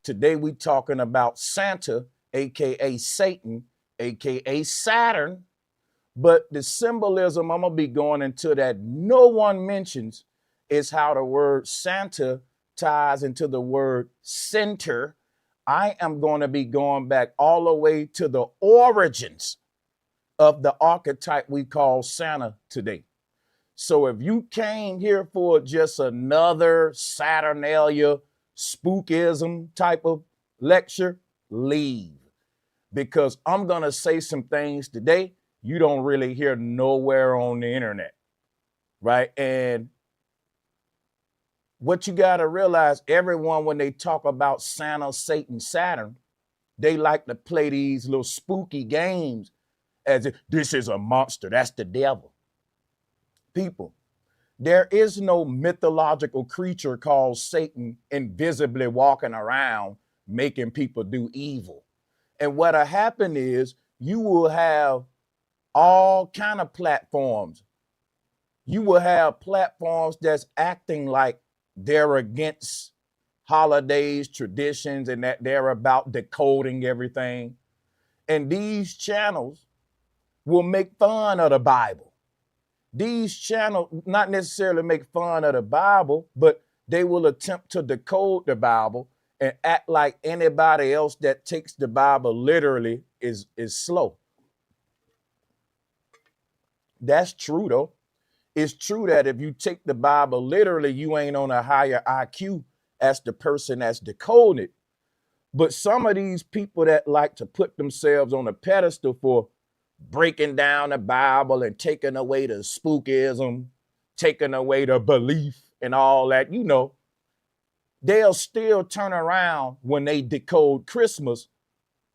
Today we talking about Santa, aka Satan, aka Saturn. But the symbolism I'm gonna be going into that no one mentions is how the word Santa ties into the word center. I am going to be going back all the way to the origins of the archetype we call Santa today. So if you came here for just another Saturnalia spookism type of lecture, leave. Because I'm going to say some things today you don't really hear nowhere on the internet, right? And what you got to realize, everyone, when they talk about Santa, Satan, Saturn, they like to play these little spooky games as if this is a monster, that's the devil. People, there is no mythological creature called Satan invisibly walking around making people do evil. And what'll happen is you will have all kind of platforms. You will have platforms that's acting like they're against holidays, traditions, and that they're about decoding everything. And these channels will make fun of the Bible. These channels not necessarily make fun of the Bible, but they will attempt to decode the Bible and act like anybody else that takes the Bible literally is slow. That's true, though. It's true that if you take the Bible literally, you ain't on a higher IQ as the person that's decoded. But some of these people that like to put themselves on a pedestal for breaking down the Bible and taking away the spookism, taking away the belief and all that, you know, they'll still turn around when they decode Christmas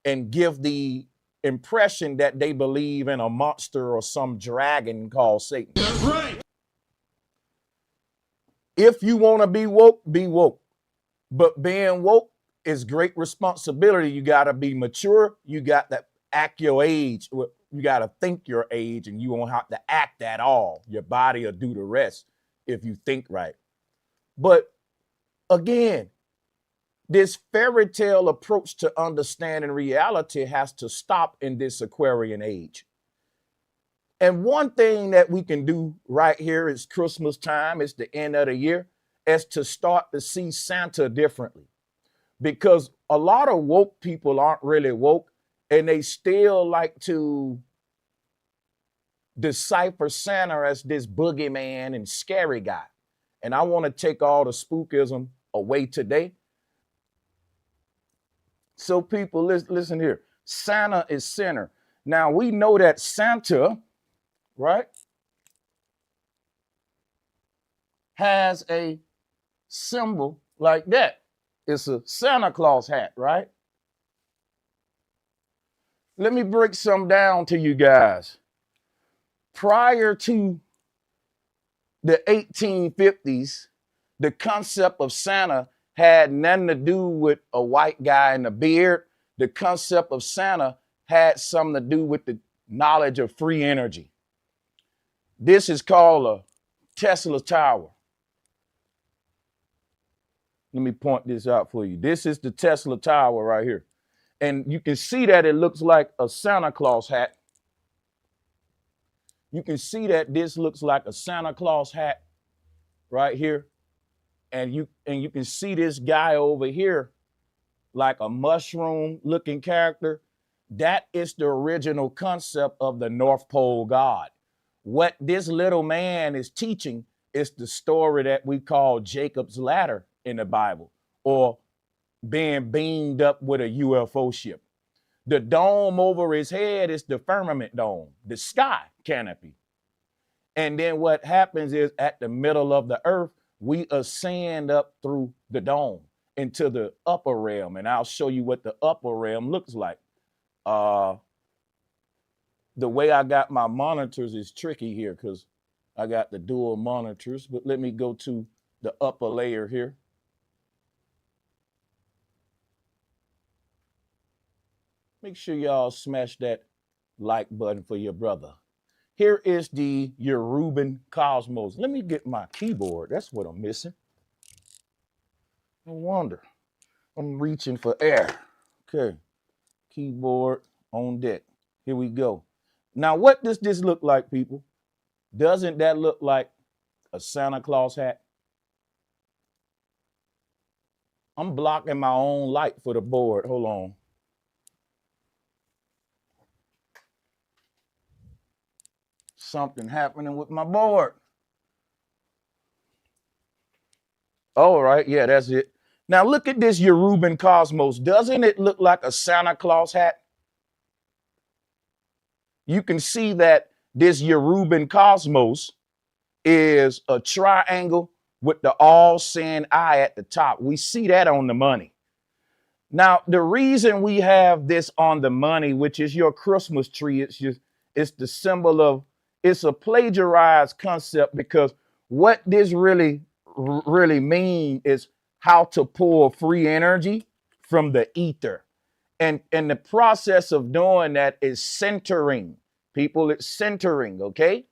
and give the impression that they believe in a monster or some dragon called Satan. That's right. If you want to be woke, be woke. But being woke is great responsibility. You got to be mature. You got to act your age. You got to think your age, and you won't have to act at all. Your body will do the rest if you think right. But again, this fairy tale approach to understanding reality has to stop in this Aquarian age. And one thing that we can do right here is Christmas time, it's the end of the year, is to start to see Santa differently. Because a lot of woke people aren't really woke, and they still like to decipher Santa as this boogeyman and scary guy. And I want to take all the spookism away today. So people, listen here. Santa is center. Now we know that Santa, right, has a symbol like that. It's a Santa Claus hat, right? Let me break some down to you guys. Prior to the 1850s, the concept of Santa had nothing to do with a white guy in a beard. The concept of Santa had something to do with the knowledge of free energy. This is called a Tesla tower. Let me point this out for you. This is the Tesla tower right here. And you can see that it looks like a Santa Claus hat. You can see that this looks like a Santa Claus hat right here. And you can see this guy over here like a mushroom looking character. That is the original concept of the North Pole God. What this little man is teaching is the story that we call Jacob's ladder in the Bible, or being beamed up with a UFO ship. The dome over his head is the firmament dome, the sky canopy. And then what happens is at the middle of the earth, we ascend up through the dome into the upper realm. And I'll show you what the upper realm looks like. The way I got my monitors is tricky here because I got the dual monitors, but let me go to the upper layer here. Make sure y'all smash that like button for your brother. Here is the Yoruban cosmos. Let me get my keyboard. That's what I'm missing. No wonder. I'm reaching for air. Okay. Keyboard on deck. Here we go. Now, what does this look like, people? Doesn't that look like a Santa Claus hat? I'm blocking my own light for the board. Hold on. Something happening with my board. All right, yeah, that's it. Now look at this Yoruban cosmos. Doesn't it look like a Santa Claus hat? You can see that this Yoruban cosmos is a triangle with the all-seeing eye at the top. We see that on the money. Now, the reason we have this on the money, which is your Christmas tree, it's the symbol of, it's a plagiarized concept, because what this really mean is how to pull free energy from the ether. And the process of doing that is centering. People, it's centering, okay?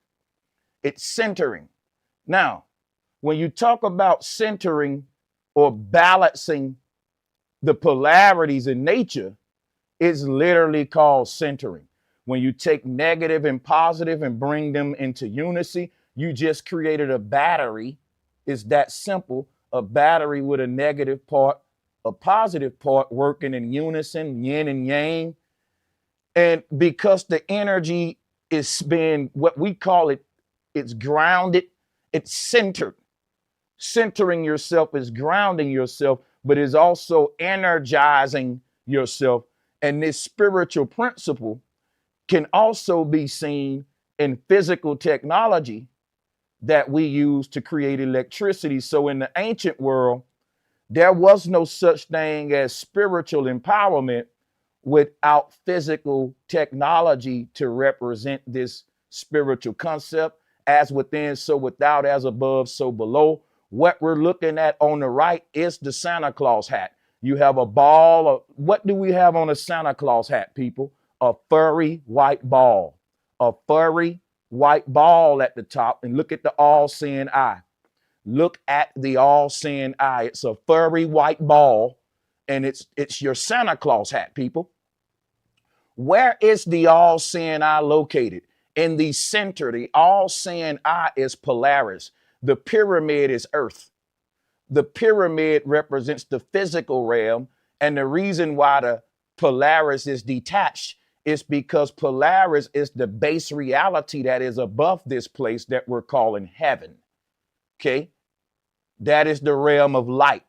It's centering. Now, when you talk about centering or balancing the polarities in nature, it's literally called centering. When you take negative and positive and bring them into unity, you just created a battery. It's that simple. A battery with a negative part, a positive part working in unison, yin and yang. And because the energy is being, what we call it, it's grounded, it's centered. Centering yourself is grounding yourself, but is also energizing yourself. And this spiritual principle can also be seen in physical technology that we use to create electricity. So in the ancient world, there was no such thing as spiritual empowerment without physical technology to represent this spiritual concept. As within, so without, as above, so below. What we're looking at on the right is the Santa Claus hat. You have a ball of, what do we have on a Santa Claus hat, people? A furry white ball. A furry white ball at the top. And look at the all-seeing eye. Look at the all-seeing eye. It's a furry white ball, and it's your Santa Claus hat, people. Where is the all-seeing eye located? In the center. The all-seeing eye is Polaris. The pyramid is Earth. The pyramid represents the physical realm, and the reason why the Polaris is detached is because Polaris is the base reality that is above this place that we're calling heaven. Okay? That is the realm of light.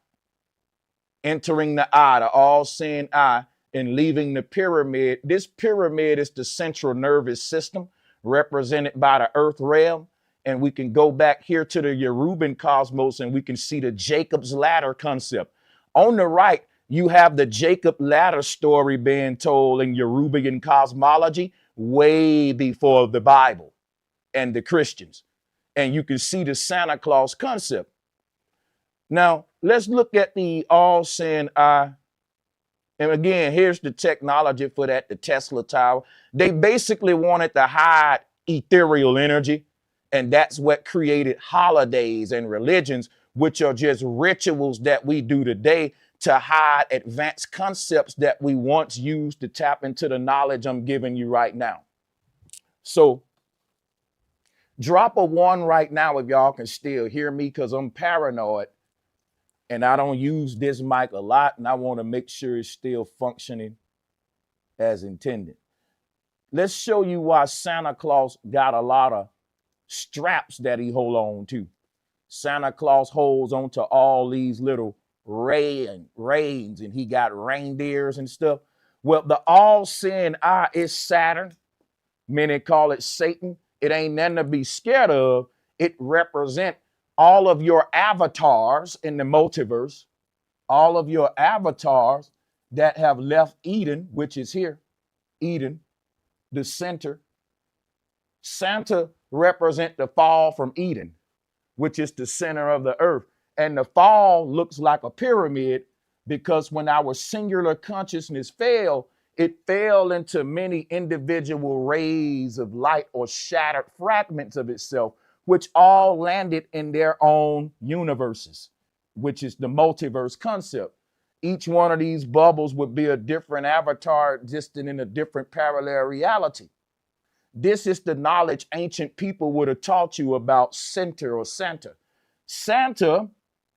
Entering the eye, the all-seeing eye, and leaving the pyramid. This pyramid is the central nervous system represented by the earth realm. And we can go back here to the Yoruban cosmos and we can see the Jacob's ladder concept. On the right, you have the Jacob ladder story being told in Yoruban cosmology way before the Bible and the Christians. And you can see the Santa Claus concept. Now, let's look at the all-seeing eye. And again, here's the technology for that, the Tesla Tower. They basically wanted to hide ethereal energy, and that's what created holidays and religions, which are just rituals that we do today to hide advanced concepts that we once used to tap into the knowledge I'm giving you right now. So drop a 1 right now if y'all can still hear me, because I'm paranoid. And I don't use this mic a lot, and I want to make sure it's still functioning as intended. Let's show you why Santa Claus got a lot of straps that he hold on to. Santa Claus holds on to all these little reins, and he got reindeers and stuff. Well, the all-seeing eye is Saturn. Many call it Satan. It ain't nothing to be scared of. It represents all of your avatars in the multiverse, all of your avatars that have left Eden, which is here, Eden, the center. Santa represents the fall from Eden, which is the center of the earth. And the fall looks like a pyramid because when our singular consciousness fell, it fell into many individual rays of light or shattered fragments of itself, which all landed in their own universes, which is the multiverse concept. Each one of these bubbles would be a different avatar existing in a different parallel reality. This is the knowledge ancient people would have taught you about center or Santa. Santa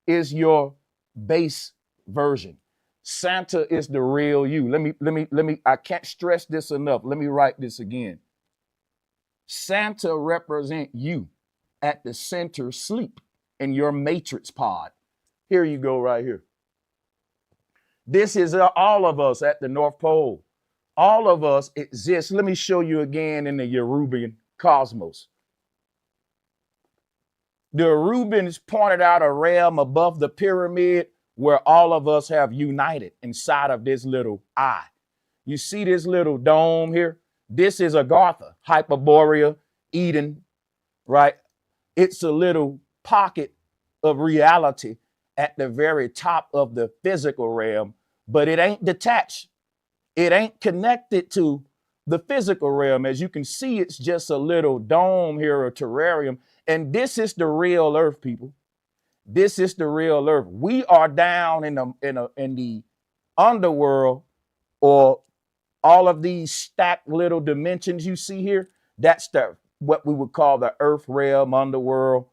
is your base version. Santa is the real you. Let me, I can't stress this enough. Let me write this again. Santa represent you at the center sleep in your matrix pod. Here you go right here. This is all of us at the North Pole. All of us exist. Let me show you again in the Yoruban cosmos. The Arubans pointed out a realm above the pyramid where all of us have united inside of this little eye. You see this little dome here? This is Agartha, Hyperborea, Eden, right? It's a little pocket of reality at the very top of the physical realm, but it ain't detached. It ain't connected to the physical realm. As you can see, it's just a little dome here, a terrarium. And this is the real earth, people. This is the real earth. We are down in the underworld, or all of these stacked little dimensions you see here. That's what we would call the earth realm, underworld.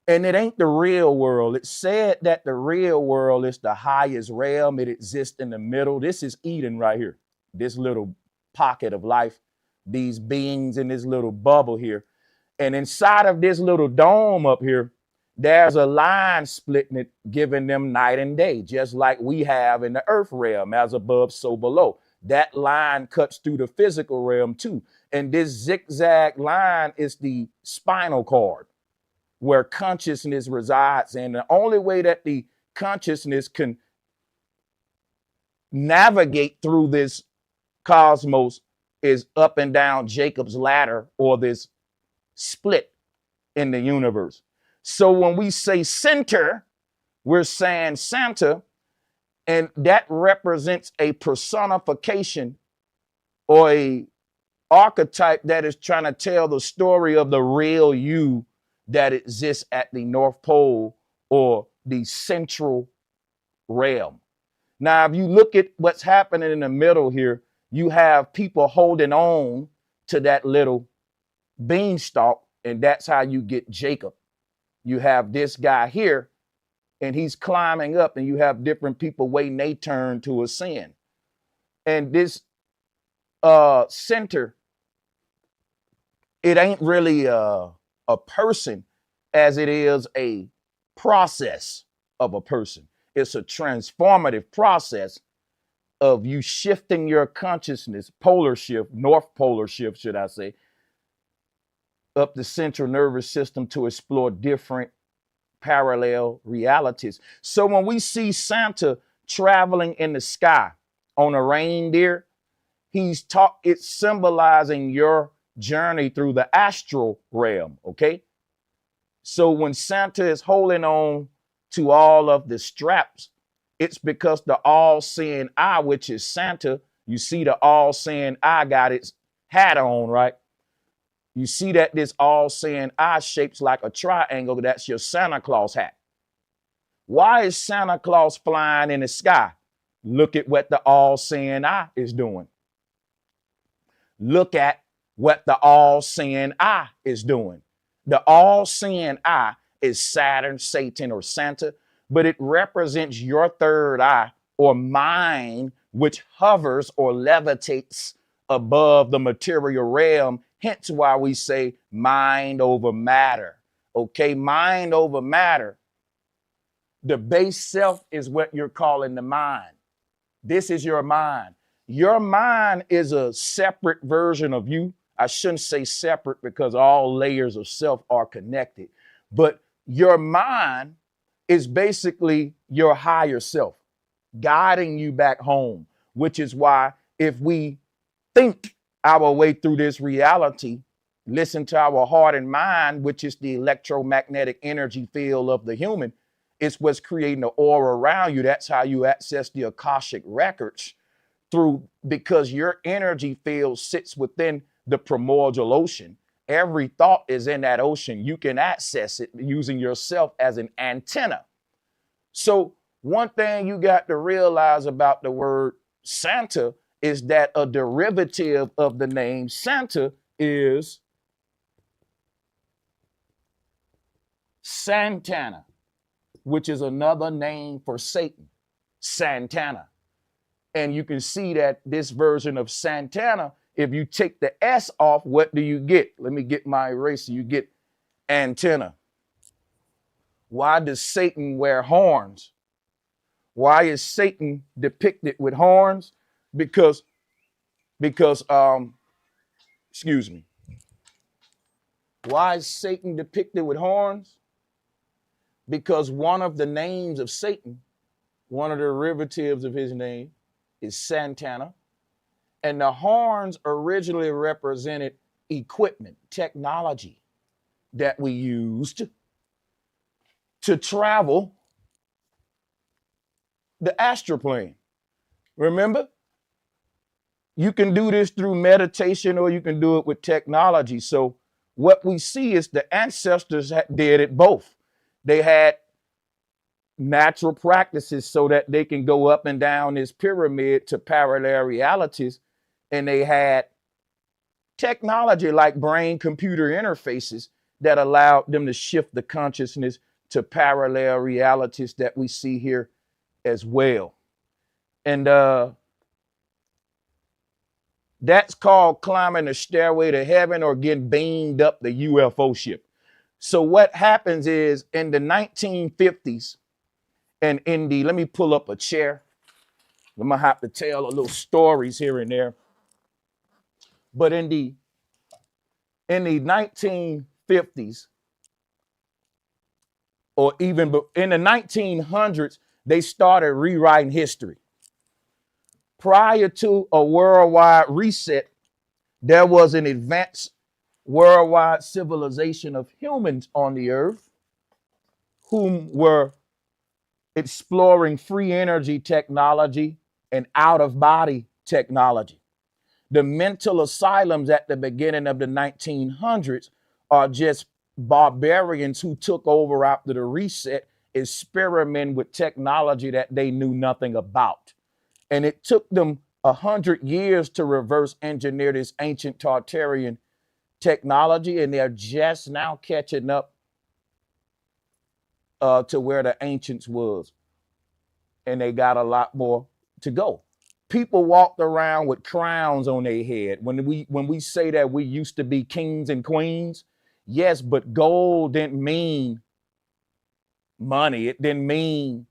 And it ain't the real world. It's said that the real world is the highest realm. It exists in the middle. This is Eden right here. This little pocket of life, these beings in this little bubble here. And inside of this little dome up here, there's a line splitting it, giving them night and day, just like we have in the earth realm, as above, so below. That line cuts through the physical realm too. And this zigzag line is the spinal cord, where consciousness resides. And the only way that the consciousness can navigate through this cosmos is up and down Jacob's ladder, or this split in the universe. So when we say center, we're saying Santa, and that represents a personification or a archetype that is trying to tell the story of the real you that exists at the North Pole, or the central realm. Now, if you look at what's happening in the middle here, you have people holding on to that little beanstalk, and that's how you get Jacob. You have this guy here, and he's climbing up, and you have different people waiting their turn to ascend. And this center, it ain't really a person as it is a process of a person. It's a transformative process of you shifting your consciousness, polar shift, north polar shift, should I say, up the central nervous system to explore different parallel realities. So when we see Santa traveling in the sky on a reindeer, it's symbolizing your journey through the astral realm, okay? So when Santa is holding on to all of the straps, it's because the all-seeing eye, which is Santa, you see the all-seeing eye got its hat on, right? You see that this all-seeing eye shapes like a triangle. That's your Santa Claus hat. Why is Santa Claus flying in the sky? Look at what the all-seeing eye is doing. Look at what the all-seeing eye is doing. The all-seeing eye is Saturn, Satan, or Santa, but it represents your third eye, or mind, which hovers or levitates above the material realm. Hence why we say mind over matter. Okay, mind over matter. The base self is what you're calling the mind. This is your mind. Your mind is a separate version of you. I shouldn't say separate because all layers of self are connected. But your mind is basically your higher self, guiding you back home, which is why if we think our way through this reality, listen to our heart and mind, which is the electromagnetic energy field of the human, it's what's creating the aura around you. That's how you access the Akashic records because your energy field sits within the primordial ocean. Every thought is in that ocean. You can access it using yourself as an antenna. So One thing you got to realize about the word Santa is that a derivative of the name Santa is Santana, which is another name for Satan, Santana. And you can see that this version of Santana, if you take the S off, what do you get? Let me get my eraser. You get antenna. Why does Satan wear horns? Why is Satan depicted with horns? Because, excuse me. Why is Satan depicted with horns? Because one of the names of Satan, one of the derivatives of his name, is Santana. And the horns originally represented equipment, technology that we used to travel the astral plane. Remember? You can do this through meditation or you can do it with technology. So what we see is the ancestors did it both. They had natural practices so that they can go up and down this pyramid to parallel realities. And they had technology like brain-computer interfaces that allowed them to shift the consciousness to parallel realities that we see here as well. And that's called climbing the stairway to heaven or getting beamed up the UFO ship. So what happens is in the 1950s and in the, let me pull up a chair. I'm gonna have to tell a little stories here and there. But in the 1950s, or even in the 1900s, they started rewriting history. Prior to a worldwide reset, there was an advanced worldwide civilization of humans on the earth whom were exploring free energy technology and out-of-body technology. The mental asylums at the beginning of the 1900s are just barbarians who took over after the reset, experimenting with technology that they knew nothing about. And it took them 100 years to reverse engineer this ancient Tartarian technology, and they're just now catching up to where the ancients was. And they got a lot more to go. People walked around with crowns on their head. When we say that we used to be kings and queens, yes, but gold didn't mean money. It didn't mean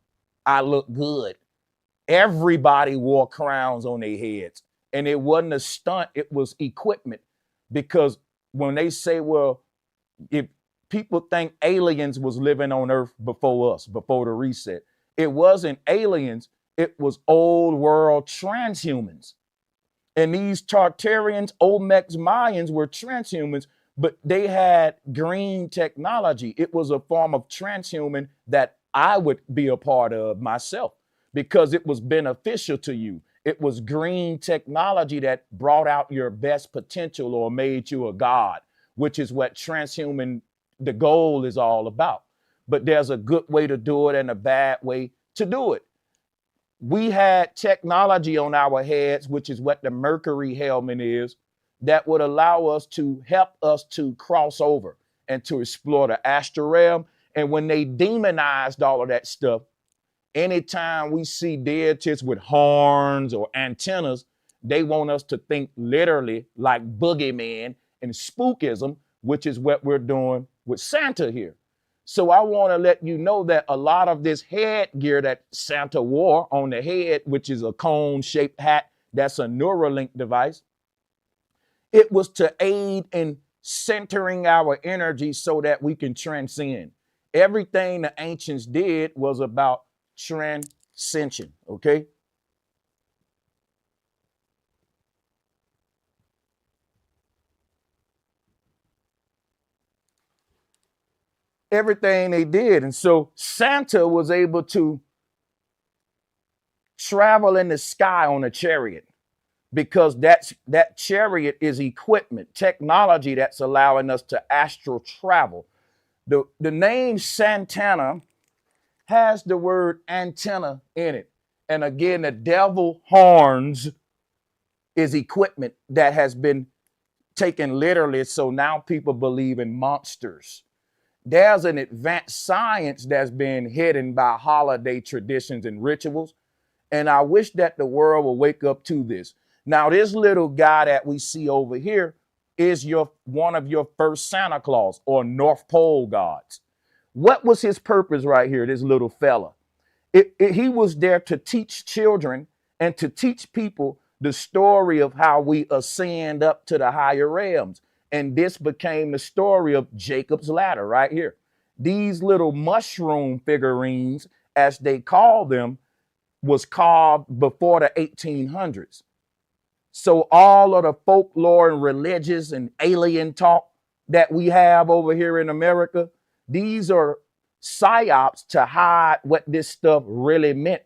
I look good. Everybody wore crowns on their heads. And it wasn't a stunt, it was equipment. Because when they say, well, if people think aliens was living on Earth before us, before the reset, it wasn't aliens, it was old world transhumans. And these Tartarians, Olmecs, Mayans were transhumans, but they had green technology. It was a form of transhuman that I would be a part of myself because it was beneficial to you. It was green technology that brought out your best potential or made you a god, which is what transhuman, the goal is all about. But there's a good way to do it and a bad way to do it. We had technology on our heads, which is what the Mercury helmet is, that would allow us to help us to cross over and to explore the astral realm. And when they demonized all of that stuff, anytime we see deities with horns or antennas, they want us to think literally like boogeyman and spookism, which is what we're doing with Santa here. So I want to let you know that a lot of this headgear that Santa wore on the head, which is a cone-shaped hat, that's a Neuralink device, it was to aid in centering our energy so that we can transcend. Everything the ancients did was about transcension, okay? Everything they did. And so Santa was able to travel in the sky on a chariot because that chariot is equipment, technology that's allowing us to astral travel. The name Santana has the word antenna in it. And again, the devil horns is equipment that has been taken literally. So now people believe in monsters. There's an advanced science that's been hidden by holiday traditions and rituals. And I wish that the world will wake up to this. Now, this little guy that we see over here is one of your first Santa Claus or North Pole gods. What was his purpose right here, this little fella? He was there to teach children and to teach people the story of how we ascend up to the higher realms. And this became the story of Jacob's ladder right here. These little mushroom figurines, as they call them, was carved before the 1800s. So all of the folklore and religious and alien talk that we have over here in America, these are psyops to hide what this stuff really meant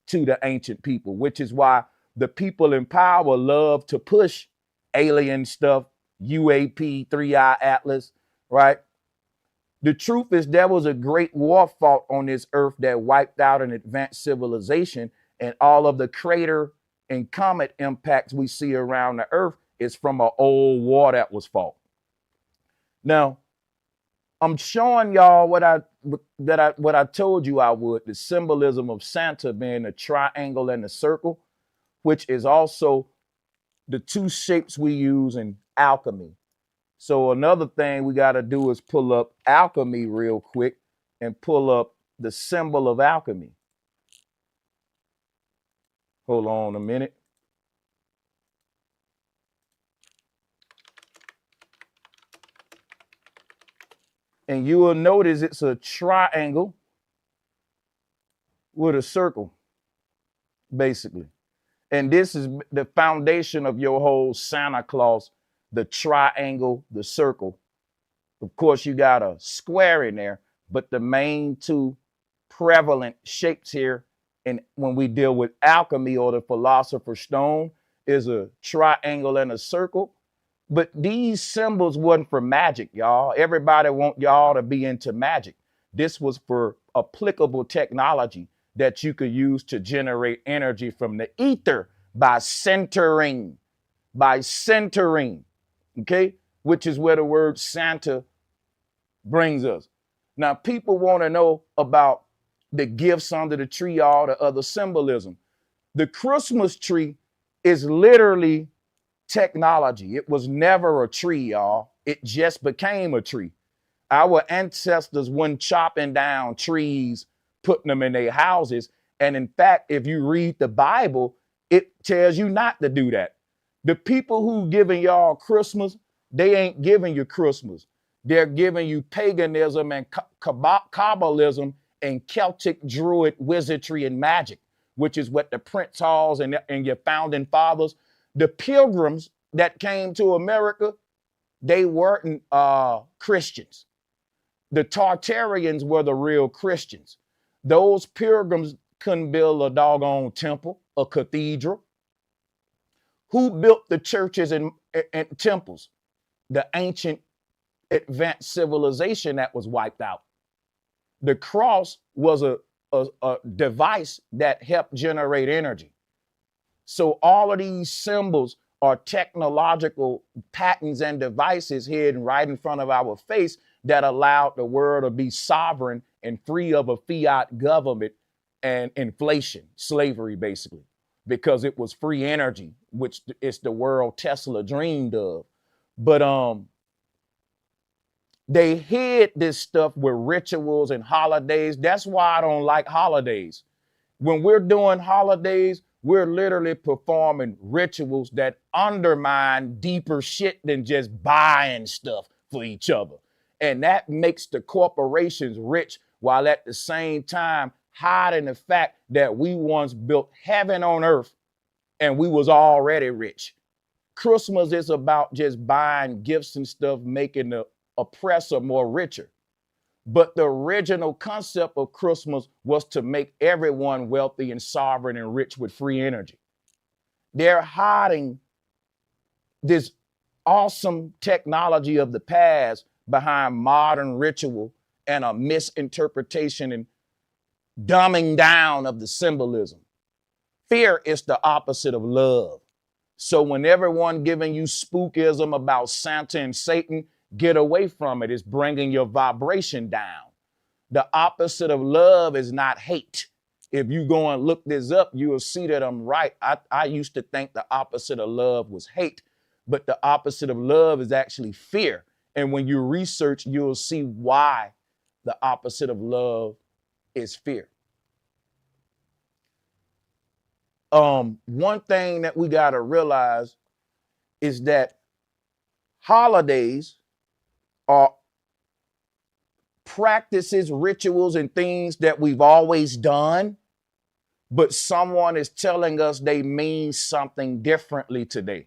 to the ancient people, which is why the people in power love to push alien stuff, UAP, 3-Eye Atlas, right? The truth is there was a great war fought on this earth that wiped out an advanced civilization, and all of the crater and comet impacts we see around the earth is from an old war that was fought. Now, I'm showing y'all what I told you I would, the symbolism of Santa being a triangle and a circle, which is also the two shapes we use in alchemy. So another thing we got to do is pull up alchemy real quick and pull up the symbol of alchemy. Hold on a minute. And you will notice it's a triangle with a circle, basically. And this is the foundation of your whole Santa Claus, the triangle, the circle. Of course, you got a square in there, but the main two prevalent shapes here, and when we deal with alchemy or the philosopher's stone, is a triangle and a circle. But these symbols wasn't for magic, y'all. Everybody want y'all to be into magic. This was for applicable technology that you could use to generate energy from the ether by centering, okay? Which is where the word Santa brings us. Now, people want to know about the gifts under the tree, all the other symbolism. The Christmas tree is literally technology. It was never a tree, y'all. It just became a tree. Our ancestors weren't chopping down trees, putting them in their houses. And in fact, if you read the Bible, it tells you not to do that. The people who giving y'all Christmas, they ain't giving you Christmas. They're giving you paganism and Kabbalism and Celtic Druid wizardry and magic, which is what the Prince Halls and your founding fathers, the pilgrims that came to America, they weren't Christians. The Tartarians were the real Christians. Those pilgrims couldn't build a doggone temple, a cathedral. Who built the churches and temples? The ancient advanced civilization that was wiped out. The cross was a device that helped generate energy. So all of these symbols are technological patterns and devices hidden right in front of our face that allowed the world to be sovereign and free of a fiat government and inflation, slavery, basically, because it was free energy, which is the world Tesla dreamed of. But they hid this stuff with rituals and holidays. That's why I don't like holidays. When we're doing holidays, we're literally performing rituals that undermine deeper shit than just buying stuff for each other. And that makes the corporations rich while at the same time hiding the fact that we once built heaven on earth and we was already rich. Christmas is about just buying gifts and stuff, making the oppressor more richer. But the original concept of Christmas was to make everyone wealthy and sovereign and rich with free energy. They're hiding this awesome technology of the past behind modern ritual and a misinterpretation and dumbing down of the symbolism. Fear is the opposite of love. So when everyone giving you spookism about Santa and Satan, get away from it. It's bringing your vibration down. The opposite of love is not hate. If you go and look this up, you will see that I'm right. I used to think the opposite of love was hate, but the opposite of love is actually fear. And when you research, you'll see why the opposite of love is fear. One thing that we got to realize is that holidays are practices, rituals, and things that we've always done, but someone is telling us they mean something differently today.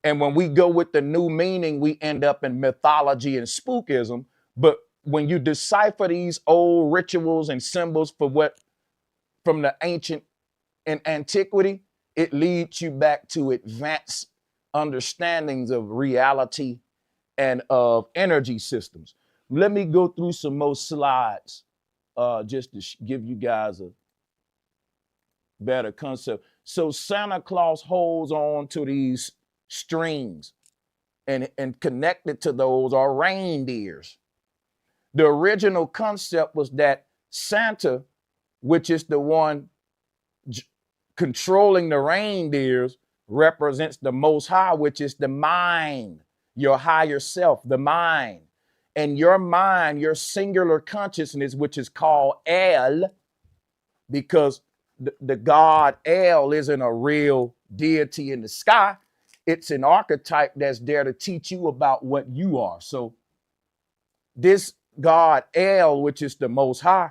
And when we go with the new meaning, we end up in mythology and spookism. But when you decipher these old rituals and symbols for what from the ancient and antiquity, it leads you back to advanced understandings of reality and of energy systems. Let me go through some more slides just to give you guys a better concept. So Santa Claus holds on to these strings, and connected to those are reindeers. The original concept was that Santa, which is the one controlling the reindeers, represents the Most High, which is the mind, your higher self, the mind. And your mind, your singular consciousness, which is called El, because the God El isn't a real deity in the sky. It's an archetype that's there to teach you about what you are. So this God El, which is the Most High,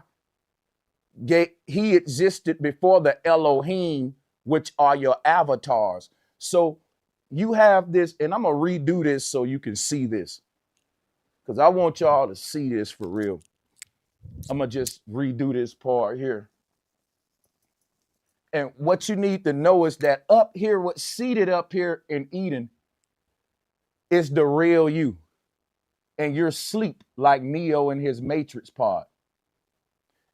he existed before the Elohim, which are your avatars. So you have this, and I'm going to redo this so you can see this, because I want y'all to see this for real. I'm going to just redo this part here. And what you need to know is that up here, what's seated up here in Eden is the real you. And you're asleep like Neo in his Matrix pod.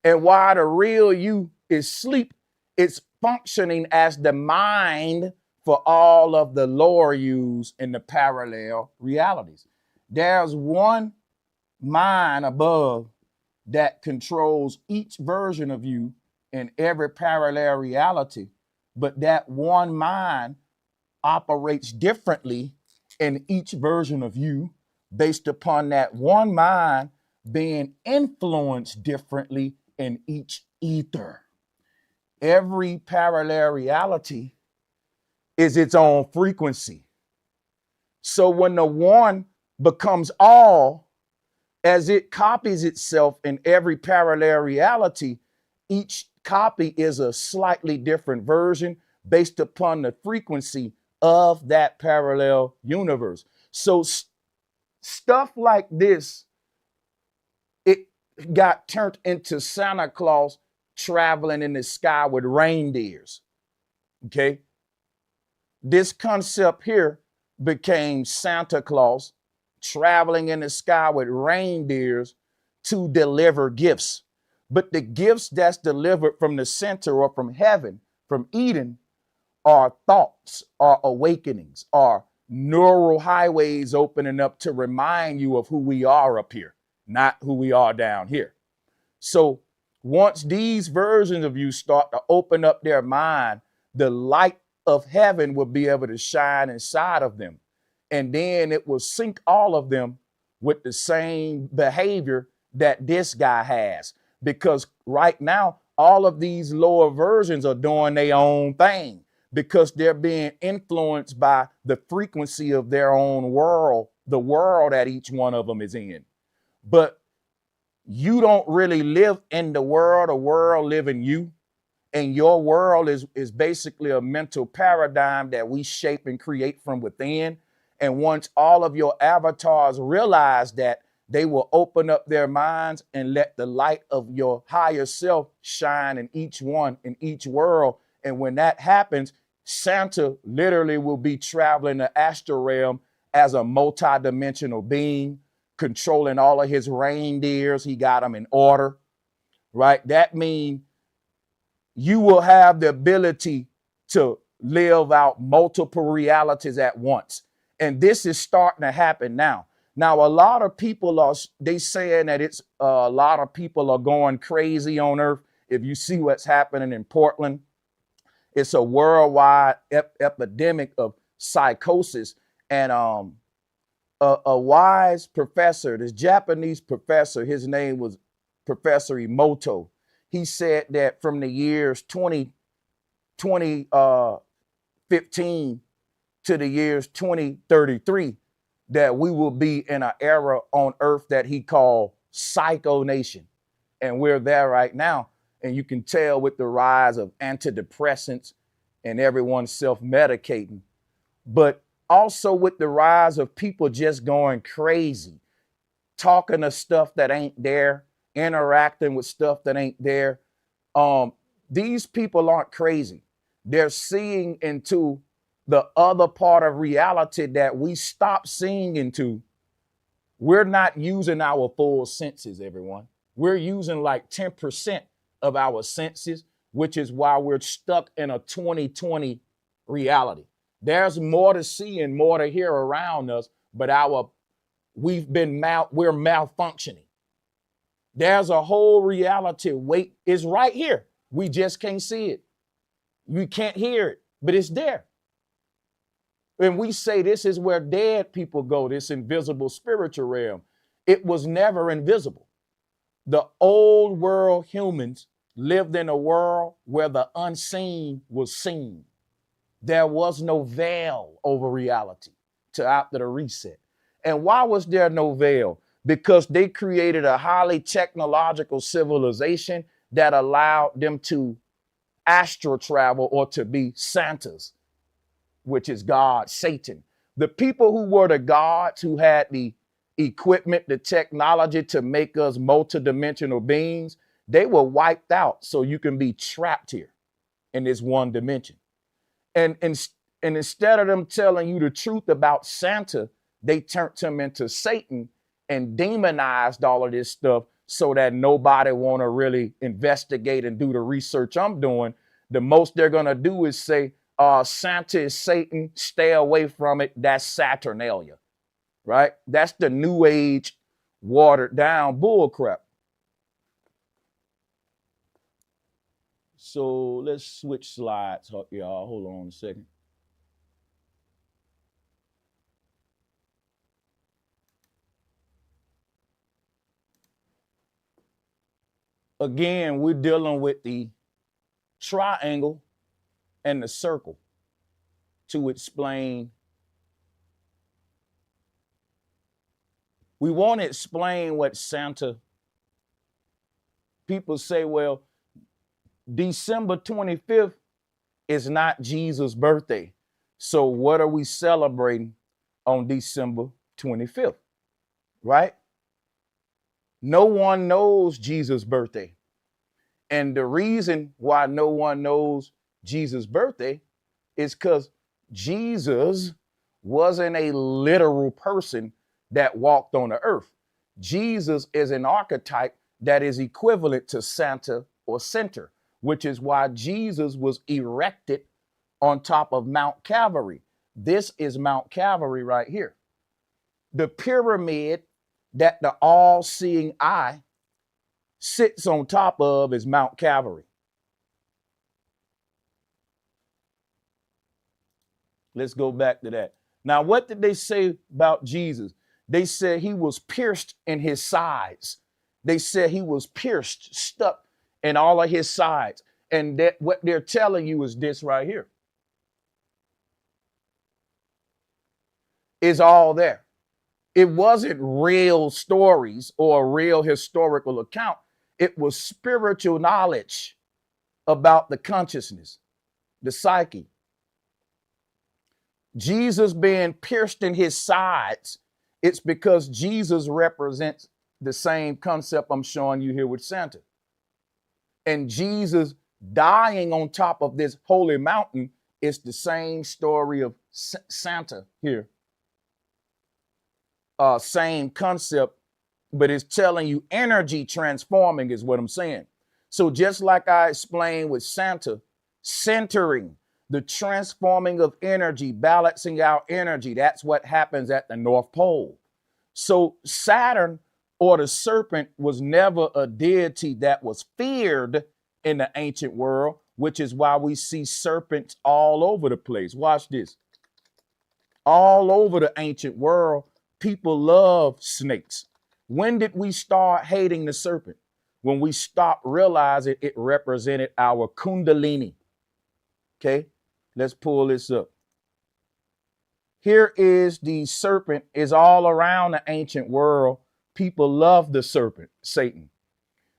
And while the real you is asleep, it's functioning as the mind for all of the lower yous in the parallel realities. There's one mind above that controls each version of you in every parallel reality, but that one mind operates differently in each version of you based upon that one mind being influenced differently in each ether. Every parallel reality is its own frequency. So when the one becomes all, as it copies itself in every parallel reality, each copy is a slightly different version based upon the frequency of that parallel universe. So stuff like this, it got turned into Santa Claus traveling in the sky with reindeers. Okay. This concept here became Santa Claus traveling in the sky with reindeers to deliver gifts. But the gifts that's delivered from the center or from heaven, from Eden, are thoughts, are awakenings, are neural highways opening up to remind you of who we are up here, not who we are down here. So once these versions of you start to open up their mind, the light of heaven will be able to shine inside of them. And then it will sync all of them with the same behavior that this guy has. Because right now, all of these lower versions are doing their own thing because they're being influenced by the frequency of their own world, the world that each one of them is in. But you don't really live in the world live in you. And your world is basically a mental paradigm that we shape and create from within. And once all of your avatars realize that, they will open up their minds and let the light of your higher self shine in each one, in each world. And when that happens, Santa literally will be traveling the astral realm as a multidimensional being, controlling all of his reindeers. He got them in order. right? That means you will have the ability to live out multiple realities at once. And this is starting to happen now. Now, a lot of people they saying that it's a lot of people are going crazy on Earth. If you see what's happening in Portland, it's a worldwide epidemic of psychosis. And a wise professor, this Japanese professor, his name was Professor Emoto. He said that from the years 2015 to the years 2033, that we will be in an era on Earth that he called Psycho Nation. And we're there right now. And you can tell with the rise of antidepressants and everyone self-medicating, but also with the rise of people just going crazy, talking to stuff that ain't there, interacting with stuff that ain't there. These people aren't crazy. They're seeing into the other part of reality that we stopped seeing into. We're not using our full senses, everyone. We're using like 10% of our senses, which is why we're stuck in a 2020 reality. There's more to see and more to hear around us, but we're malfunctioning. There's a whole reality is right here. We just can't see it. We can't hear it, but it's there. And we say this is where dead people go, this invisible spiritual realm. It was never invisible. The old world humans lived in a world where the unseen was seen. There was no veil over reality till after the reset. And why was there no veil? Because they created a highly technological civilization that allowed them to astral travel or to be Santas, which is God, Satan. The people who were the gods, who had the equipment, the technology to make us multidimensional beings, they were wiped out so you can be trapped here in this one dimension. And instead of them telling you the truth about Santa, they turned him into Satan and demonized all of this stuff so that nobody want to really investigate and do the research I'm doing. The most they're going to do is say, Santa is Satan, stay away from it. That's Saturnalia, right? That's the new age watered down bullcrap. So let's switch slides, y'all. Hold on a second. Again, we're dealing with the triangle and the circle to explain. We want to explain what Santa. People say, well, December 25th is not Jesus' birthday. So what are we celebrating on December 25th? Right? No one knows Jesus' birthday. And the reason why no one knows Jesus' birthday is because Jesus wasn't a literal person that walked on the earth. Jesus is an archetype that is equivalent to Santa or Center, which is why Jesus was erected on top of Mount Calvary. This is Mount Calvary right here. The pyramid that the all-seeing eye sits on top of is Mount Calvary. Let's go back to that. Now, what did they say about Jesus? They said he was pierced in his sides. They said he was pierced, stuck in all of his sides. And that what they're telling you is this right here. Is all there. It wasn't real stories or a real historical account. It was spiritual knowledge about the consciousness, the psyche. Jesus being pierced in his sides, it's because Jesus represents the same concept I'm showing you here with Santa. And Jesus dying on top of this holy mountain is the same story of Santa here. Same concept, but it's telling you energy transforming is what I'm saying. So just like I explained with Santa, centering, the transforming of energy, balancing our energy, that's what happens at the North Pole. So Saturn or the serpent was never a deity that was feared in the ancient world, which is why we see serpents all over the place. Watch this. All over the ancient world, people love snakes. When did we start hating the serpent? When we stopped realizing it represented our kundalini. Okay, let's pull this up. Here is the serpent, is all around the ancient world. People love the serpent, Satan,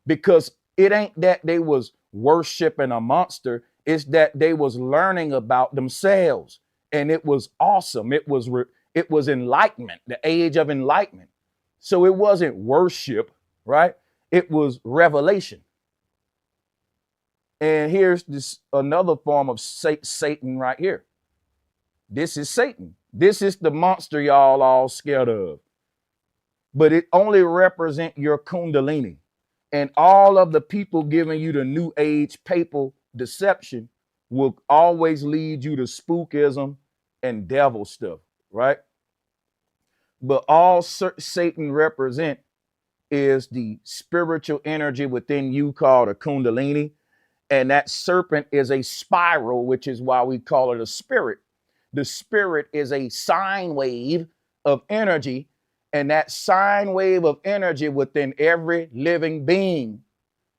because it ain't that they was worshiping a monster. It's that they was learning about themselves. And it was awesome. It was enlightenment, the age of enlightenment. So it wasn't worship, right? It was revelation. And here's this another form of Satan right here. This is Satan. This is the monster y'all all scared of. But it only represents your kundalini. And all of the people giving you the new age papal deception will always lead you to spookism and devil stuff, right? But all Satan represent is the spiritual energy within you called a kundalini. And that serpent is a spiral, which is why we call it a spirit. The spirit is a sine wave of energy. And that sine wave of energy within every living being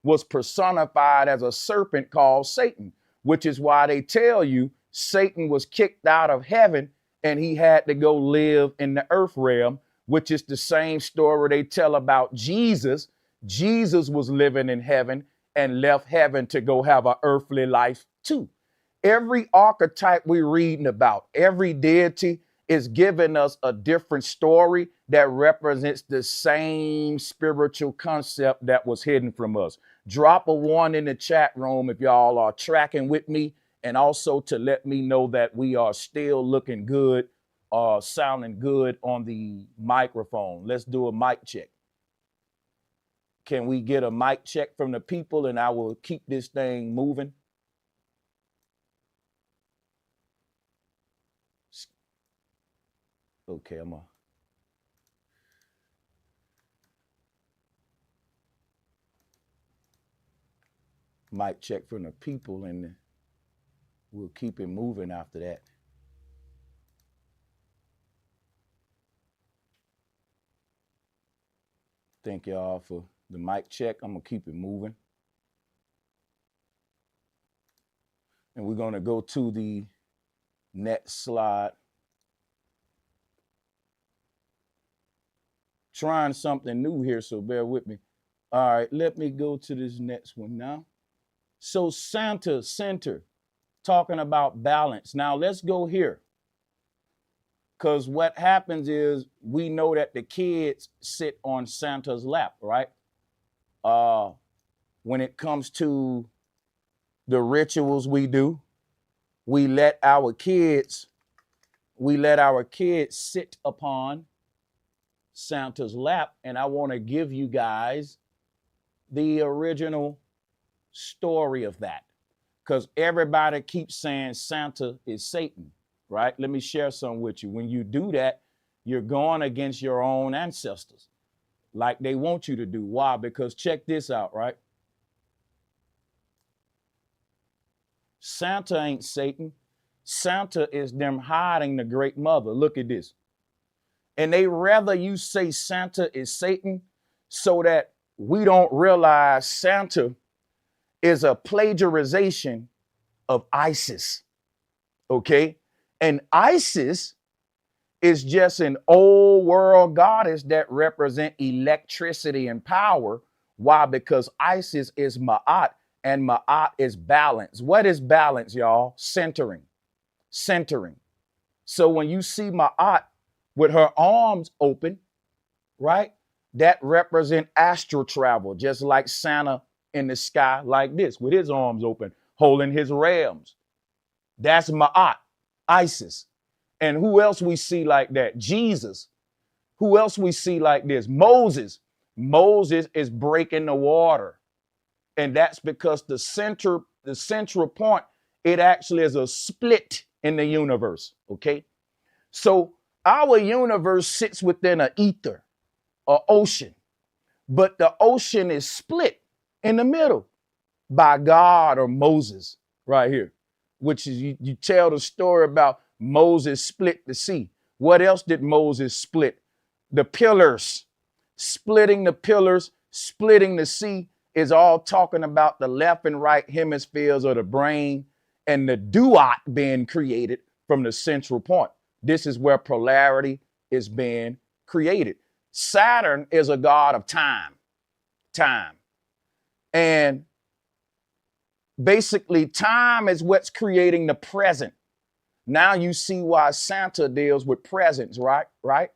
was personified as a serpent called Satan, which is why they tell you Satan was kicked out of heaven and he had to go live in the earth realm, which is the same story they tell about Jesus. Jesus was living in heaven and left heaven to go have an earthly life too. Every archetype we're reading about, every deity is giving us a different story that represents the same spiritual concept that was hidden from us. Drop a 1 in the chat room if y'all are tracking with me, and also to let me know that we are still looking good, sounding good on the microphone. Let's do a mic check. Can we get a mic check from the people, and I will keep this thing moving? Okay, I'm on. Mic check from the people, and we'll keep it moving after that. Thank y'all for the mic check. I'm gonna keep it moving. And we're gonna go to the next slide. Trying something new here, so bear with me. All right, let me go to this next one now. So Santa center, talking about balance. Now let's go here. Because what happens is we know that the kids sit on Santa's lap, right? When it comes to the rituals we do, we let our kids sit upon Santa's lap. And I want to give you guys the original story of that, because everybody keeps saying Santa is Satan, right? Let me share some with you. When you do that, you're going against your own ancestors like they want you to do. Why? Because check this out, right? Santa ain't Satan. Santa is them hiding the great mother. Look at this. And they rather you say Santa is Satan so that we don't realize Santa is a plagiarization of Isis, okay? And Isis is just an old world goddess that represent electricity and power. Why? Because Isis is Ma'at, and Ma'at is balance. What is balance, y'all? Centering. Centering. So when you see Ma'at with her arms open, right? That represent astral travel, just like Santa in the sky like this, with his arms open, holding his rams. That's Ma'at, Isis. And who else we see like that? Jesus. Who else we see like this? Moses. Moses is breaking the water. And that's because the central point, it actually is a split in the universe, okay? So our universe sits within an ether, an ocean, but the ocean is split in the middle by God or Moses right here, which is you tell the story about Moses split the sea. What else did Moses split? The pillars. Splitting the pillars, splitting the sea is all talking about the left and right hemispheres of the brain and the duat being created from the central point. This is where polarity is being created. Saturn is a god of time. And basically, time is what's creating the present. Now you see why Santa deals with presents, right?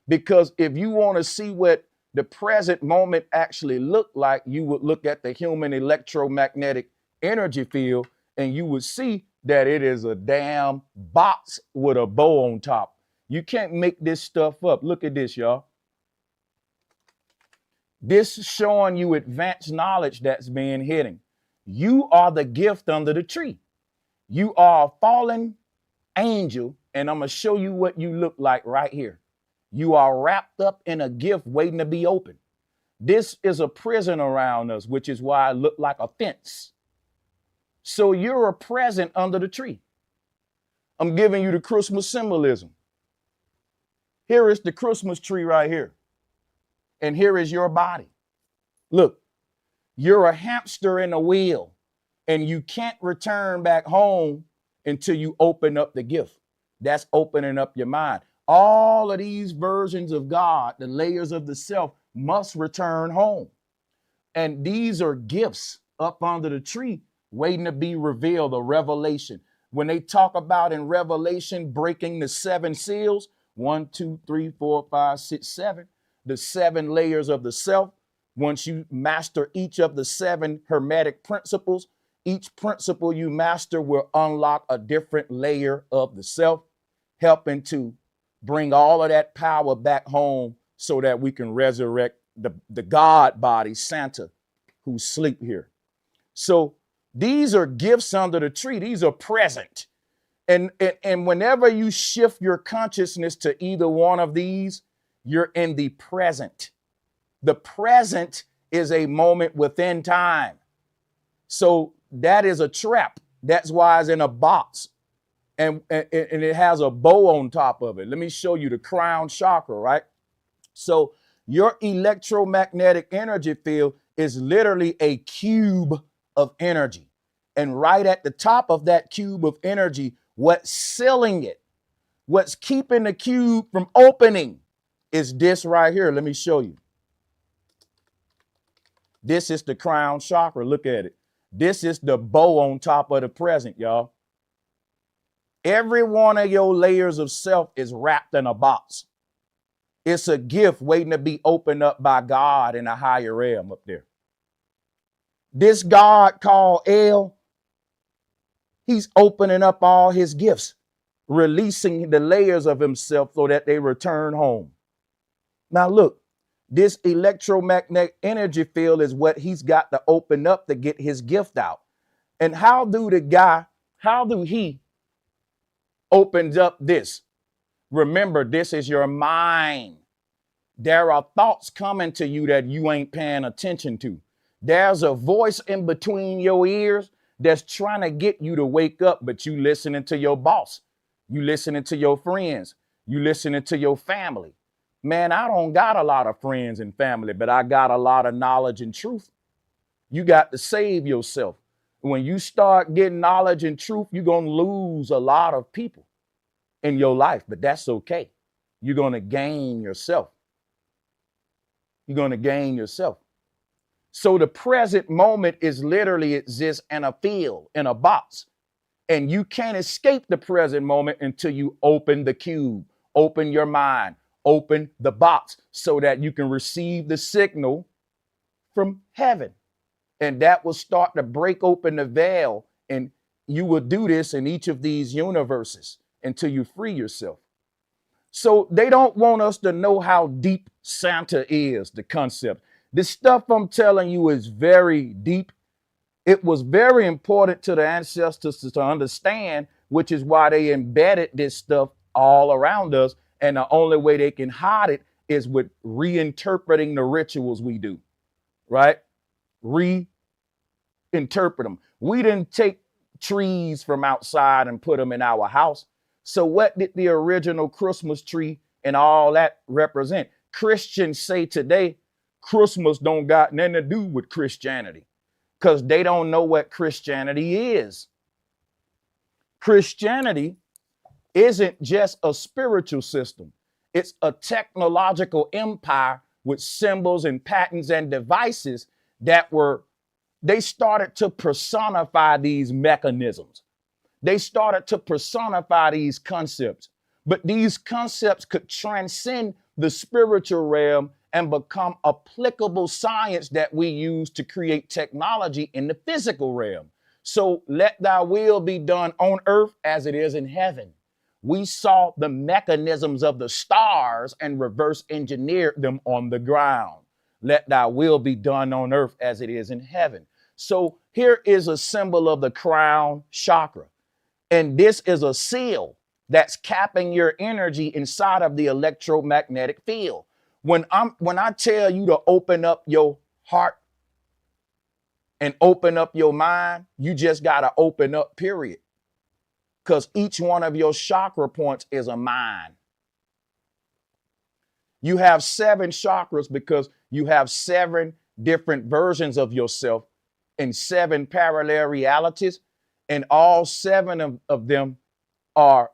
Because if you want to see what the present moment actually look like, you would look at the human electromagnetic energy field and you would see that it is a damn box with a bow on top. You can't make this stuff up. Look at this, y'all. This is showing you advanced knowledge that's being hidden. You are the gift under the tree. You are a fallen angel, and I'm going to show you what you look like right here. You are wrapped up in a gift waiting to be opened. This is a prison around us, which is why I look like a fence. So you're a present under the tree. I'm giving you the Christmas symbolism. Here is the Christmas tree right here. And here is your body. Look, you're a hamster in a wheel, and you can't return back home until you open up the gift. That's opening up your mind. All of these versions of God, the layers of the self, must return home. And these are gifts up under the tree waiting to be revealed, a revelation. When they talk about in Revelation breaking the 7 seals, 1, 2, 3, 4, 5, 6, 7, the 7 layers of the self. Once you master each of the 7 hermetic principles, each principle you master will unlock a different layer of the self, helping to bring all of that power back home so that we can resurrect the God body, Santa, who sleep here. So these are gifts under the tree. These are present. And whenever you shift your consciousness to either one of these, you're in the present. The present is a moment within time. So that is a trap. That's why it's in a box. And it has a bow on top of it. Let me show you the crown chakra, right? So your electromagnetic energy field is literally a cube of energy. And right at the top of that cube of energy, what's sealing it, what's keeping the cube from opening is this right here. Let me show you. This is the crown chakra. Look at it. This is the bow on top of the present, y'all. Every one of your layers of self is wrapped in a box. It's a gift waiting to be opened up by God in a higher realm up there. This God called El, he's opening up all his gifts, releasing the layers of himself so that they return home. Now look, this electromagnetic energy field is what he's got to open up to get his gift out. And how do he opens up this? Remember, this is your mind. There are thoughts coming to you that you ain't paying attention to. There's a voice in between your ears that's trying to get you to wake up, but you listening to your boss. You listening to your friends. You listening to your family. Man, I don't got a lot of friends and family, but I got a lot of knowledge and truth. You got to save yourself. When you start getting knowledge and truth, you're going to lose a lot of people in your life, but that's okay. You're going to gain yourself. You're going to gain yourself. So the present moment is literally exists in a field, in a box. And you can't escape the present moment until you open the cube, open your mind, open the box so that you can receive the signal from heaven. And that will start to break open the veil. And you will do this in each of these universes until you free yourself. So they don't want us to know how deep Santa is, the concept. This stuff I'm telling you is very deep. It was very important to the ancestors to understand, which is why they embedded this stuff all around us. And the only way they can hide it is with reinterpreting the rituals we do, right? Reinterpret them. We didn't take trees from outside and put them in our house. So what did the original Christmas tree and all that represent? Christians say today, Christmas don't got nothing to do with Christianity because they don't know what Christianity is. Christianity isn't just a spiritual system. It's a technological empire with symbols and patterns and devices they started to personify these mechanisms. They started to personify these concepts. But these concepts could transcend the spiritual realm and become applicable science that we use to create technology in the physical realm. So let thy will be done on earth as it is in heaven. We saw the mechanisms of the stars and reverse engineered them on the ground. Let thy will be done on earth as it is in heaven. So here is a symbol of the crown chakra. And this is a seal that's capping your energy inside of the electromagnetic field. When I tell you to open up your heart and open up your mind, you just got to open up, period. Because each one of your chakra points is a mind. You have 7 chakras because you have 7 different versions of yourself in 7 parallel realities, and all 7 of them are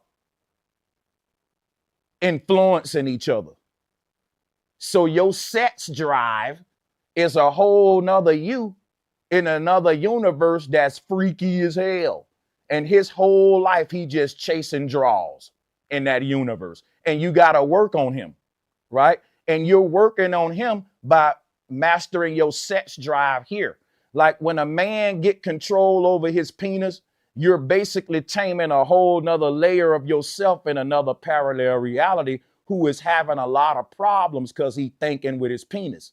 influencing each other. So your sex drive is a whole nother you in another universe that's freaky as hell. And his whole life, he just chasing draws in that universe. And you got to work on him, right? And you're working on him by mastering your sex drive here. Like when a man get control over his penis, you're basically taming a whole nother layer of yourself in another parallel reality who is having a lot of problems because he's thinking with his penis.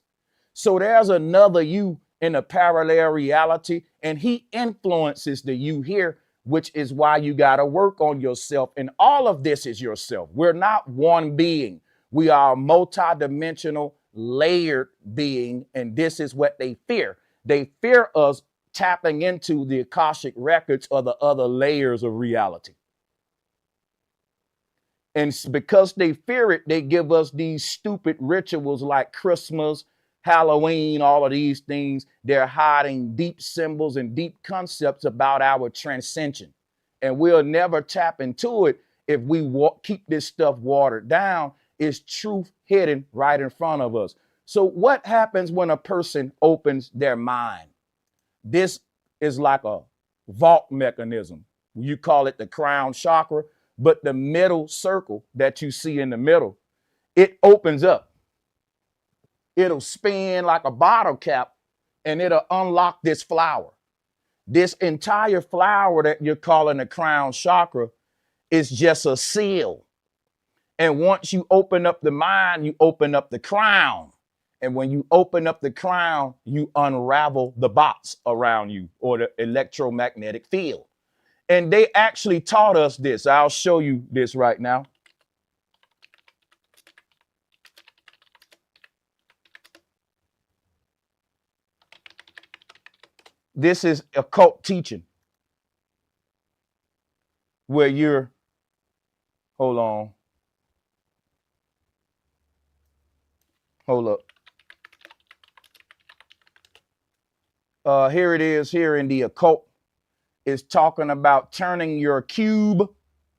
So there's another you in a parallel reality, and he influences the you here, which is why you got to work on yourself. And all of this is yourself. We're not one being. We are a multidimensional, layered being, and this is what they fear. They fear us tapping into the Akashic records or the other layers of reality. And because they fear it, they give us these stupid rituals like Christmas, Halloween, all of these things. They're hiding deep symbols and deep concepts about our transcension. And we'll never tap into it if we keep this stuff watered down. It's truth hidden right in front of us. So what happens when a person opens their mind? This is like a vault mechanism. You call it the crown chakra, but the middle circle that you see in the middle, it opens up. It'll spin like a bottle cap and it'll unlock this flower. This entire flower that you're calling the crown chakra is just a seal. And once you open up the mind, you open up the crown. And when you open up the crown, you unravel the box around you or the electromagnetic field. And they actually taught us this. I'll show you this right now. This is occult teaching where you're, hold on. Hold up. Here it is here in the occult. It's talking about turning your cube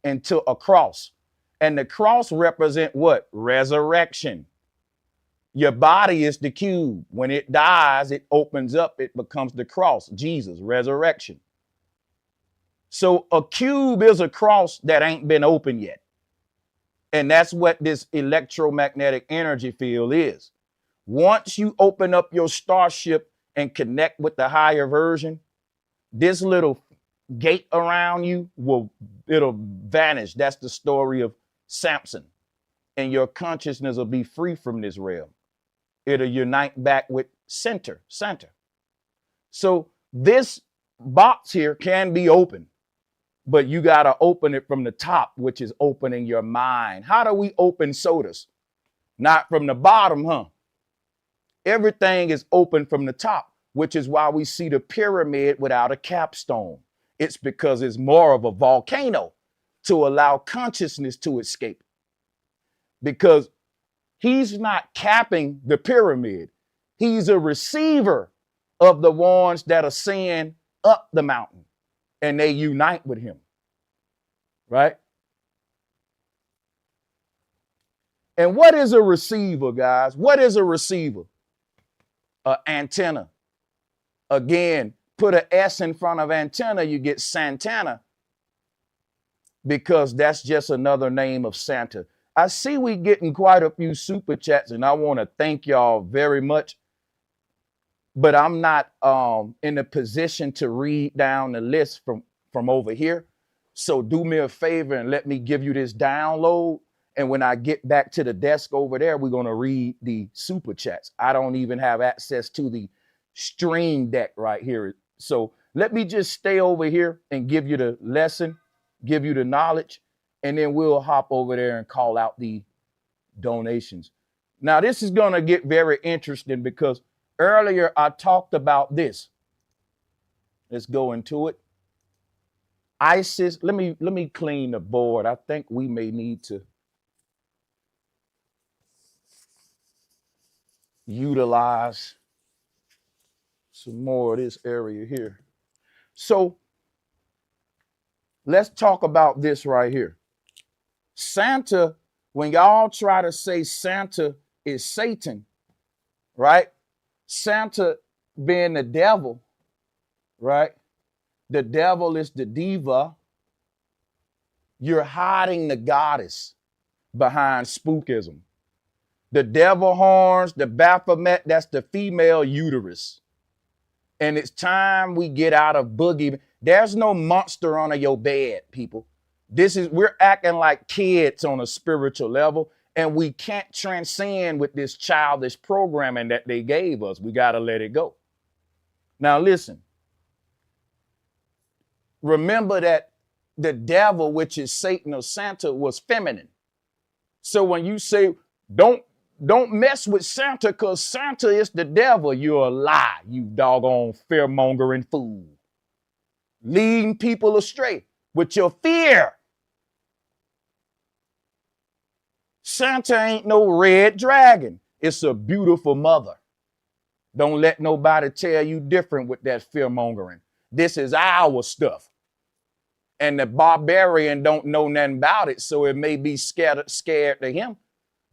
into a cross. And the cross represent what? Resurrection. Your body is the cube. When it dies, it opens up. It becomes the cross. Jesus, resurrection. So a cube is a cross that ain't been opened yet. And that's what this electromagnetic energy field is. Once you open up your starship and connect with the higher version, this little gate around you it'll vanish. That's the story of Samson. And your consciousness will be free from this realm. It'll unite back with center. So this box here can be open, but you got to open it from the top, which is opening your mind. How do we open sodas? Not from the bottom, huh? Everything is open from the top, which is why we see the pyramid without a capstone. It's because it's more of a volcano to allow consciousness to escape. Because he's not capping the pyramid. He's a receiver of the ones that are saying up the mountain, and they unite with him, right? And what is a receiver, guys? What is a receiver? An antenna. Again, put an S in front of antenna, you get Santana, because that's just another name of Santa. I see we getting quite a few super chats, and I want to thank y'all very much. But I'm not in a position to read down the list from over here. So do me a favor and let me give you this download. And when I get back to the desk over there, we're going to read the super chats. I don't even have access to the stream deck right here. So let me just stay over here and give you the lesson, give you the knowledge, and then we'll hop over there and call out the donations. Now, this is going to get very interesting because earlier I talked about this. Let's go into it. ISIS, let me clean the board. I think we may need to utilize some more of this area here. So let's talk about this right here. Santa, when y'all try to say Santa is Satan, right? Santa being the devil, right? The devil is the diva. You're hiding the goddess behind spookism. The devil horns, the Baphomet, that's the female uterus. And it's time we get out of boogie. There's no monster under your bed, people. We're acting like kids on a spiritual level, and we can't transcend with this childish programming that they gave us. We got to let it go. Now listen. Remember that the devil, which is Satan or Santa, was feminine. So when you say, don't mess with Santa because Santa is the devil, you're a lie, you doggone fear-mongering fool. Leading people astray with your fear. Santa ain't no red dragon. It's a beautiful mother. Don't let nobody tell you different with that fear-mongering. This is our stuff. And the barbarian don't know nothing about it, so it may be scared to him,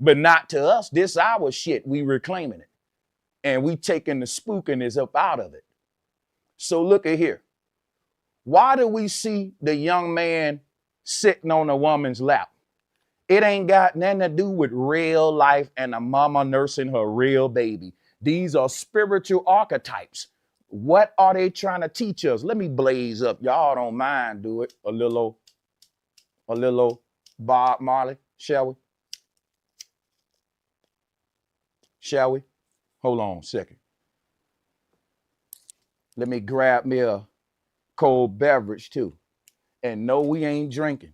but not to us. This our shit. We reclaiming it. And we taking the spookiness up out of it. So look at here. Why do we see the young man sitting on a woman's lap? It ain't got nothing to do with real life and a mama nursing her real baby. These are spiritual archetypes. What are they trying to teach us? Let me blaze up. Y'all don't mind do it. A little Bob Marley, shall we? Shall we? Hold on a second. Let me grab me a cold beverage too. And no, we ain't drinking.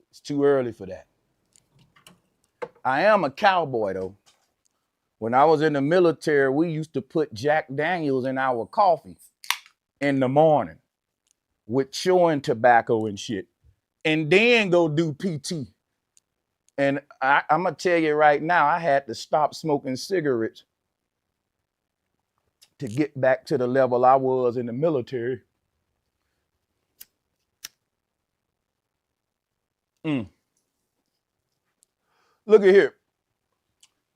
It's too early for that. I am a cowboy though. When I was in the military, we used to put Jack Daniels in our coffee in the morning with chewing tobacco and shit, and then go do PT. And I'm going to tell you right now, I had to stop smoking cigarettes to get back to the level I was in the military. Look at here.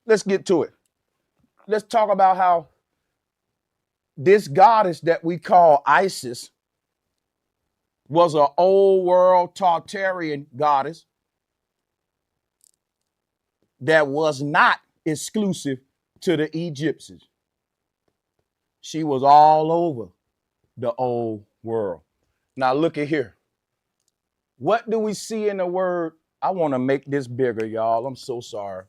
Let's get to it. Let's talk about how this goddess that we call Isis was an old world Tartarian goddess that was not exclusive to the Egyptians. She was all over the old world. Now look at here. What do we see in the word? I want to make this bigger, y'all. I'm so sorry.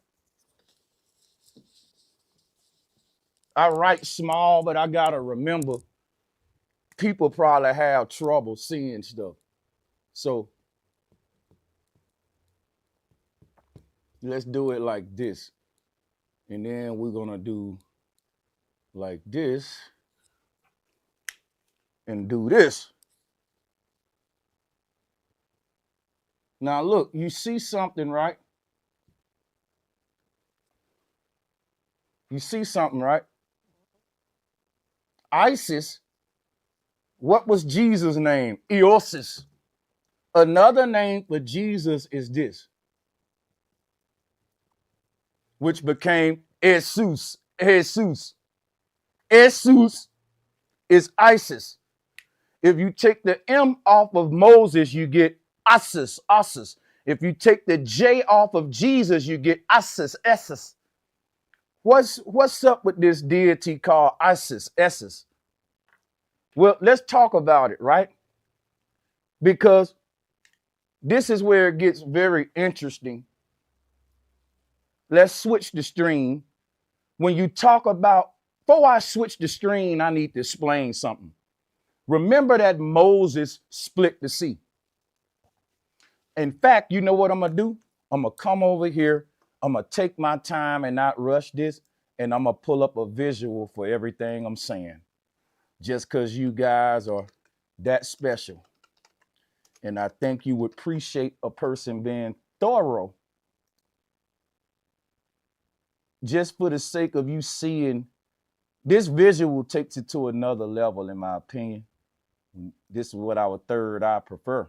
I write small, but I got to remember people probably have trouble seeing stuff. So let's do it like this. And then we're going to do like this and do this. Now look, you see something, right? You see something, right? Isis, what was Jesus' name? Eosis. Another name for Jesus is this, which became Jesus. Jesus. Jesus is Isis. If you take the M off of Moses, you get Isis, Isis. If you take the J off of Jesus, you get Isis, Isis. What's up with this deity called Isis, Isis? Well, let's talk about it, right? Because this is where it gets very interesting. Let's switch the stream. When you talk about, before I switch the stream, I need to explain something. Remember that Moses split the sea. In fact, you know what I'm going to do? I'm going to come over here. I'm going to take my time and not rush this. And I'm going to pull up a visual for everything I'm saying. Just because you guys are that special. And I think you would appreciate a person being thorough. Just for the sake of you seeing, this visual takes it to another level, in my opinion. This is what our third eye prefer.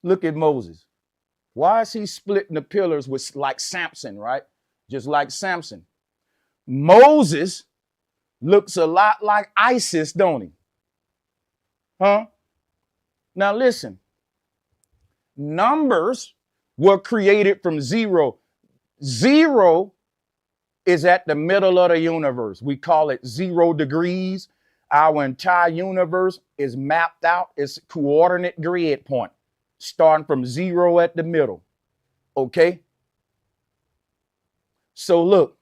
Look at Moses. Why is he splitting the pillars with like Samson, right? Just like Samson. Moses looks a lot like Isis, don't he? Huh? Now listen. Numbers were created from zero. Zero is at the middle of the universe. We call it 0 degrees. Our entire universe is mapped out. It's coordinate grid point, starting from 0 at the middle. Okay? So look,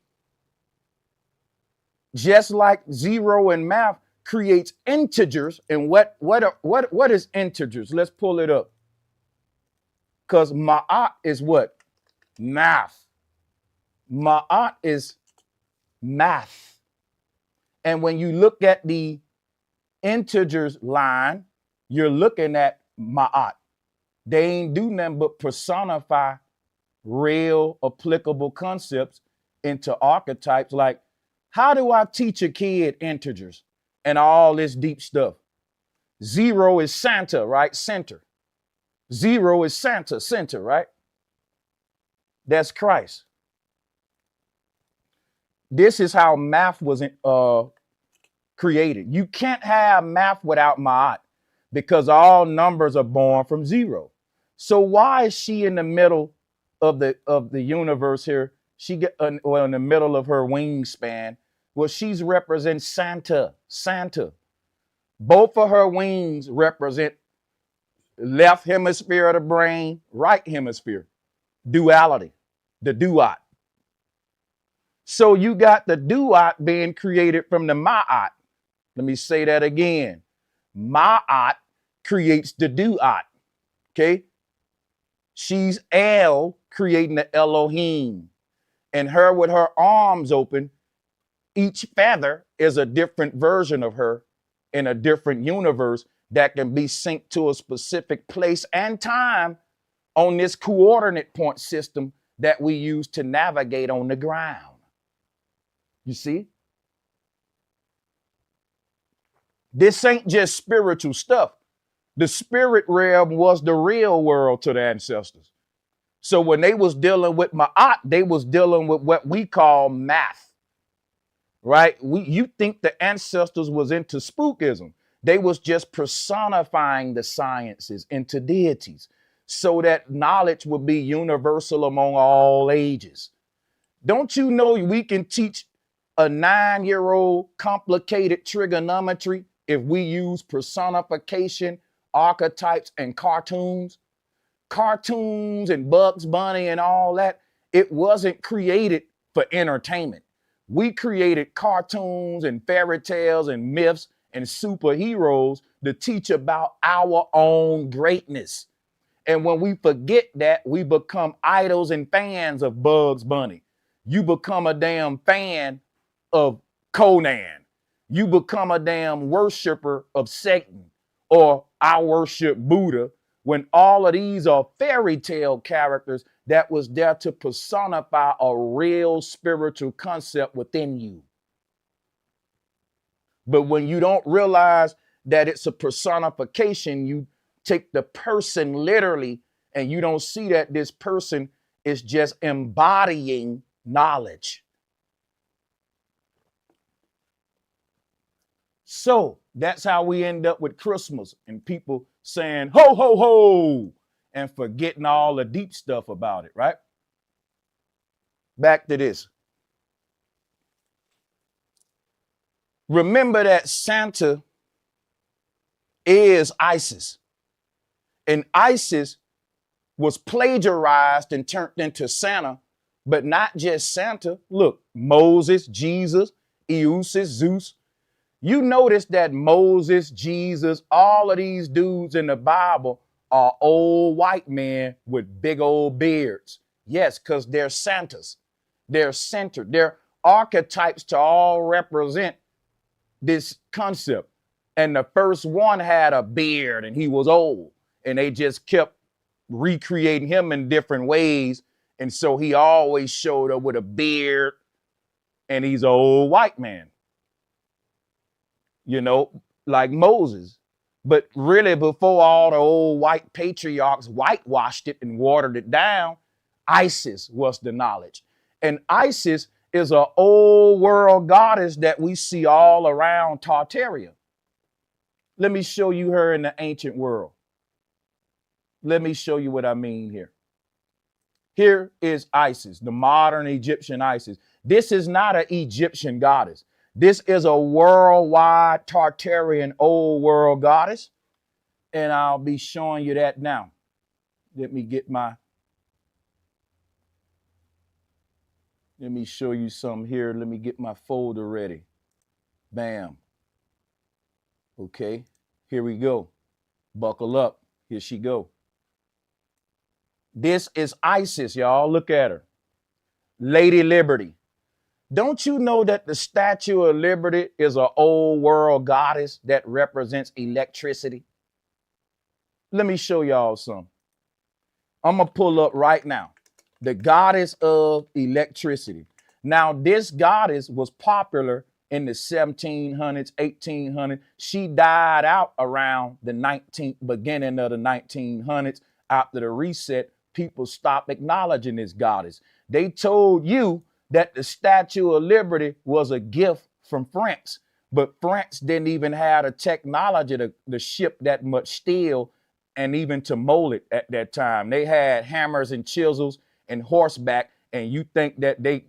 just like 0 in math creates integers, and what is integers? Let's pull it up. Because ma'at is what? Math. Ma'at is math. And when you look at the integers line, you're looking at ma'at. They ain't do nothing but personify real applicable concepts into archetypes. Like, how do I teach a kid integers and all this deep stuff? 0 is Santa, right? Center. 0 is Santa, center, right? That's Christ. This is how math was created. You can't have math without ma'at because all numbers are born from 0. So why is she in the middle of the universe here? She get in the middle of her wingspan. Well, she's represent Santa. Santa. Both of her wings represent left hemisphere of the brain, right hemisphere. Duality. The duat. So you got the duat being created from the ma'at. Let me say that again. Ma'at creates the duat. Okay? She's El creating the Elohim. And her with her arms open, each feather is a different version of her in a different universe that can be synced to a specific place and time on this coordinate point system that we use to navigate on the ground. You see? This ain't just spiritual stuff. The spirit realm was the real world to the ancestors. So when they was dealing with ma'at, they was dealing with what we call math. Right? You think the ancestors was into spookism. They was just personifying the sciences into deities so that knowledge would be universal among all ages. Don't you know we can teach a 9-year-old complicated trigonometry if we use personification, archetypes, and cartoons? Cartoons and Bugs Bunny and all that, it wasn't created for entertainment. We created cartoons and fairy tales and myths and superheroes to teach about our own greatness. And when we forget that, we become idols and fans of Bugs Bunny. You become a damn fan of Conan. You become a damn worshiper of Satan, or I worship Buddha, when all of these are fairy tale characters that was there to personify a real spiritual concept within you. But when you don't realize that it's a personification, you take the person literally, and you don't see that this person is just embodying knowledge. So that's how we end up with Christmas and people saying, ho, ho, ho, and forgetting all the deep stuff about it, right? Back to this. Remember that Santa is Isis. And Isis was plagiarized and turned into Santa, but not just Santa. Look, Moses, Jesus, Eusis, Zeus. You notice that Moses, Jesus, all of these dudes in the Bible are old white men with big old beards. Yes, because they're Santas. They're centered. They're archetypes to all represent this concept. And the first one had a beard and he was old. And they just kept recreating him in different ways. And so he always showed up with a beard and he's an old white man. You know, like Moses. But really, before all the old white patriarchs whitewashed it and watered it down, Isis was the knowledge. And Isis is an old world goddess that we see all around Tartaria. Let me show you her in the ancient world. Let me show you what I mean here. Here is Isis, the modern Egyptian Isis. This is not an Egyptian goddess. This is a worldwide Tartarian old world goddess. And I'll be showing you that now. Let me show you some here. Let me get my folder ready. Bam. Okay, here we go. Buckle up. Here she go. This is Isis, y'all. Look at her. Lady Liberty. Don't you know that the Statue of Liberty is an old world goddess that represents electricity? Let me show y'all some. I'm going to pull up right now. The goddess of electricity. Now, this goddess was popular in the 1700s, 1800s. She died out around the beginning of the 1900s. After the reset, people stopped acknowledging this goddess. They told you that the Statue of Liberty was a gift from France, but France didn't even have the technology to ship that much steel and even to mold it at that time. They had hammers and chisels and horseback, and you think that they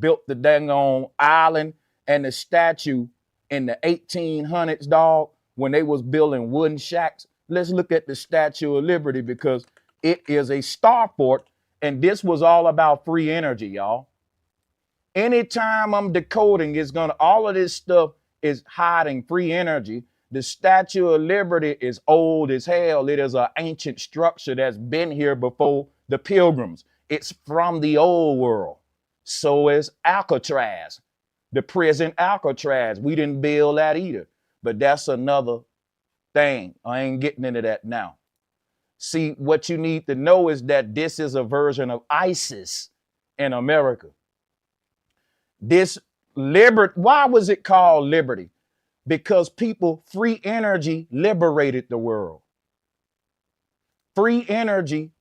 built the dang on island and the statue in the 1800s, dog, when they was building wooden shacks? Let's look at the Statue of Liberty, because it is a starport, and this was all about free energy, y'all. Anytime I'm decoding, all of this stuff is hiding free energy. The Statue of Liberty is old as hell. It is an ancient structure that's been here before the Pilgrims. It's from the old world. So is Alcatraz, the prison Alcatraz. We didn't build that either, but that's another thing. I ain't getting into that now. See, what you need to know is that this is a version of Isis in America. This liberty, why was it called liberty? Because free energy liberated the world. Free energy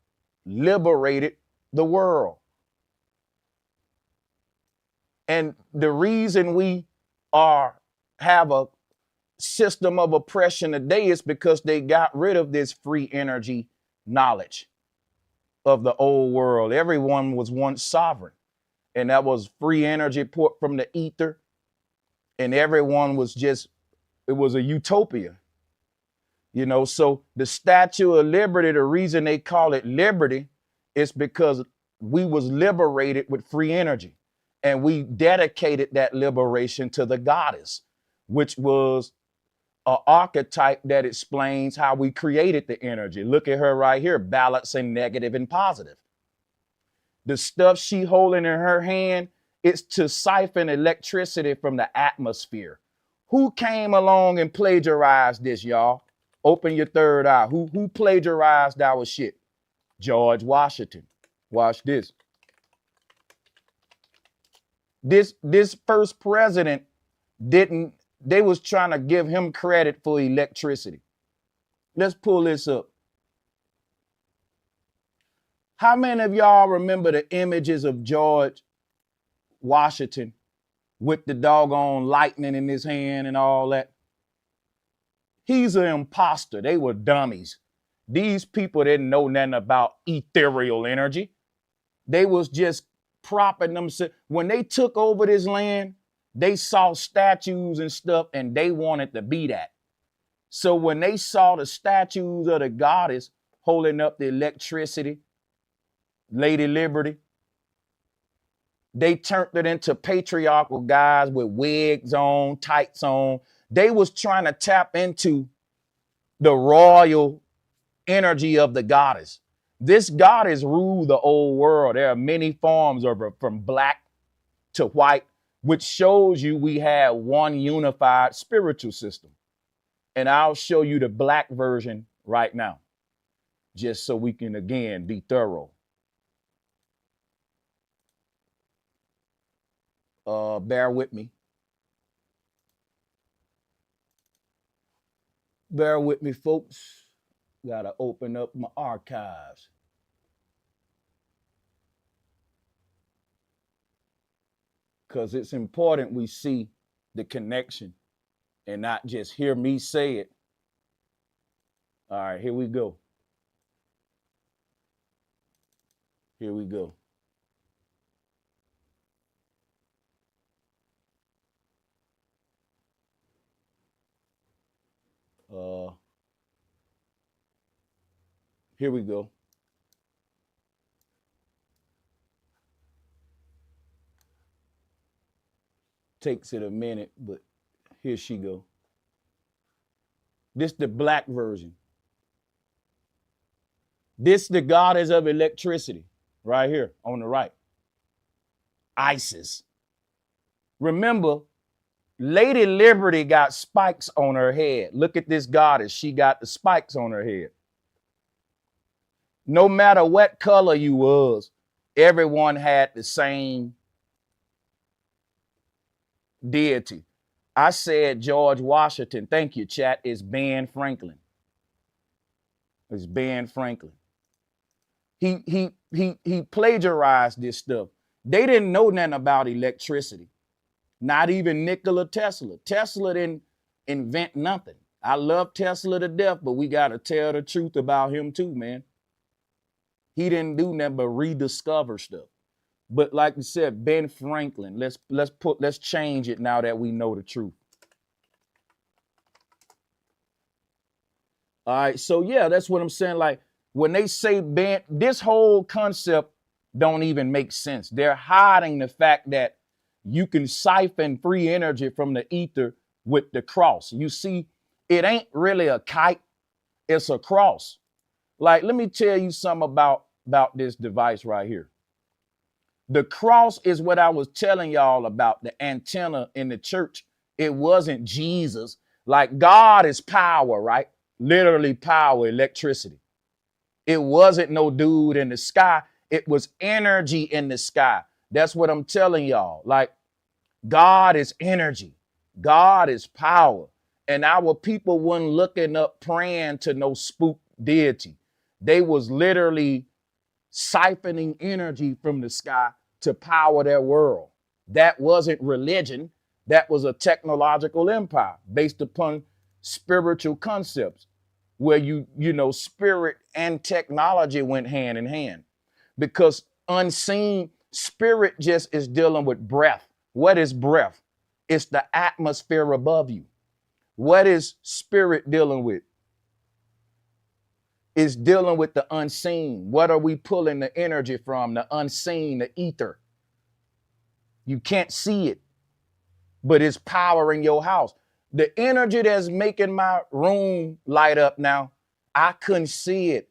liberated the world. And the reason we have a system of oppression today is because they got rid of this free energy knowledge of the old world. Everyone was once sovereign, and that was free energy poured from the ether, and everyone was it was a utopia. You know, so the Statue of Liberty, the reason they call it liberty is because we was liberated with free energy, and we dedicated that liberation to the goddess, which was an archetype that explains how we created the energy. Look at her right here, balancing negative and positive. The stuff she holding in her hand is to siphon electricity from the atmosphere. Who came along and plagiarized this, y'all? Open your third eye. Who plagiarized our shit? George Washington. Watch this. This first president didn't, they was trying to give him credit for electricity. Let's pull this up. How many of y'all remember the images of George Washington with the doggone lightning in his hand and all that? He's an imposter. They were dummies. These people didn't know nothing about ethereal energy. They was just propping themselves. When they took over this land, they saw statues and stuff and they wanted to be that. So when they saw the statues of the goddess holding up the electricity, Lady Liberty, they turned it into patriarchal guys with wigs on, tights on. They was trying to tap into the royal energy of the goddess. This goddess ruled the old world. There are many forms of her, from black to white, which shows you we have one unified spiritual system. And I'll show you the black version right now, just so we can, again, be thorough. Bear with me. Bear with me, folks. Gotta open up my archives. Because it's important we see the connection and not just hear me say it. All right, here we go. Here we go. Here we go. Takes it a minute, but here she go. This the black version. This the goddess of electricity, right here on the right. Isis. Remember, Lady Liberty got spikes on her head. Look at this goddess. She got the spikes on her head. No matter what color you was, everyone had the same deity. I said George Washington. Thank you, chat. It's Ben Franklin. It's Ben Franklin. He plagiarized this stuff. They didn't know nothing about electricity. Not even Nikola Tesla. Tesla didn't invent nothing. I love Tesla to death, but we got to tell the truth about him too, man. He didn't do nothing but rediscover stuff. But like we said, Ben Franklin, let's change it now that we know the truth. All right, so yeah, that's what I'm saying. Like when they say Ben, this whole concept don't even make sense. They're hiding the fact that you can siphon free energy from the ether with the cross. You see, it ain't really a kite, it's a cross. Like, let me tell you something about this device right here. The cross is what I was telling y'all about, the antenna in the church. It wasn't Jesus. Like, God is power, right? Literally power, electricity. It wasn't no dude in the sky. It was energy in the sky. That's what I'm telling y'all. Like, God is energy. God is power. And our people weren't looking up praying to no spook deity. They was literally siphoning energy from the sky to power their world. That wasn't religion. That was a technological empire based upon spiritual concepts where you know, spirit and technology went hand in hand, because unseen spirit just is dealing with breath. What is breath? It's the atmosphere above you. What is spirit dealing with? It's dealing with the unseen. What are we pulling the energy from? The unseen, the ether. You can't see it, but it's powering your house. The energy that's making my room light up now, I couldn't see it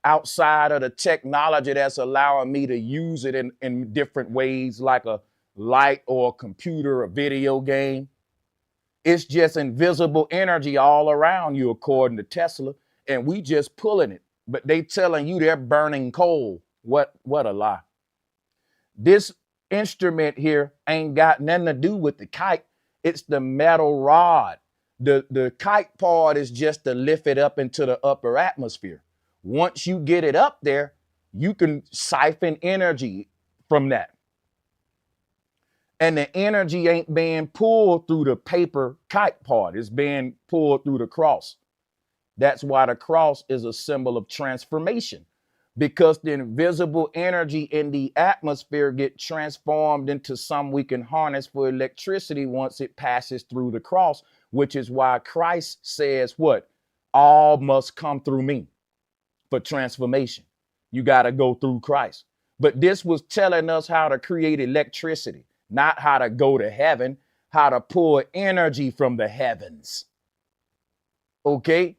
outside of the technology that's allowing me to use it in different ways, like a light or a computer, a video game. It's just invisible energy all around you, according to Tesla, and we just pulling it. But they telling you they're burning coal. What a lie. This instrument here ain't got nothing to do with the kite. It's the metal rod. The kite part is just to lift it up into the upper atmosphere. Once you get it up there, you can siphon energy from that. And the energy ain't being pulled through the paper kite part. It's being pulled through the cross. That's why the cross is a symbol of transformation, because the invisible energy in the atmosphere get transformed into some we can harness for electricity once it passes through the cross, which is why Christ says what? All must come through me for transformation. You got to go through Christ. But this was telling us how to create electricity, not how to go to heaven, how to pull energy from the heavens. Okay?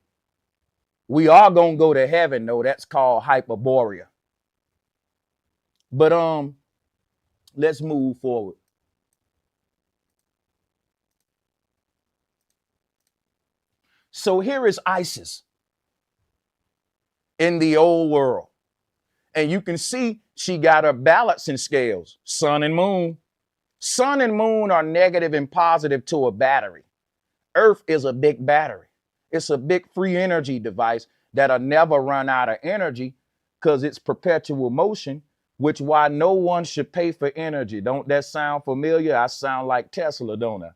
We are going to go to heaven, though. That's called Hyperborea. But let's move forward. So here is Isis in the old world. And you can see she got her balancing scales, sun and moon. Sun and moon are negative and positive to a battery. Earth is a big battery. It's a big free energy device that'll never run out of energy because it's perpetual motion, which why no one should pay for energy. Don't that sound familiar? I sound like Tesla, don't I?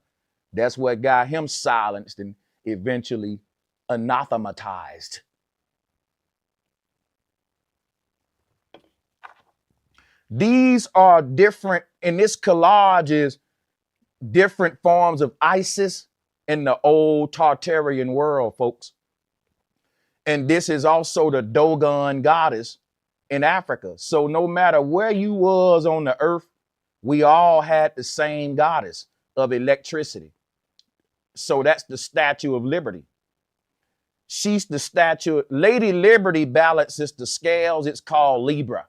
That's what got him silenced and eventually anathematized. These are different, in this collage is different forms of Isis in the old Tartarian world, folks. And this is also the Dogon goddess in Africa. So no matter where you was on the earth, we all had the same goddess of electricity. So that's the Statue of Liberty. She's the statue. Lady Liberty balances the scales. It's called Libra.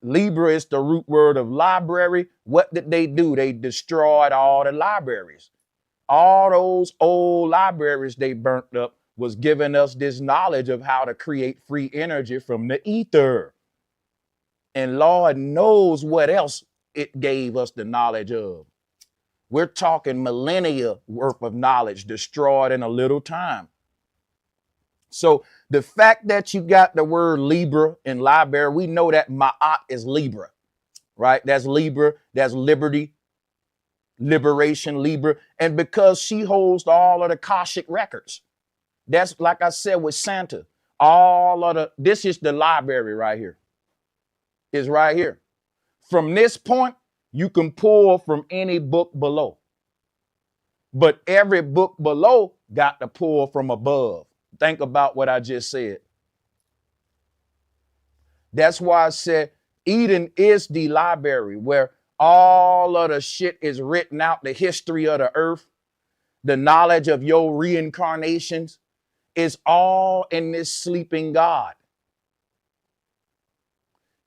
Libra is the root word of library. What did they do? They destroyed all the libraries. All those old libraries they burnt up was giving us this knowledge of how to create free energy from the ether. And Lord knows what else it gave us the knowledge of. We're talking millennia worth of knowledge destroyed in a little time. So the fact that you got the word Libra in library, we know that Ma'at is Libra, right? That's Libra, that's liberty, liberation, Libra. And because she holds all of the Akashic records, that's like I said with Santa, this is the library right here. It's right here. From this point, you can pull from any book below. But every book below got to pull from above. Think about what I just said. That's why I said Eden is the library where all of the shit is written out, the history of the earth, the knowledge of your reincarnations is all in this sleeping God.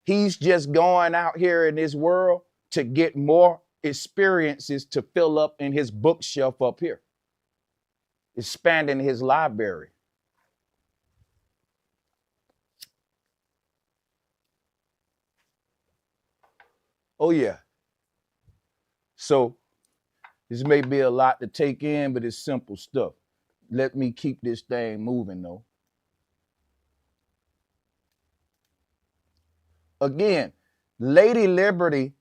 He's just going out here in this world to get more experiences to fill up in his bookshelf up here, expanding his library. Oh, yeah. So this may be a lot to take in, but it's simple stuff. Let me keep this thing moving, though. Again, Lady Liberty,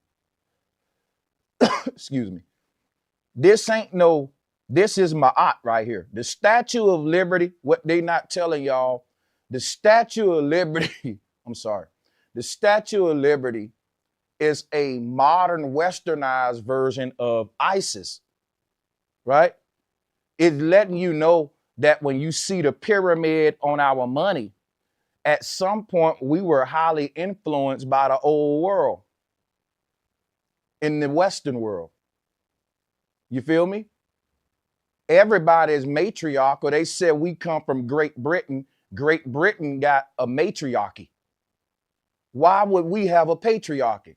excuse me, this is Ma'at right here. The Statue of Liberty, what they not telling y'all, the Statue of Liberty, I'm sorry, the Statue of Liberty is a modern westernized version of Isis, right? It's letting you know that when you see the pyramid on our money, at some point we were highly influenced by the old world in the Western world. You feel me? Everybody is matriarchal. They said we come from Great Britain. Great Britain got a matriarchy. Why would we have a patriarchy?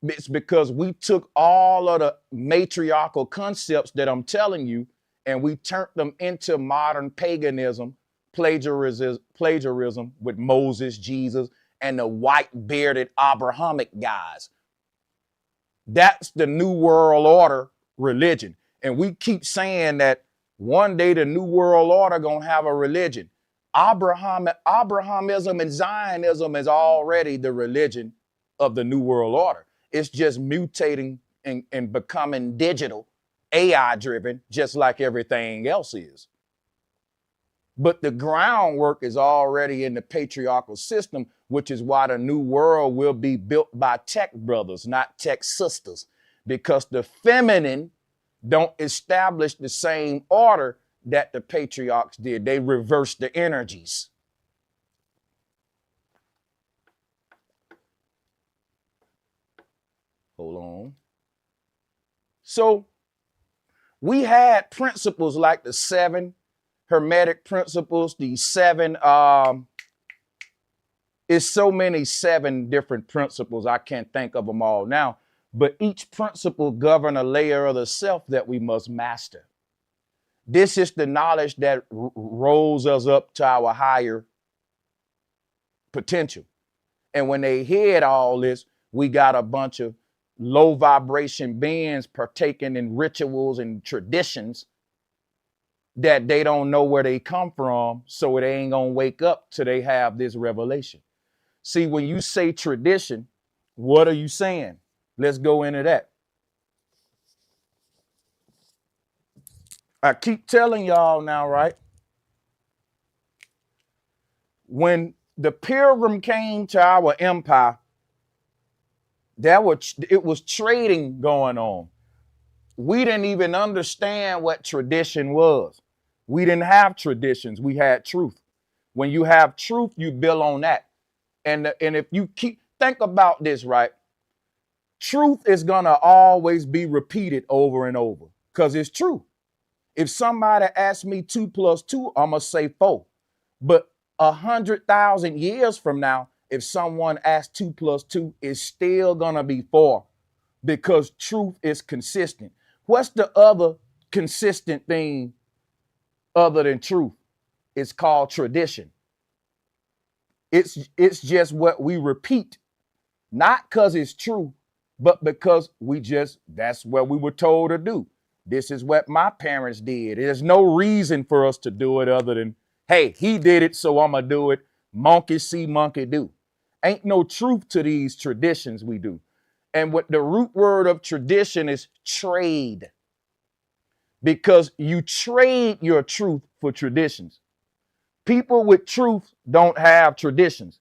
It's because we took all of the matriarchal concepts that I'm telling you and we turned them into modern paganism, plagiarism with Moses, Jesus, and the white bearded Abrahamic guys. That's the New World Order religion. And we keep saying that one day the New World Order gonna have a religion. Abrahamism and Zionism is already the religion of the New World Order. It's just mutating and becoming digital, AI driven, just like everything else is. But the groundwork is already in the patriarchal system, which is why the new world will be built by tech brothers, not tech sisters, because the feminine don't establish the same order that the patriarchs did. They reversed the energies. Hold on. So we had principles like the 7 Hermetic principles, the 7, it's so many 7 different principles. I can't think of them all now, but each principle governs a layer of the self that we must master. This is the knowledge that rolls us up to our higher potential. And when they hear all this, we got a bunch of low vibration beings partaking in rituals and traditions that they don't know where they come from, so they ain't gonna wake up till they have this revelation. See, when you say tradition, what are you saying? Let's go into that. I keep telling y'all now, right? When the pilgrim came to our empire, it was trading going on. We didn't even understand what tradition was. We didn't have traditions. We had truth. When you have truth, you build on that. And if you think about this, right? Truth is gonna always be repeated over and over because it's true. If somebody asks me 2 + 2, I'm gonna say 4. But 100,000 years from now, if someone asks 2 + 2, it's still gonna be 4 because truth is consistent. What's the other consistent thing other than truth? It's called tradition. It's just what we repeat, not because it's true, but because that's what we were told to do. This is what my parents did. There's no reason for us to do it other than, hey, he did it, so I'm gonna do it. Monkey see, monkey do. Ain't no truth to these traditions we do. And what the root word of tradition is trade. Because you trade your truth for traditions. People with truth don't have traditions.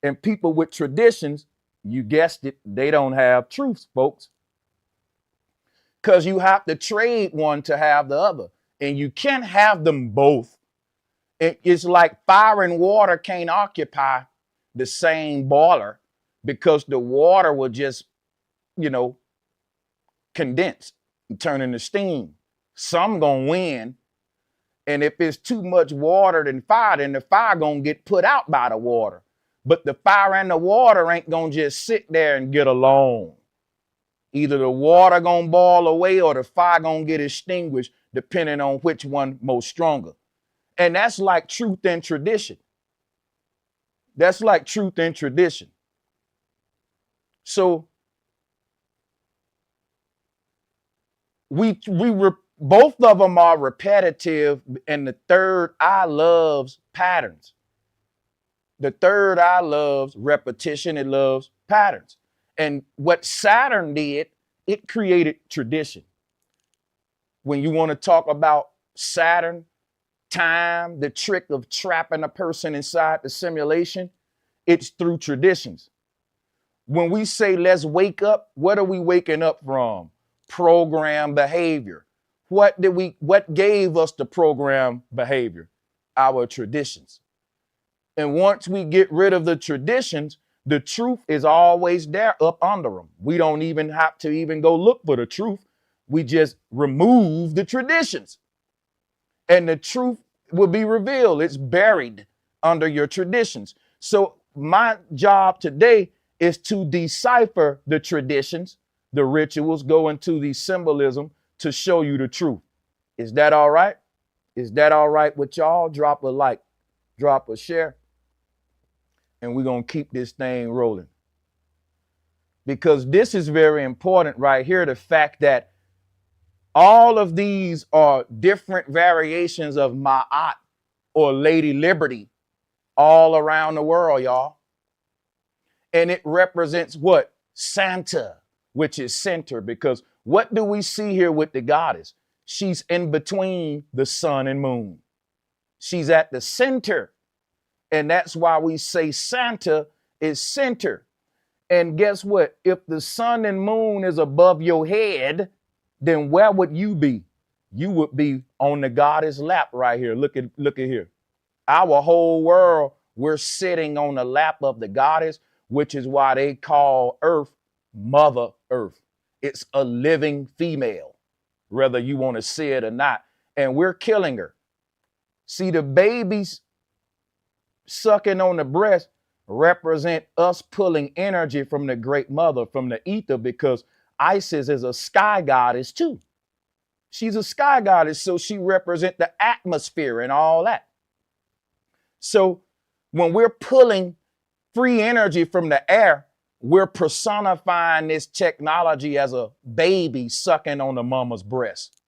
And people with traditions, you guessed it, they don't have truths, folks. Because you have to trade one to have the other. And you can't have them both. It's like fire and water can't occupy the same boiler because the water will just, condense and turn into steam. Some gonna win. And if it's too much water than fire, then the fire gonna get put out by the water. But the fire and the water ain't gonna just sit there and get along. Either the water gonna boil away or the fire gonna get extinguished, depending on which one most stronger. And that's like truth and tradition. That's like truth and tradition. So both of them are repetitive, and the third eye loves patterns. The third eye loves repetition. It loves patterns. And what Saturn did, it created tradition. When you want to talk about Saturn, time, the trick of trapping a person inside the simulation, it's through traditions. When we say let's wake up, what are we waking up from? Program behavior. What gave us the program behavior? Our traditions. And once we get rid of the traditions, the truth is always there up under them. We don't even have to even go look for the truth. We just remove the traditions. and the truth will be revealed. It's buried under your traditions. So my job today is to decipher the traditions, the rituals, go into the symbolism to show you the truth. Is that all right? Is that all right with y'all? Drop a like, drop a share, and we're going to keep this thing rolling. Because this is very important right here, the fact that all of these are different variations of Ma'at or Lady Liberty all around the world, y'all. And it represents what? Santa, which is center. Because what do we see here with the goddess? She's in between the sun and moon. She's at the center. And that's why we say Santa is center. And guess what? If the sun and moon is above your head, then where would you be? You would be on the goddess lap right here. Look at here. Our whole world, we're sitting on the lap of the goddess, which is why they call Earth Mother Earth. It's a living female, whether you want to see it or not. And we're killing her. See, the babies sucking on the breast represent us pulling energy from the great mother, from the ether, because Isis is a sky goddess too. She's a sky goddess, so she represents the atmosphere and all that. So when we're pulling free energy from the air, we're personifying this technology as a baby sucking on the mama's breast.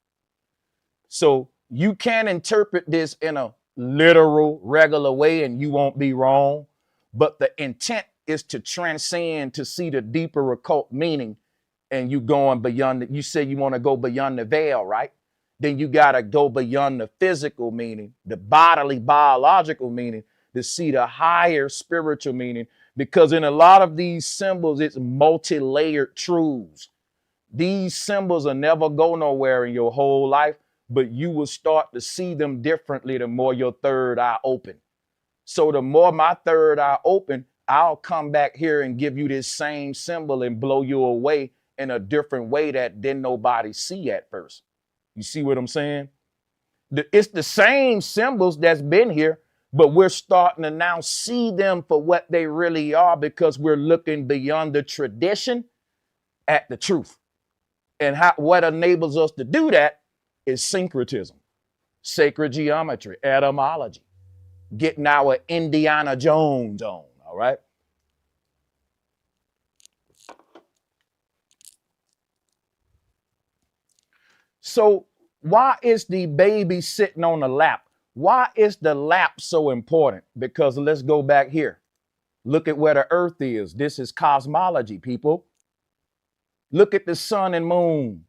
So you can interpret this in a literal, regular way, and you won't be wrong. But the intent is to transcend, to see the deeper occult meaning. And you going beyond, you say you want to go beyond the veil, right? Then you got to go beyond the physical meaning, the bodily, biological meaning, to see the higher spiritual meaning. Because in a lot of these symbols, it's multi-layered truths. These symbols will never go nowhere in your whole life, but you will start to see them differently the more your third eye open. So the more my third eye open, I'll come back here and give you this same symbol and blow you away in a different way that didn't nobody see at first. You see what I'm saying? It's the same symbols that's been here, but we're starting to now see them for what they really are because we're looking beyond the tradition at the truth. And what enables us to do that is syncretism, sacred geometry, etymology, getting our Indiana Jones on, all right? So why is the baby sitting on the lap? Why is the lap so important? Because let's go back here. Look at where the earth is. This is cosmology, people. Look at the sun and moon.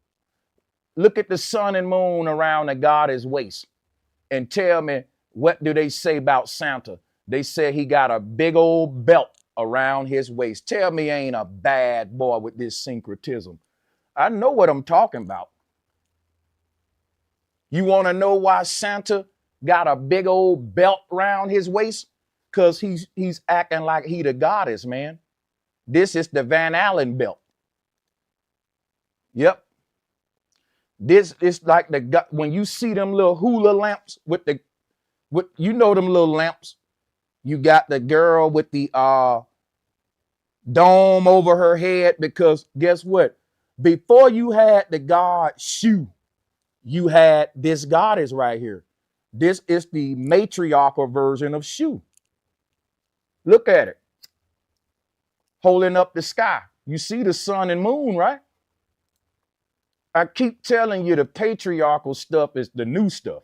Look at the sun and moon around the goddess waist. And tell me, what do they say about Santa? They say he got a big old belt around his waist. Tell me ain't a bad boy with this syncretism. I know what I'm talking about. You want to know why Santa got a big old belt around his waist? Because he's acting like he the goddess, man. This is the Van Allen belt. Yep. This is like when you see them little hula lamps with you know them little lamps. You got the girl with the dome over her head, because guess what? Before you had the god Shu, you had this goddess right here. This is the matriarchal version of Shu. Look at it. Holding up the sky. You see the sun and moon, right? I keep telling you the patriarchal stuff is the new stuff.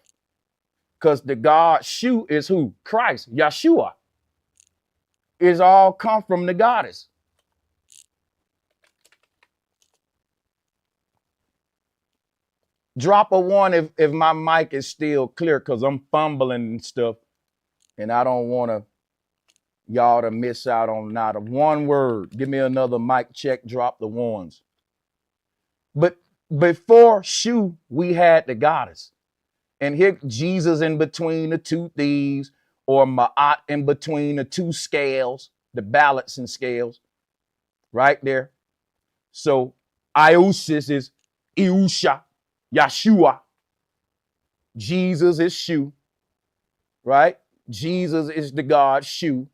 Because the god Shu is who? Christ, Yeshua. It's all come from the goddess. Drop a one if my mic is still clear, because I'm fumbling and stuff. And I don't want y'all to miss out on not a one word. Give me another mic check, drop the ones. But before Shu, we had the goddess. And here Jesus in between the two thieves, or Ma'at in between the two scales, the balancing scales, right there. So Iusis is Iusha, Yeshua. Jesus is Shu, right? Jesus is the god Shu.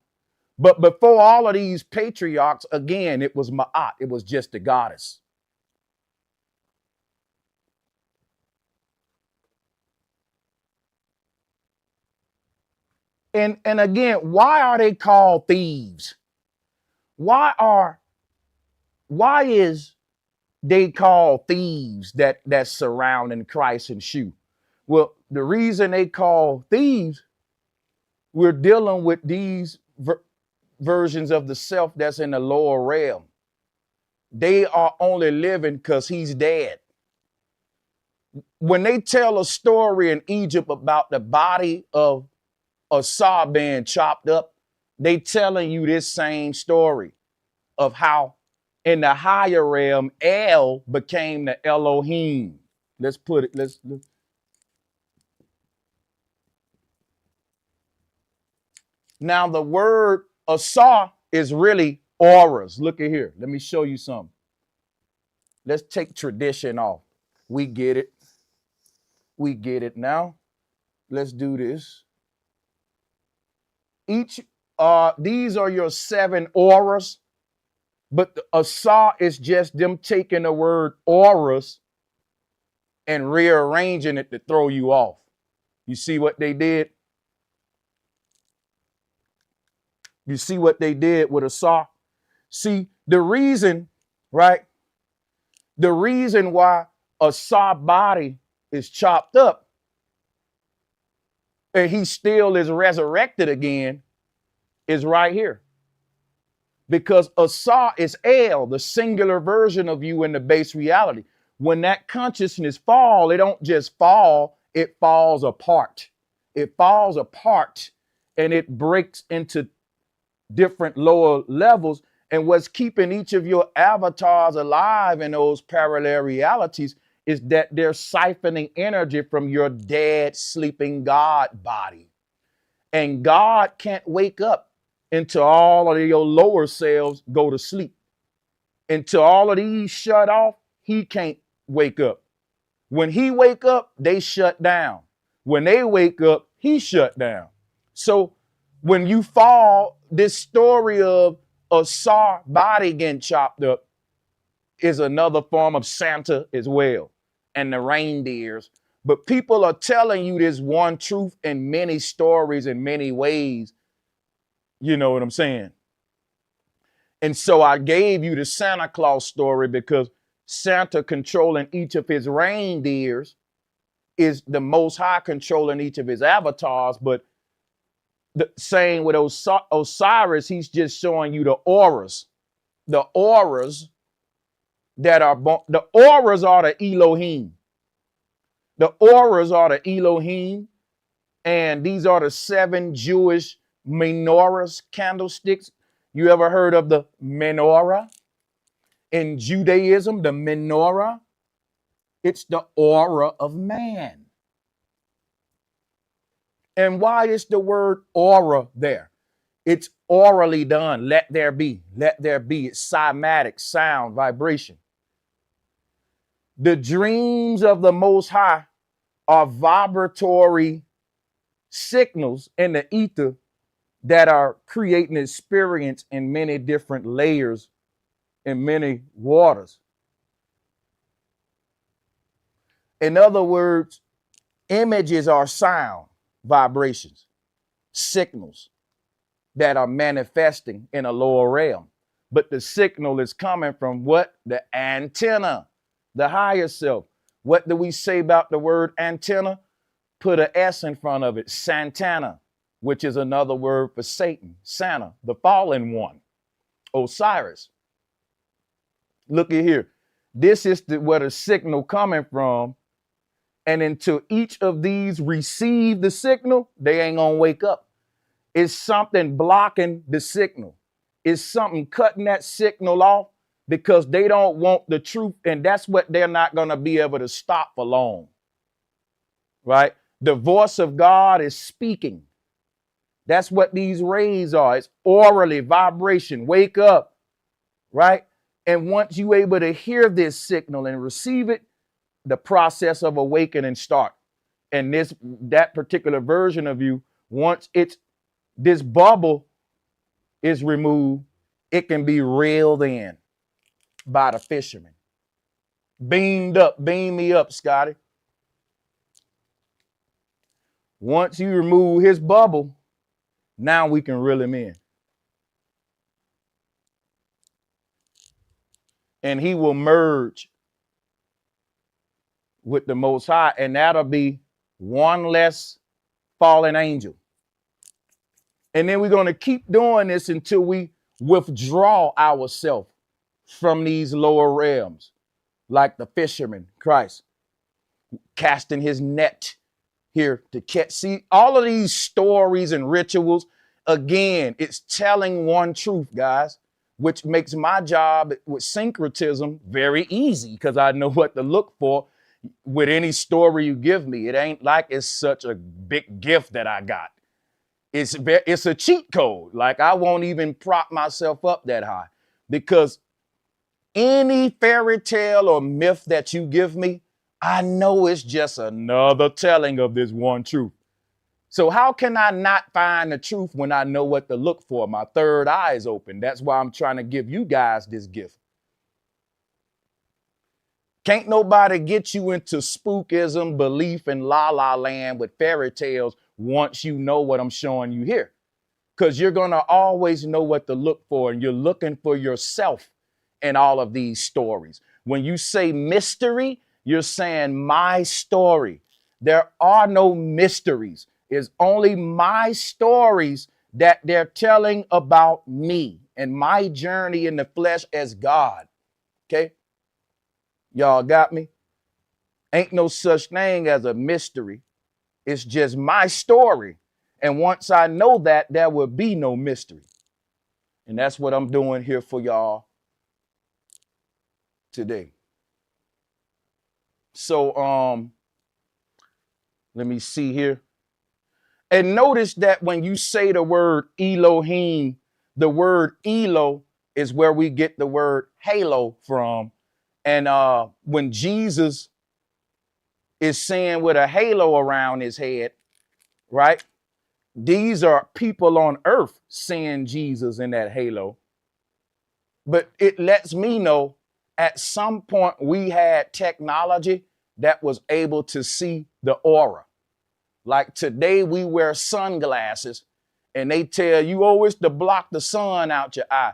But before all of these patriarchs, again, it was Ma'at. It was just the goddess. And again, why are they called thieves? Why is they called thieves that's surrounding Christ and Shu? Well, the reason they call thieves, we're dealing with these versions of the self that's in the lower realm. They are only living because he's dead. When they tell a story in Egypt about the body of Asa being chopped up, they telling you this same story of how in the higher realm, El became the Elohim. Let's put it, let's now the word Asa is really auras. Look at here. Let me show you something. Let's take tradition off. We get it. We get it now. Let's do this. These are your 7 auras, but the Asa is just them taking the word auras and rearranging it to throw you off. You see what they did? You see what they did with Asa? See, the reason, right? The reason why Asa body is chopped up and he still is resurrected again is right here. Because Asa is El, the singular version of you in the base reality. When that consciousness fall, it don't just fall, it falls apart. It falls apart and it breaks into different lower levels. And what's keeping each of your avatars alive in those parallel realities is that they're siphoning energy from your dead, sleeping God body. And God can't wake up until all of your lower selves go to sleep. Until all of these shut off, he can't wake up. When he wake up, they shut down. When they wake up, he shut down. So when you fall, this story of a Sar body getting chopped up is another form of Santa as well, and the reindeers. But people are telling you this one truth in many stories in many ways. You know what I'm saying? And so I gave you the Santa Claus story because Santa controlling each of his reindeers is the Most High controlling each of his avatars. But the same with Osiris, he's just showing you the auras. The auras that are the auras are the Elohim. The auras are the Elohim, and these are the 7 Jewish menorahs, candlesticks. You ever heard of the menorah? In Judaism, the menorah, it's the aura of man. And why is the word aura there? It's orally done. Let there be. Let there be. It's cymatic, sound, vibration. The dreams of the Most High are vibratory signals in the ether that are creating experience in many different layers, in many waters. In other words, images are sound, vibrations, signals that are manifesting in a lower realm. But the signal is coming from what? The antenna, the higher self. What do we say about the word antenna? Put an S in front of it, Santana, which is another word for Satan, Santa, the fallen one, Osiris. Look at here. This is where the signal coming from. And until each of these receive the signal, they ain't gonna wake up. It's something blocking the signal. It's something cutting that signal off because they don't want the truth. And that's what they're not gonna be able to stop for long, right? The voice of God is speaking. That's what these rays are. It's orally vibration. Wake up, right? And once you're able to hear this signal and receive it, the process of awakening starts. And that particular version of you, once this bubble is removed, it can be reeled in by the fisherman. Beamed up, beam me up, Scotty. Once you remove his bubble, now we can reel him in. And he will merge with the Most High, and that'll be one less fallen angel. And then we're going to keep doing this until we withdraw ourselves from these lower realms, like the fisherman, Christ, casting his net here to catch. See, all of these stories and rituals, again, it's telling one truth, guys, which makes my job with syncretism very easy because I know what to look for with any story you give me. It ain't like it's such a big gift that I got. It's a cheat code. Like I won't even prop myself up that high because any fairy tale or myth that you give me, I know it's just another telling of this one truth. So how can I not find the truth when I know what to look for? My third eye is open. That's why I'm trying to give you guys this gift. Can't nobody get you into spookism, belief in la la land with fairy tales once you know what I'm showing you here. Because you're going to always know what to look for, and you're looking for yourself in all of these stories. When you say mystery, you're saying my story. There are no mysteries. It's only my stories that they're telling about me and my journey in the flesh as God. Okay? Y'all got me? Ain't no such thing as a mystery. It's just my story. And once I know that, there will be no mystery. And that's what I'm doing here for y'all today. So, let me see here. And notice that when you say the word Elohim, the word Elo is where we get the word halo from. And when Jesus is saying with a halo around his head, right? These are people on earth seeing Jesus in that halo. But it lets me know at some point we had technology that was able to see the aura. Like today we wear sunglasses and they tell you, oh, it's to block the sun out your eye.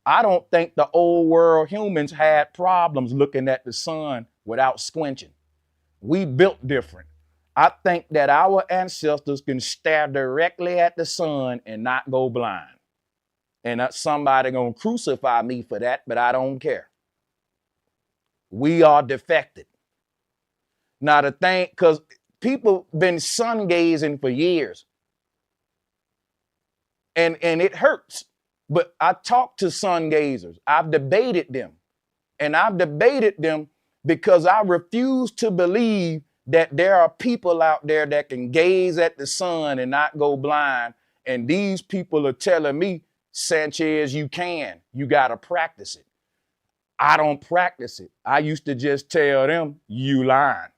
I don't think the old world humans had problems looking at the sun without squinching. We built different. I think that our ancestors can stare directly at the sun and not go blind. And somebody gonna crucify me for that, but I don't care. We are defected. Now the thing, because people been sun gazing for years. And it hurts. But I talk to sun gazers. I've debated them. And I've debated them because I refuse to believe that there are people out there that can gaze at the sun and not go blind. And these people are telling me, Sanchez, you can. You got to practice it. I don't practice it. I used to just tell them, you lying.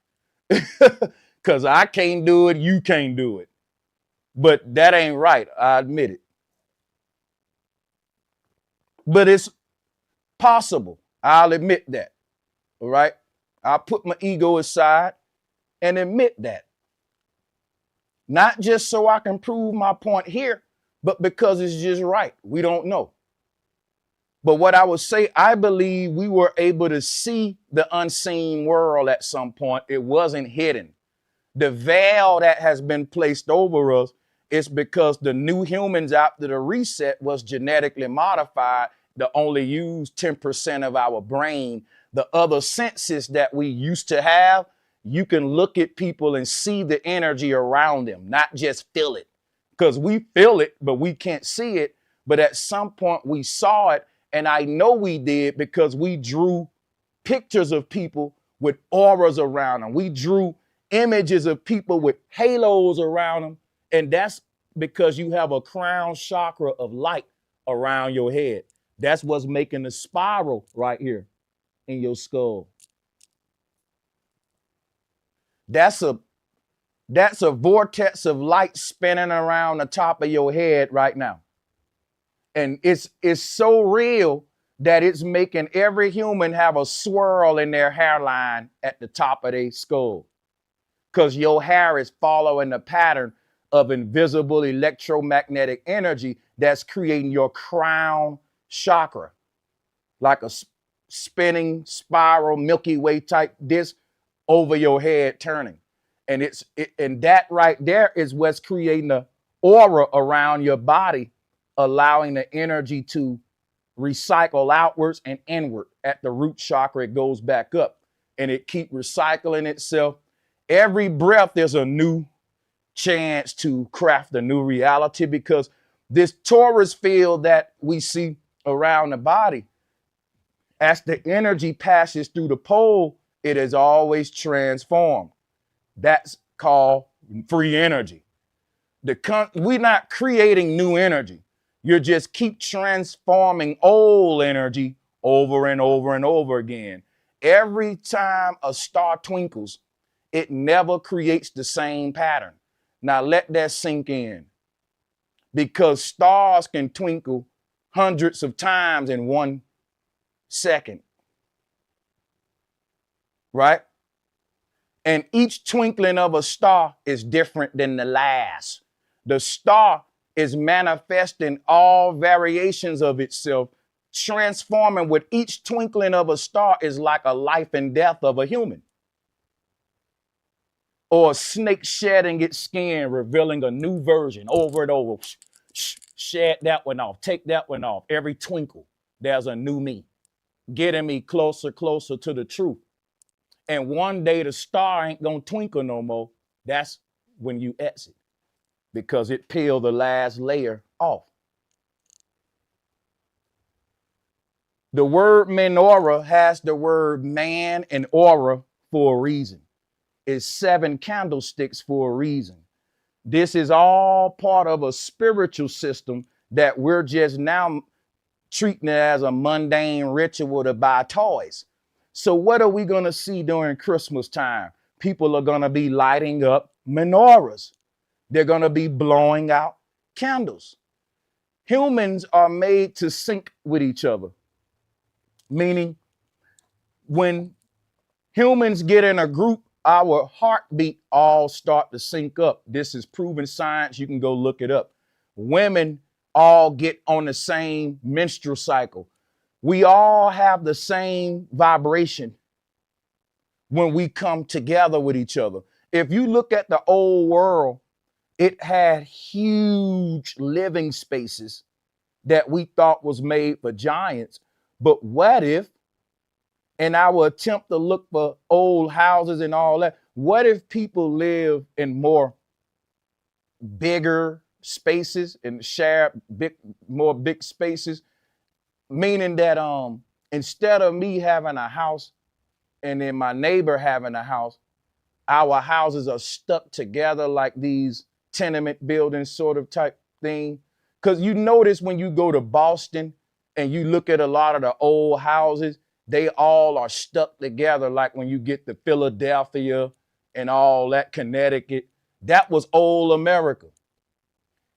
Because I can't do it, you can't do it. But that ain't right. I admit it. But it's possible. I'll admit that. All right? I'll put my ego aside and admit that. Not just so I can prove my point here, but because it's just right. We don't know. But what I would say, I believe we were able to see the unseen world at some point. It wasn't hidden. The veil that has been placed over us is because the new humans after the reset was genetically modified to only use 10% of our brain. The other senses that we used to have, you can look at people and see the energy around them, not just feel it. Because we feel it, but we can't see it. But at some point we saw it. And I know we did because we drew pictures of people with auras around them. We drew images of people with halos around them. And that's because you have a crown chakra of light around your head. That's what's making the spiral right here in your skull. That's a That's a vortex of light spinning around the top of your head right now. And it's so real that it's making every human have a swirl in their hairline at the top of their skull. Because your hair is following the pattern of invisible electromagnetic energy that's creating your crown chakra, like a spinning spiral Milky Way type disc over your head turning. And and that right there is what's creating the aura around your body, allowing the energy to recycle outwards and inward. At the root chakra, it goes back up and it keep recycling itself. Every breath is a new chance to craft a new reality, because this torus field that we see around the body, as the energy passes through the pole, it is always transformed. That's called free energy. We're not creating new energy. You just keep transforming old energy over and over and over again. Every time a star twinkles, it never creates the same pattern. Now let that sink in, because stars can twinkle hundreds of times in 1 second, right? And each twinkling of a star is different than the last. The star is manifesting all variations of itself, transforming. With each twinkling of a star is like a life and death of a human, or a snake shedding its skin, revealing a new version over and over. Shed that one off, take that one off. Every twinkle, there's a new me, getting me closer to the truth. And one day the star ain't gonna twinkle no more. That's when you exit, because it peeled the last layer off. The word menorah has the word man and aura for a reason. It's 7 candlesticks for a reason. This is all part of a spiritual system that we're just now treating it as a mundane ritual to buy toys. So what are we going to see during Christmas time? People are going to be lighting up menorahs. They're going to be blowing out candles. Humans are made to sync with each other, meaning when humans get in a group, our heartbeat all start to sync up. This is proven science. You can go look it up. Women all get on the same menstrual cycle. We all have the same vibration when we come together with each other. If you look at the old world, it had huge living spaces that we thought was made for giants. But what if, in our attempt to look for old houses and all that, what if people live in more bigger spaces and share more big spaces? Meaning that instead of me having a house and then my neighbor having a house, our houses are stuck together like these tenement buildings sort of type thing. Because you notice when you go to Boston and you look at a lot of the old houses, they all are stuck together. Like when you get to Philadelphia and all that, Connecticut, that was old America.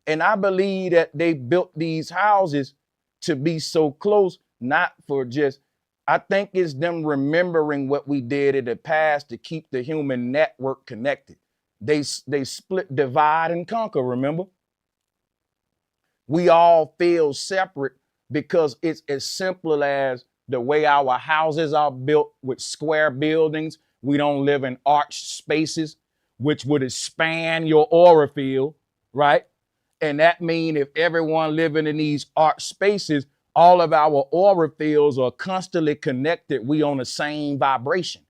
And I believe that they built these houses to be so close, not for just, I think it's them remembering what we did in the past to keep the human network connected. They split, divide, and conquer, remember? We all feel separate because it's as simple as the way our houses are built with square buildings. We don't live in arched spaces, which would expand your aura field, right? And that means if everyone living in these arched spaces, all of our aura fields are constantly connected. We on the same vibration.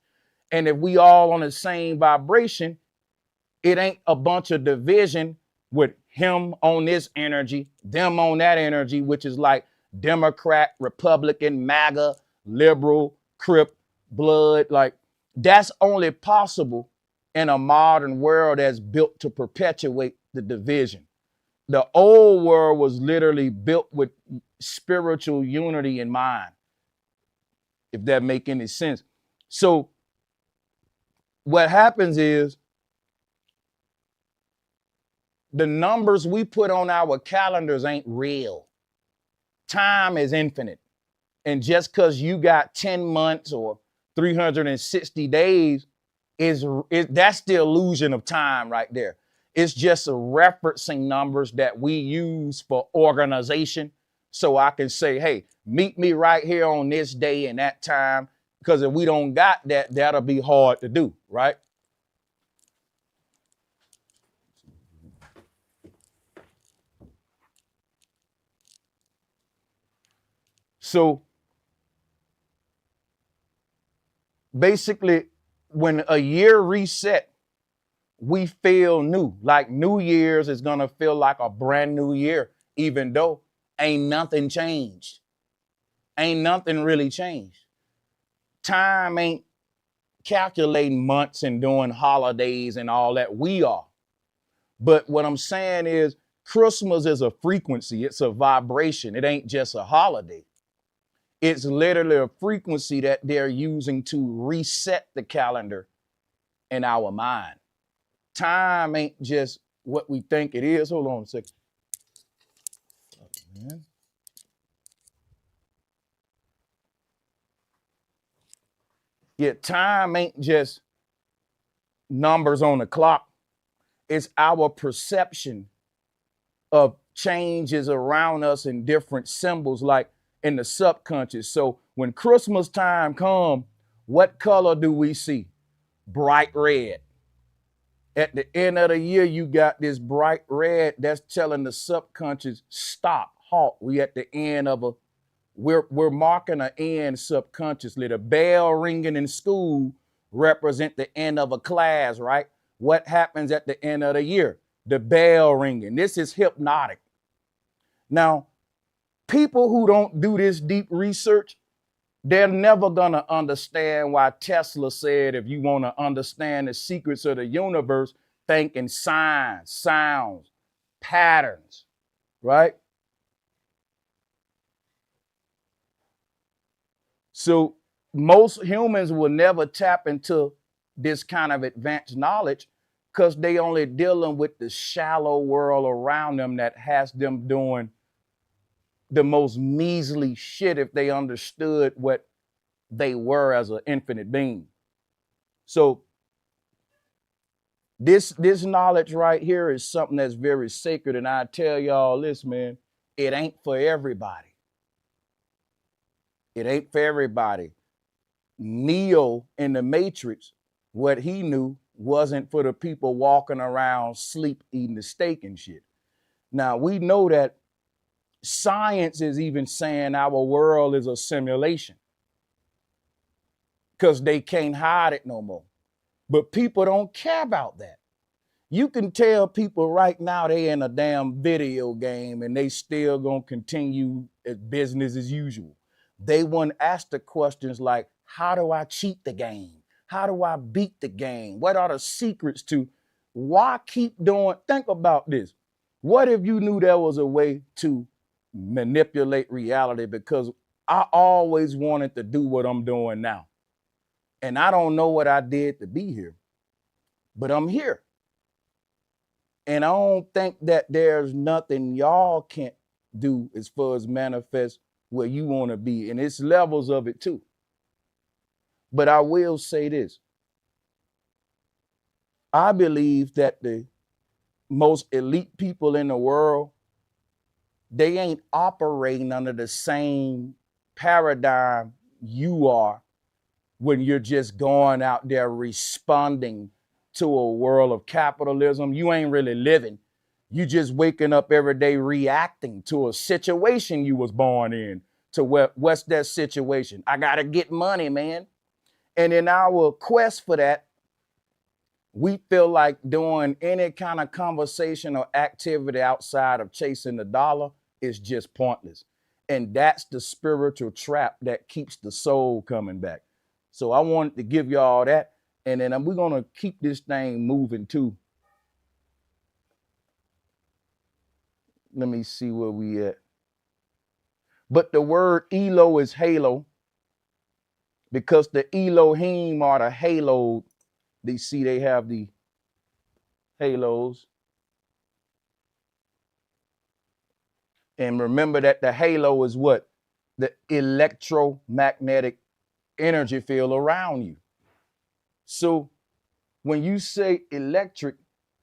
And if we all on the same vibration, it ain't a bunch of division with him on this energy, them on that energy, which is like Democrat, Republican, MAGA, liberal, Crip, blood. Like that's only possible in a modern world that's built to perpetuate the division. The old world was literally built with spiritual unity in mind, if that make any sense. So what happens is The numbers we put on our calendars ain't real. Time is infinite. And just because you got 10 months or 360 days, that's the illusion of time right there. It's just a referencing numbers that we use for organization. So I can say, hey, meet me right here on this day and that time. Because if we don't got that, that'll be hard to do, right? So basically, when a year reset, we feel new. Like New Year's is gonna feel like a brand new year, even though ain't nothing changed. Ain't nothing really changed. Time ain't calculating months and doing holidays and all that. We are. But what I'm saying is Christmas is a frequency, it's a vibration. It ain't just a holiday. It's literally a frequency that they're using to reset the calendar in our mind. Time ain't just what we think it is. Hold on a second. Man. Yeah, time ain't just numbers on the clock. It's our perception of changes around us in different symbols, like in the subconscious. So when Christmas time comes, what color do we see? Bright red. At the end of the year, you got this bright red that's telling the subconscious, stop, halt. We at the end of we're marking an end subconsciously. The bell ringing in school represent the end of a class, right? What happens at the end of the year? The bell ringing. This is hypnotic. Now, people who don't do this deep research, they're never going to understand why Tesla said, if you want to understand the secrets of the universe, think in signs, sounds, patterns, right? So most humans will never tap into this kind of advanced knowledge because they only dealing with the shallow world around them that has them doing the most measly shit if they understood what they were as an infinite being. So this knowledge right here is something that's very sacred. And I tell y'all this, man, it ain't for everybody. It ain't for everybody. Neo in the Matrix, what he knew wasn't for the people walking around sleep eating the steak and shit. Now we know that science is even saying our world is a simulation because they can't hide it no more. But people don't care about that. You can tell people right now they in a damn video game and they still gonna continue as business as usual. They wouldn't ask the questions like, how do I cheat the game? How do I beat the game? What are the secrets to why keep doing? Think about this. What if you knew there was a way to manipulate reality? Because I always wanted to do what I'm doing now. And I don't know what I did to be here, but I'm here. And I don't think that there's nothing y'all can't do as far as manifest where you want to be. And it's levels of it too. But I will say this. I believe that the most elite people in the world, they ain't operating under the same paradigm you are when you're just going out there responding to a world of capitalism. You ain't really living. You just waking up every day reacting to a situation you was born in. To what's that situation? I gotta get money, man. And in our quest for that, we feel like doing any kind of conversation or activity outside of chasing the dollar is just pointless. And that's the spiritual trap that keeps the soul coming back. So I wanted to give y'all that. And then we're going to keep this thing moving too. Let me see where we at. But the word Elo is halo because the Elohim are the halo. They see they have the halos. And remember that the halo is what? The electromagnetic energy field around you. So when you say electric,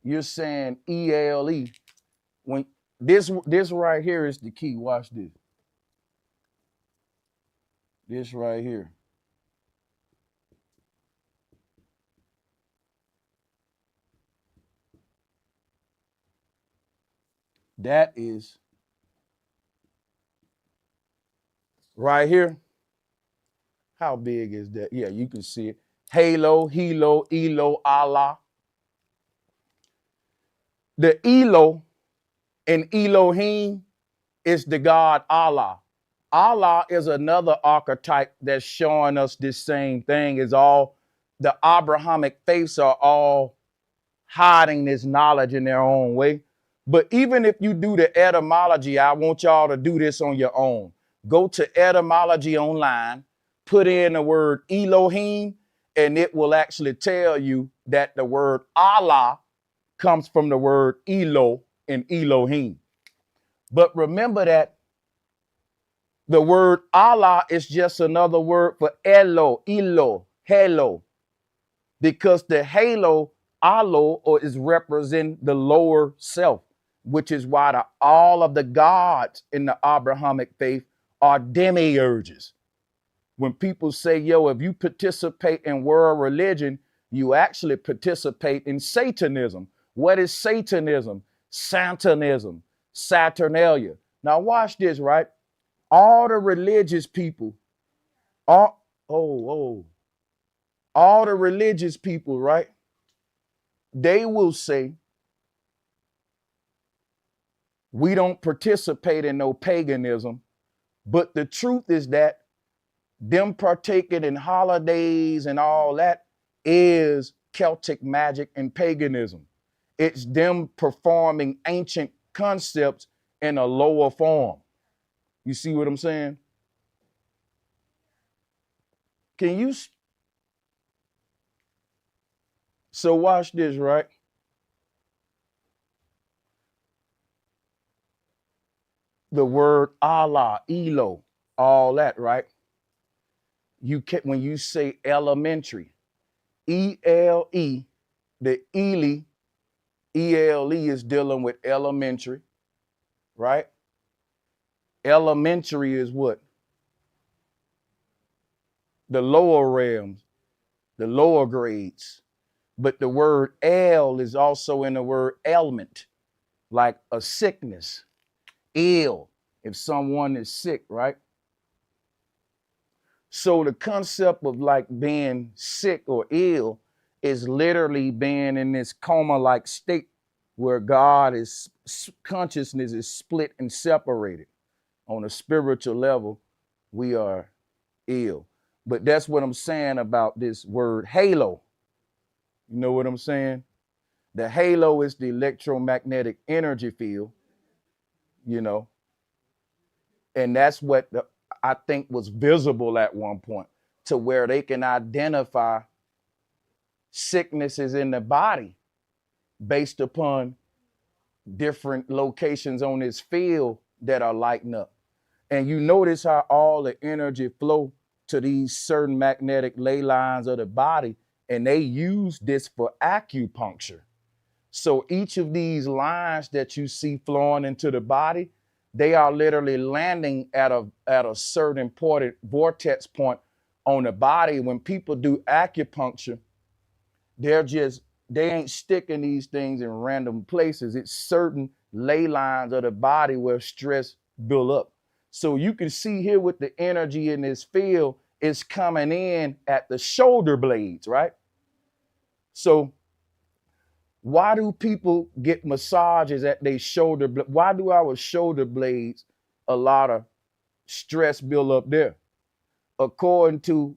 you're saying ELE. When this right here is the key. Watch this. This right here. That is right here. How big is that? Yeah, you can see it. Halo, Helo, Elo, Allah. The Elo in Elohim is the God Allah. Allah is another archetype that's showing us this same thing. Is all the Abrahamic faiths are all hiding this knowledge in their own way. But even if you do the etymology, I want y'all to do this on your own. Go to etymology online, put in the word Elohim, and it will actually tell you that the word Allah comes from the word Elo in Elohim. But remember that the word Allah is just another word for Elo, Halo, because the halo, Alo, or is represent the lower self, which is why all of the gods in the Abrahamic faith are demiurges. When people say, yo, if you participate in world religion, you actually participate in Satanism. What is Satanism? Satanism, Saturnalia. Now watch this, right? All the religious people, all the religious people, right? They will say, we don't participate in no paganism. But the truth is that them partaking in holidays and all that is Celtic magic and paganism. It's them performing ancient concepts in a lower form. You see what I'm saying? Can you? So watch this, right? The word Allah, Elo, all that, right? You can, when you say elementary, E-L-E, the Eli, E-L-E is dealing with elementary, right? Elementary is what? The lower realms, the lower grades. But the word El is also in the word ailment, like a sickness, ill, if someone is sick, right? So the concept of like being sick or ill is literally being in this coma-like state where God is, consciousness is split and separated. On a spiritual level, we are ill. But that's what I'm saying about this word halo. You know what I'm saying? The halo is the electromagnetic energy field, you know, and that's what I think was visible at one point, to where they can identify sicknesses in the body based upon different locations on this field that are lighting up. And you notice how all the energy flow to these certain magnetic ley lines of the body, and they use this for acupuncture. So each of these lines that you see flowing into the body, they are literally landing at a certain important vortex point on the body. When people do acupuncture, they ain't sticking these things in random places. It's certain ley lines of the body where stress build up. So you can see here with the energy in this field, it's coming in at the shoulder blades, right? So why do people get massages at their shoulder? Why do our shoulder blades a lot of stress build up there? According to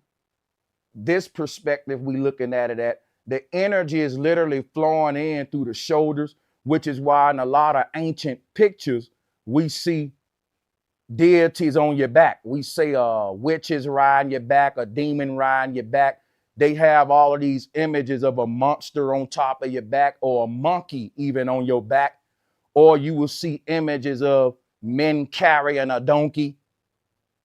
this perspective we looking at it at, the energy is literally flowing in through the shoulders, which is why in a lot of ancient pictures we see deities on your back. We say witches riding your back, a demon riding your back. They have all of these images of a monster on top of your back, or a monkey even on your back. Or you will see images of men carrying a donkey,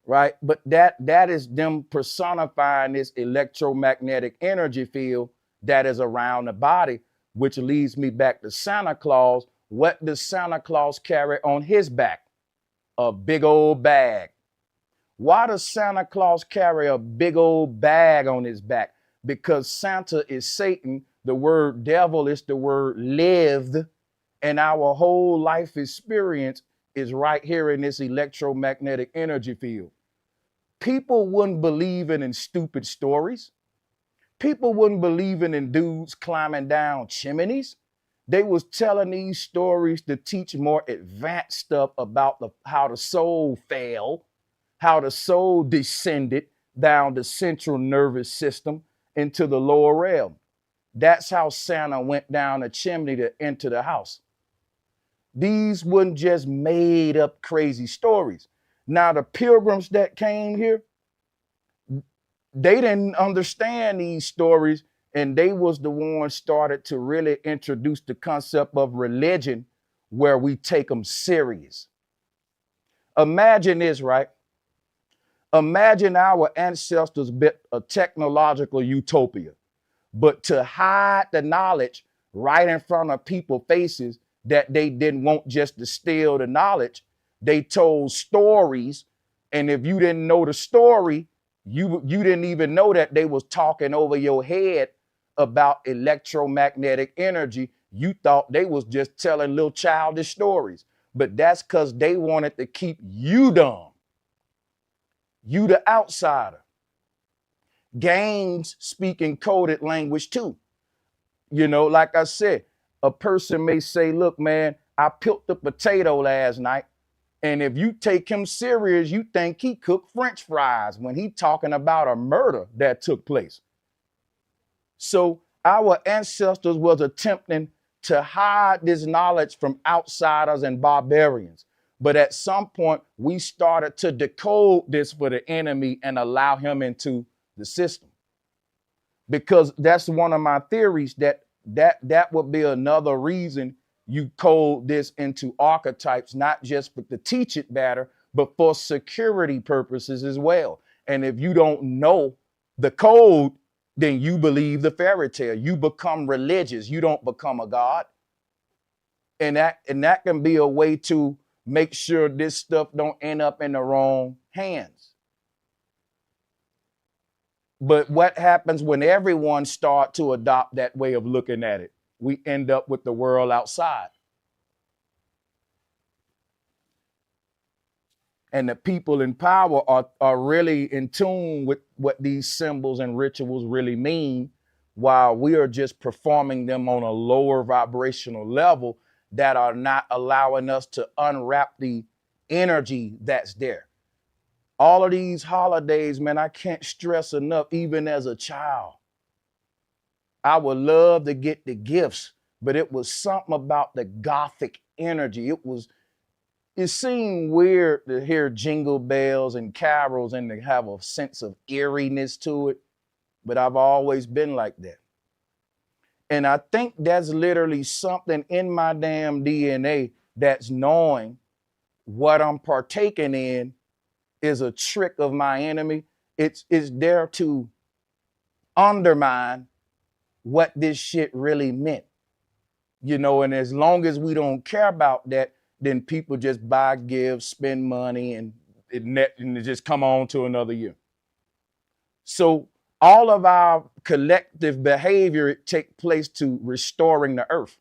right? But that is them personifying this electromagnetic energy field that is around the body, which leads me back to Santa Claus. What does Santa Claus carry on his back? A big old bag. Why does Santa Claus carry a big old bag on his back? Because Santa is Satan. The word devil is the word lived. And our whole life experience is right here in this electromagnetic energy field. People wouldn't believe in stupid stories. People wouldn't believe in dudes climbing down chimneys. They was telling these stories to teach more advanced stuff about how the soul fell, how the soul descended down the central nervous system into the lower realm. That's how Santa went down a chimney to enter the house. These weren't just made up crazy stories. Now, the pilgrims that came here, they didn't understand these stories, and they was the ones started to really introduce the concept of religion where we take them serious. Imagine this, right? Imagine our ancestors built a technological utopia, but to hide the knowledge right in front of people's faces that they didn't want just to steal the knowledge, they told stories. And if you didn't know the story, you didn't even know that they was talking over your head about electromagnetic energy. You thought they was just telling little childish stories. But that's because they wanted to keep you dumb. You the outsider. Games speak encoded language too. You know, like I said, a person may say, look, man, I peeled the potato last night. And if you take him serious, you think he cooked French fries when he talking about a murder that took place. So our ancestors was attempting to hide this knowledge from outsiders and barbarians. But at some point, we started to decode this for the enemy and allow him into the system. Because that's one of my theories, that would be another reason you code this into archetypes, not just to teach it better, but for security purposes as well. And if you don't know the code, then you believe the fairy tale. You become religious. You don't become a god. And that can be a way to make sure this stuff don't end up in the wrong hands. But what happens when everyone start to adopt that way of looking at it? We end up with the world outside. And the people in power are really in tune with what these symbols and rituals really mean, while we are just performing them on a lower vibrational level that are not allowing us to unwrap the energy that's there. All of these holidays, man, I can't stress enough, even as a child. I would love to get the gifts, but it was something about the Gothic energy. It seemed weird to hear jingle bells and carols and to have a sense of eeriness to it, but I've always been like that. And I think that's literally something in my damn DNA that's knowing what I'm partaking in is a trick of my enemy. It's there to undermine what this shit really meant. You know, and as long as we don't care about that, then people just buy gifts, spend money, and it just come on to another year. So all of our collective behavior take place to restoring the earth.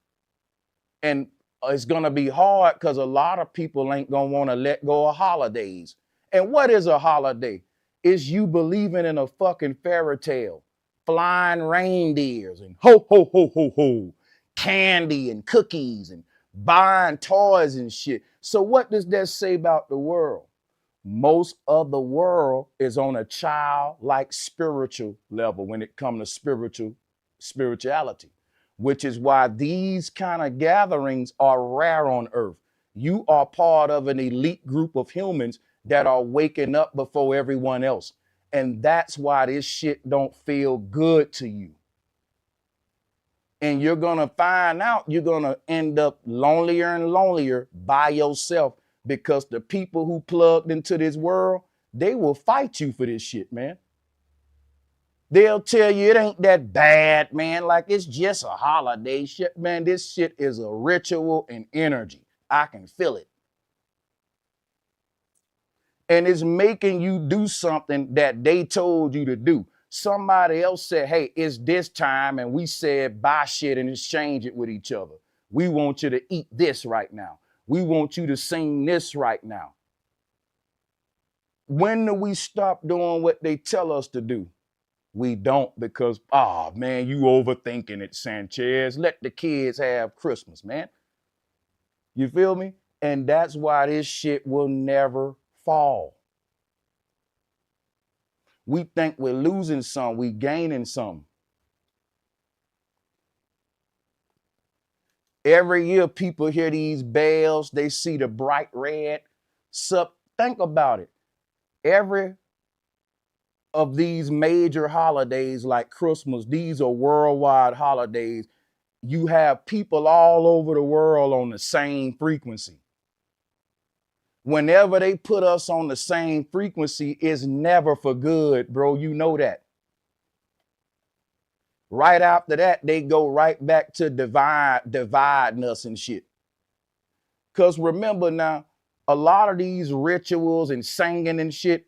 And it's going to be hard because a lot of people ain't going to want to let go of holidays. And what is a holiday? It's you believing in a fucking fairy tale, flying reindeers and ho, ho, ho, ho, ho, candy and cookies and buying toys and shit. So what does that say about the world? Most of the world is on a childlike spiritual level when it comes to spirituality, which is why these kind of gatherings are rare on earth. You are part of an elite group of humans that are waking up before everyone else. And that's why this shit don't feel good to you. And you're going to find out you're going to end up lonelier and lonelier by yourself because the people who plugged into this world, they will fight you for this shit, man. They'll tell you it ain't that bad, man. Like it's just a holiday shit, man. This shit is a ritual and energy. I can feel it. And it's making you do something that they told you to do. Somebody else said, hey, it's this time, and we said buy shit and exchange it with each other. We want you to eat this right now. We want you to sing this right now. When do we stop doing what they tell us to do? We don't, because, oh man, you overthinking it, Sanchez. Let the kids have Christmas, man. You feel me? And that's why this shit will never fall. We think we're losing some, we gaining some. Every year people hear these bells, they see the bright red. Think about it. Every of these major holidays like Christmas, these are worldwide holidays. You have people all over the world on the same frequency. Whenever they put us on the same frequency, it's never for good, bro. You know that. Right after that, they go right back to dividing us and shit. Because remember now, a lot of these rituals and singing and shit,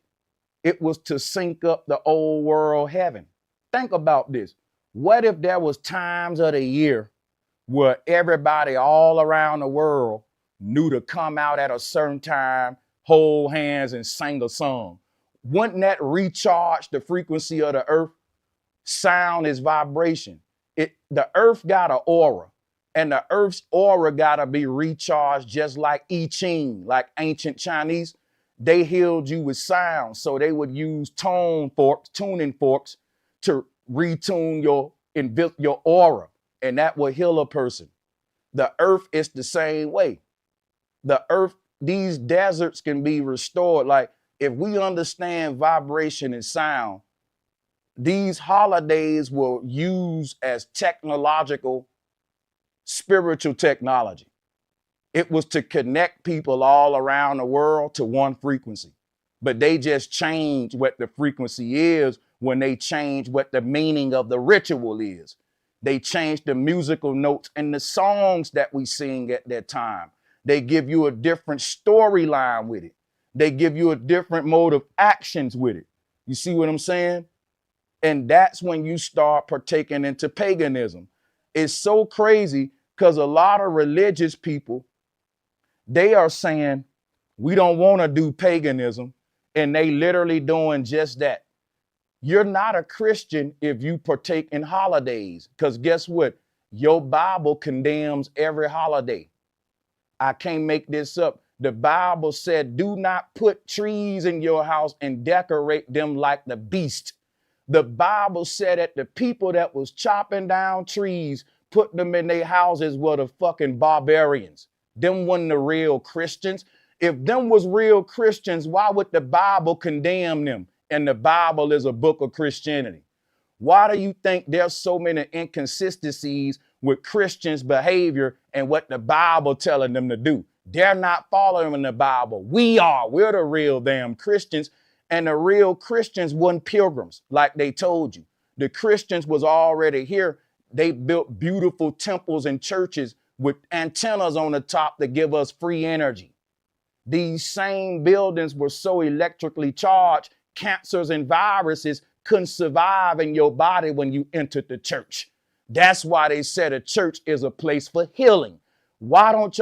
it was to sync up the old world heaven. Think about this. What if there was times of the year where everybody all around the world knew to come out at a certain time, hold hands and sing a song? Wouldn't that recharge the frequency of the earth? Sound is vibration. The earth got an aura, and the earth's aura gotta be recharged just like I Ching, like ancient Chinese. They healed you with sound, so they would use tuning forks to retune your aura, and that will heal a person. The earth is the same way. The earth, these deserts can be restored. Like if we understand vibration and sound, these holidays were used as technological, spiritual technology. It was to connect people all around the world to one frequency. But they just changed what the frequency is when they changed what the meaning of the ritual is. They changed the musical notes and the songs that we sing at that time. They give you a different storyline with it. They give you a different mode of actions with it. You see what I'm saying? And that's when you start partaking into paganism. It's so crazy because a lot of religious people, they are saying, we don't want to do paganism. And they literally doing just that. You're not a Christian if you partake in holidays, because guess what? Your Bible condemns every holiday. I can't make this up. The Bible said, do not put trees in your house and decorate them like the beast. The Bible said that the people that was chopping down trees, putting them in their houses were the fucking barbarians. Them wasn't the real Christians. If them was real Christians, why would the Bible condemn them? And the Bible is a book of Christianity. Why do you think there's so many inconsistencies with Christians' behavior and what the Bible telling them to do? They're not following the Bible. We are. We're the real damn Christians. And the real Christians weren't pilgrims, like they told you. The Christians was already here. They built beautiful temples and churches with antennas on the top to give us free energy. These same buildings were so electrically charged, cancers and viruses couldn't survive in your body when you entered the church. That's why they said a church is a place for healing. Why don't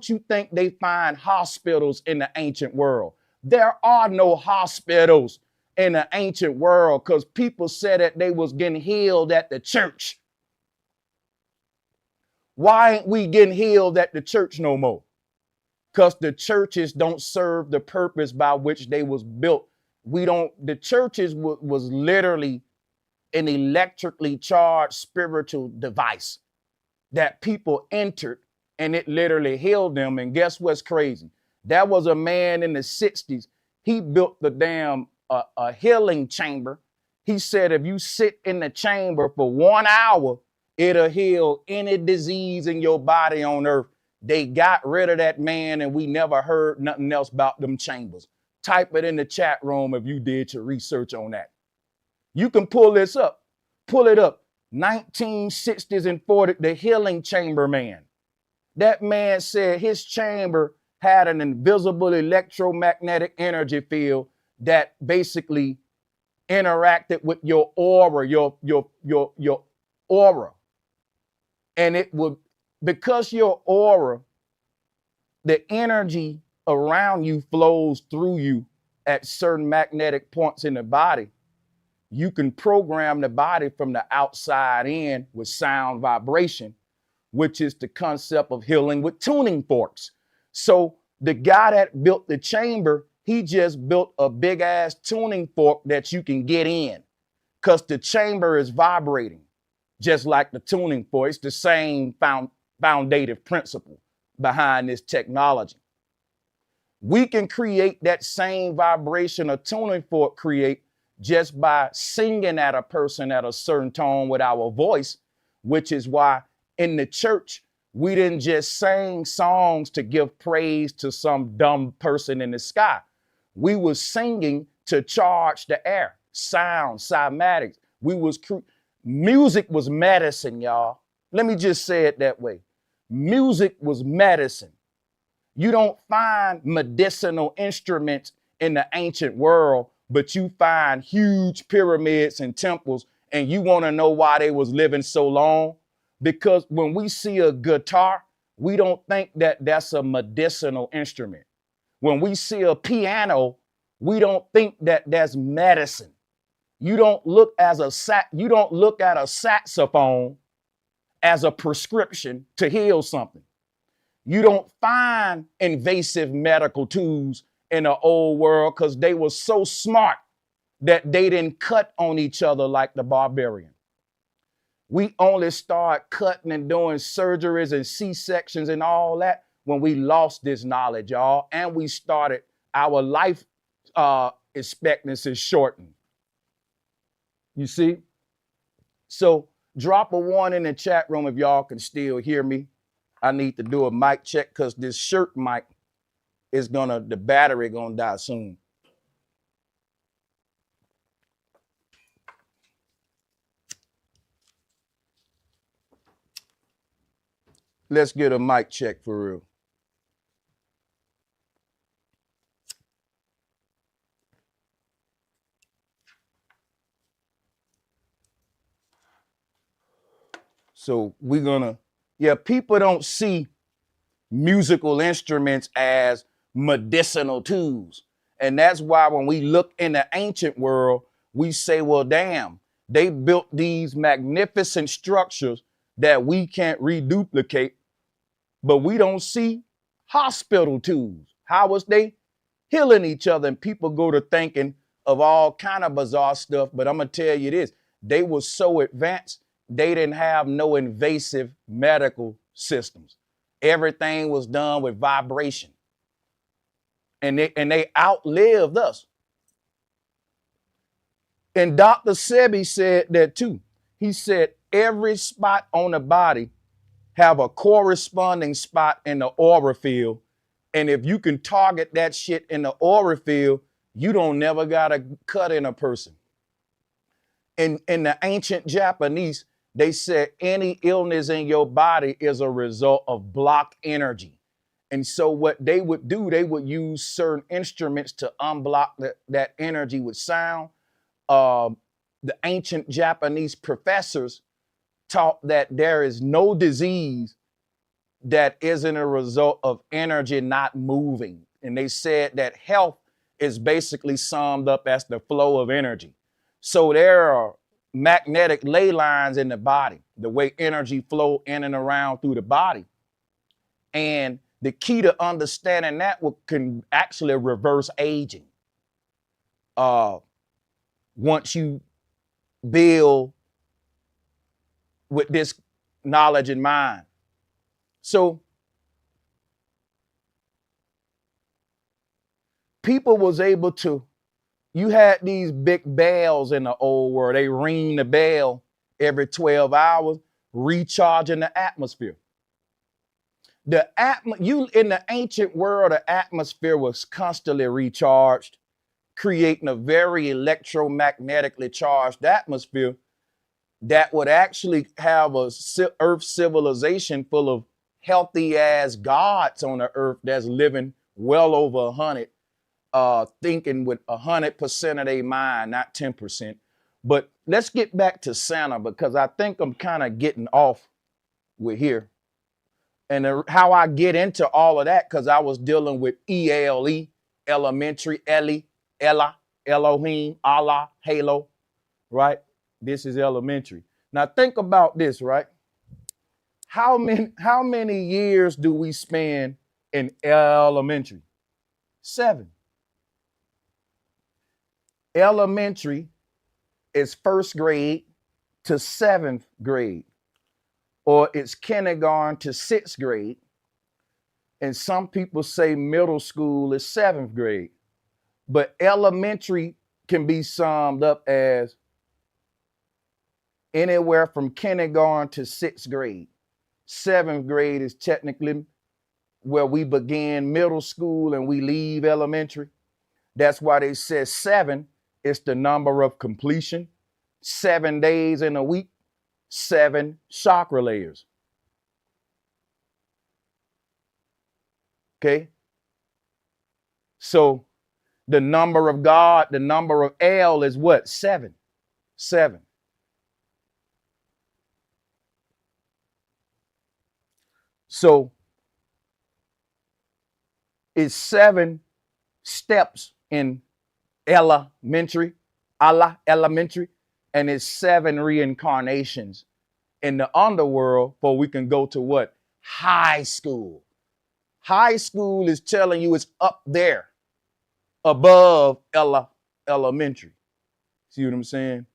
you think they find hospitals in the ancient world? There are no hospitals in the ancient world because people said that they was getting healed at the church. Why ain't we getting healed at the church no more? Because the churches don't serve the purpose by which they was built. The churches was literally an electrically charged spiritual device that people entered, and it literally healed them. And guess what's crazy? There was a man in the 60s. He built the damn a healing chamber. He said if you sit in the chamber for 1 hour, it'll heal any disease in your body on earth. They got rid of that man and we never heard nothing else about them chambers. Type it in the chat room if you did your research on that. You can pull this up. Pull it up. 1960s and 40s, the healing chamber man. That man said his chamber had an invisible electromagnetic energy field that basically interacted with your aura, your aura. And it would, because your aura, the energy around you flows through you at certain magnetic points in the body. You can program the body from the outside in with sound vibration, which is the concept of healing with tuning forks. So the guy that built the chamber, he just built a big ass tuning fork that you can get in, because the chamber is vibrating just like the tuning fork. It's the same foundative principle behind this technology. We can create that same vibration a tuning fork create just by singing at a person at a certain tone with our voice, which is why in the church, we didn't just sing songs to give praise to some dumb person in the sky. We was singing to charge the air, sound, cymatics. Music was medicine, y'all. Let me just say it that way. Music was medicine. You don't find medicinal instruments in the ancient world, but you find huge pyramids and temples, and you want to know why they was living so long? Because when we see a guitar, we don't think that that's a medicinal instrument. When we see a piano, we don't think that that's medicine. You don't look at a saxophone as a prescription to heal something. You don't find invasive medical tools in the old world because they were so smart that they didn't cut on each other like the barbarian. We only start cutting and doing surgeries and C-sections and all that when we lost this knowledge, y'all, and we started our life expectancy shortened. You see? So drop a 1 in the chat room if y'all can still hear me. I need to do a mic check because this shirt mic is the battery gonna die soon. Let's get a mic check for real. So people don't see musical instruments as medicinal tools. And that's why when we look in the ancient world, we say, well, damn, they built these magnificent structures that we can't reduplicate, but we don't see hospital tools. How was they healing each other? And people go to thinking of all kind of bizarre stuff, but I'm gonna tell you this, they were so advanced, they didn't have no invasive medical systems. Everything was done with vibration. And they outlived us. And Dr. Sebi said that too. He said every spot on the body have a corresponding spot in the aura field. And if you can target that shit in the aura field, you don't never gotta cut in a person. In the ancient Japanese, they said any illness in your body is a result of blocked energy. And so what they would do, they would use certain instruments to unblock that energy with sound. The ancient Japanese professors taught that there is no disease that isn't a result of energy not moving. And they said that health is basically summed up as the flow of energy. So there are magnetic ley lines in the body, the way energy flow in and around through the body. And the key to understanding that can actually reverse aging. Once you build with this knowledge in mind. So people was able to, you had these big bells in the old world. They ring the bell every 12 hours, recharging the atmosphere. In the ancient world, the atmosphere was constantly recharged, creating a very electromagnetically charged atmosphere that would actually have a earth civilization full of healthy ass gods on the earth that's living well over 100, thinking with 100% of their mind, not 10%. But let's get back to Santa, because I think I'm kind of getting off with here. And how I get into all of that, because I was dealing with ELE, elementary, Eli, Ella, Elohim, Allah, Halo, right? This is elementary. Now think about this, right? How many years do we spend in elementary? 7. Elementary is 1st grade to 7th grade, or it's kindergarten to 6th grade. And some people say middle school is 7th grade. But elementary can be summed up as anywhere from kindergarten to 6th grade. 7th grade is technically where we begin middle school and we leave elementary. That's why they said 7 is the number of completion. 7 days in a week, 7 chakra layers. Okay? So the number of God, the number of L is what? 7. 7. So it's 7 steps in elementary, Allah elementary, and it's 7 reincarnations in the underworld before we can go to what? High school. High school is telling you it's up there above elementary. See what I'm saying?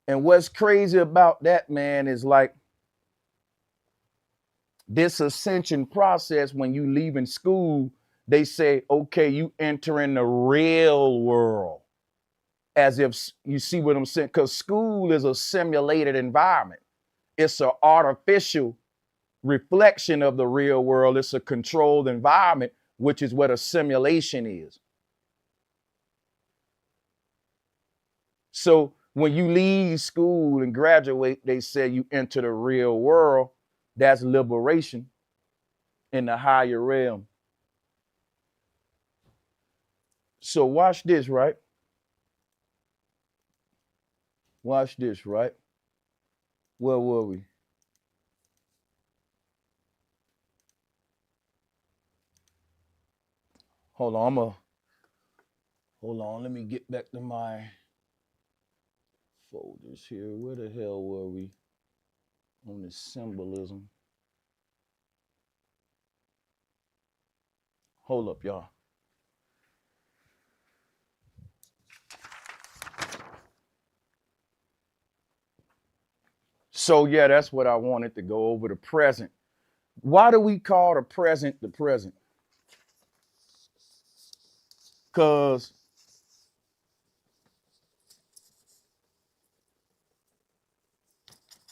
And what's crazy about that, man, is like this ascension process. When you leaving school, they say, okay, you entering the real world. As if, you see what I'm saying? Because school is a simulated environment. It's an artificial reflection of the real world. It's a controlled environment, which is what a simulation is. So when you leave school and graduate, they say you enter the real world. That's liberation in the higher realm. So watch this, right? Watch this, right? Where were we? Hold on, hold on, let me get back to my folders here. Where the hell were we on this symbolism? Hold up, y'all. So yeah, that's what I wanted to go over, the present. Why do we call the present the present? Because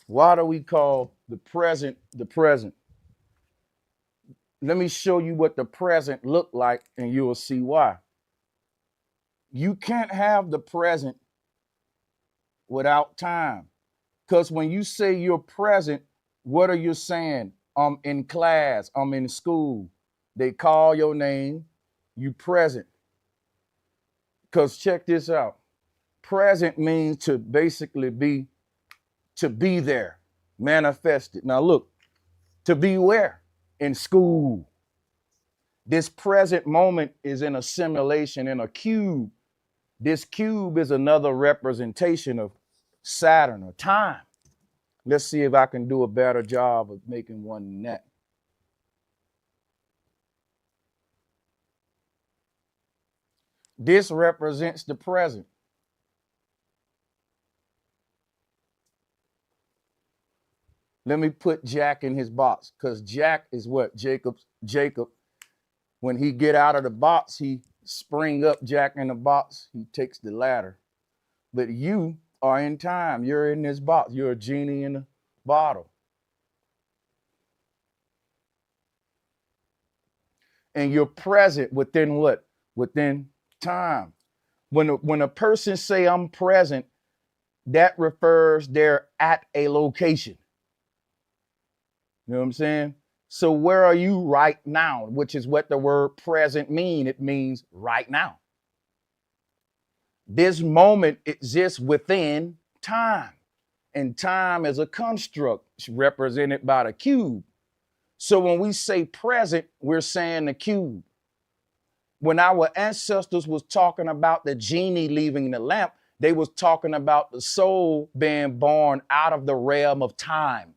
why do we call the present the present? Let me show you what the present look like and you'll see why. You can't have the present without time. Because when you say you're present, what are you saying? I'm in class, I'm in school. They call your name, you present. Because check this out. Present means to basically be there, manifested. Now look, to be where? In school. This present moment is in a simulation in a cube. This cube is another representation of Saturn or time. Let's see if I can do a better job of making one than that. This represents the present. Let me put Jack in his box, because Jack is what? Jacob. When he get out of the box, he spring up Jack in the box. He takes the ladder. But you are in time. You're in this box. You're a genie in a bottle. And you're present within what? Within time. When a person say I'm present, that refers they're at a location. You know what I'm saying? So where are you right now? Which is what the word present mean. It means right now. This moment exists within time. And time is a construct represented by the cube. So when we say present, we're saying the cube. When our ancestors was talking about the genie leaving the lamp, they was talking about the soul being born out of the realm of time.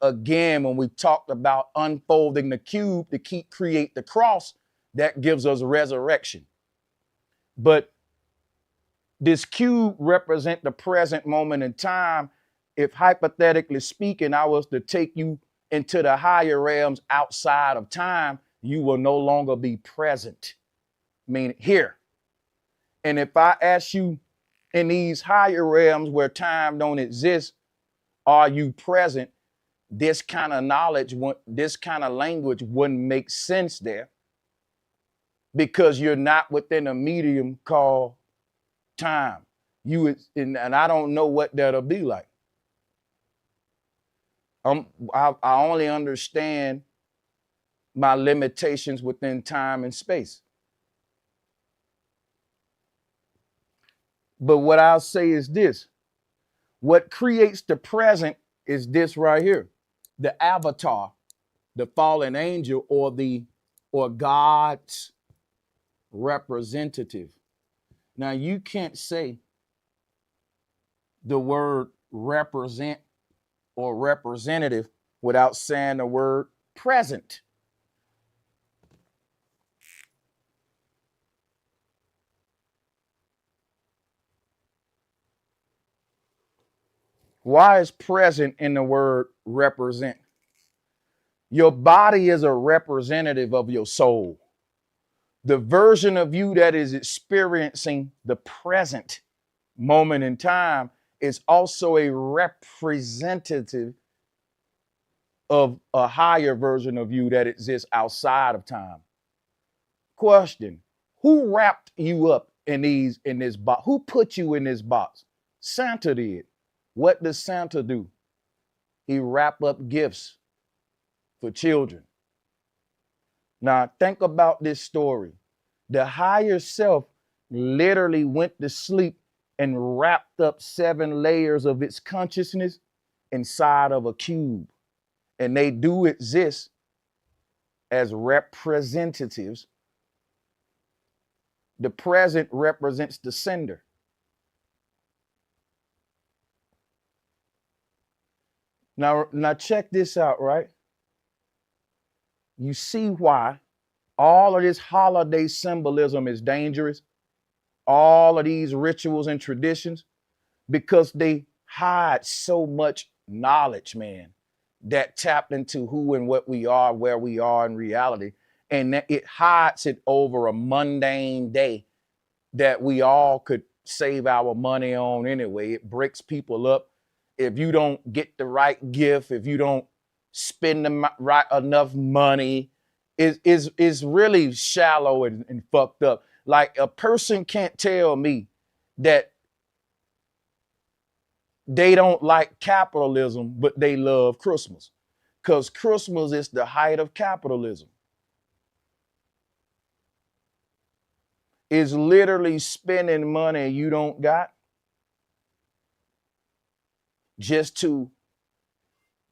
Again, when we talked about unfolding the cube to create the cross, that gives us resurrection. But this cube represent the present moment in time. If hypothetically speaking, I was to take you into the higher realms outside of time, you will no longer be present. Meaning here. And if I ask you in these higher realms where time don't exist, are you present? This kind of knowledge, this kind of language wouldn't make sense there because you're not within a medium called time. And I don't know what that'll be like. I only understand my limitations within time and space. But what I'll say is this. What creates the present is this right here. The avatar, the fallen angel, or God's representative. Now you can't say the word represent or representative without saying the word present. Why is present in the word represent? Your body is a representative of your soul. The version of you that is experiencing the present moment in time is also a representative of a higher version of you that exists outside of time. Question: who wrapped you up in this box? Who put you in this box? Santa did. What does Santa do? He wrap up gifts for children. Now think about this story. The higher self literally went to sleep and wrapped up 7 layers of its consciousness inside of a cube. And they do exist as representatives. The present represents the sender. Now check this out, right? You see why all of this holiday symbolism is dangerous. All of these rituals and traditions, because they hide so much knowledge, man, that tapped into who and what we are, where we are in reality. And that it hides it over a mundane day that we all could save our money on anyway. It breaks people up. If you don't get the right gift, if you don't spend the right enough money, is really shallow and fucked up. Like a person can't tell me that they don't like capitalism, but they love Christmas, because Christmas is the height of capitalism. Is literally spending money you don't got just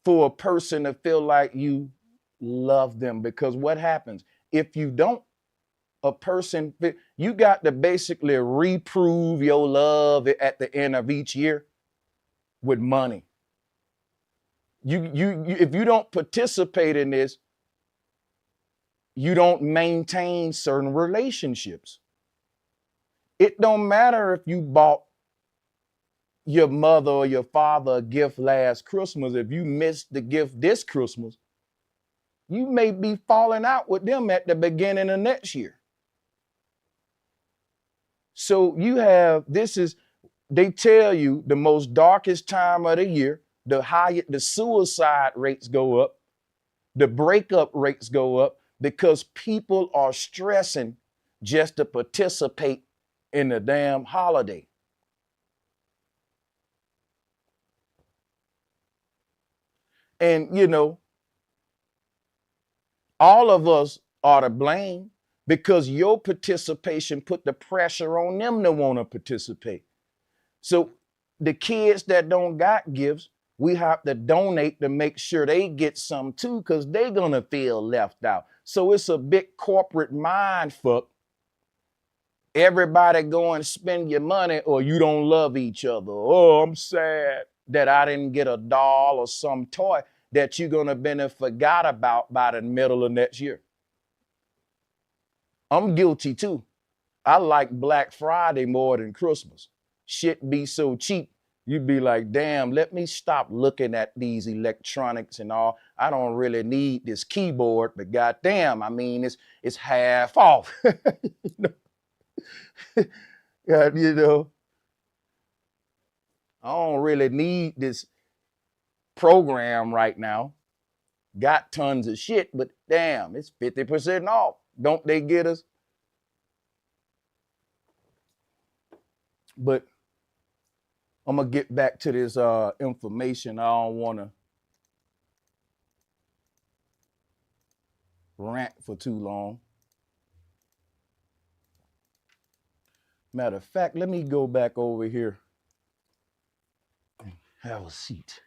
for a person to feel like you love them. Because what happens if you don't? A person, you got to basically reprove your love at the end of each year with money. You if you don't participate in this, you don't maintain certain relationships. It don't matter if you bought your mother or your father a gift last Christmas. If you missed the gift this Christmas, you may be falling out with them at the beginning of next year. So you have, they tell you the most darkest time of the year, the suicide rates go up, the breakup rates go up, because people are stressing just to participate in the damn holiday. And, you know, all of us are to blame because your participation put the pressure on them to want to participate. So the kids that don't got gifts, we have to donate to make sure they get some too, because they're going to feel left out. So it's a big corporate mind fuck. Everybody go and spend your money, or you don't love each other. Oh, I'm sad that I didn't get a doll or some toy that you're going to be forgot about by the middle of next year. I'm guilty too. I like Black Friday more than Christmas. Shit be so cheap. You'd be like, damn, let me stop looking at these electronics and all. I don't really need this keyboard, but goddamn, I mean, it's half off. Yeah, you know, I don't really need this program right now. Got tons of shit, but damn, it's 50% off. Don't they get us? But I'm gonna get back to this information. I don't want to rant for too long. Matter of fact, let me go back over here and have a seat.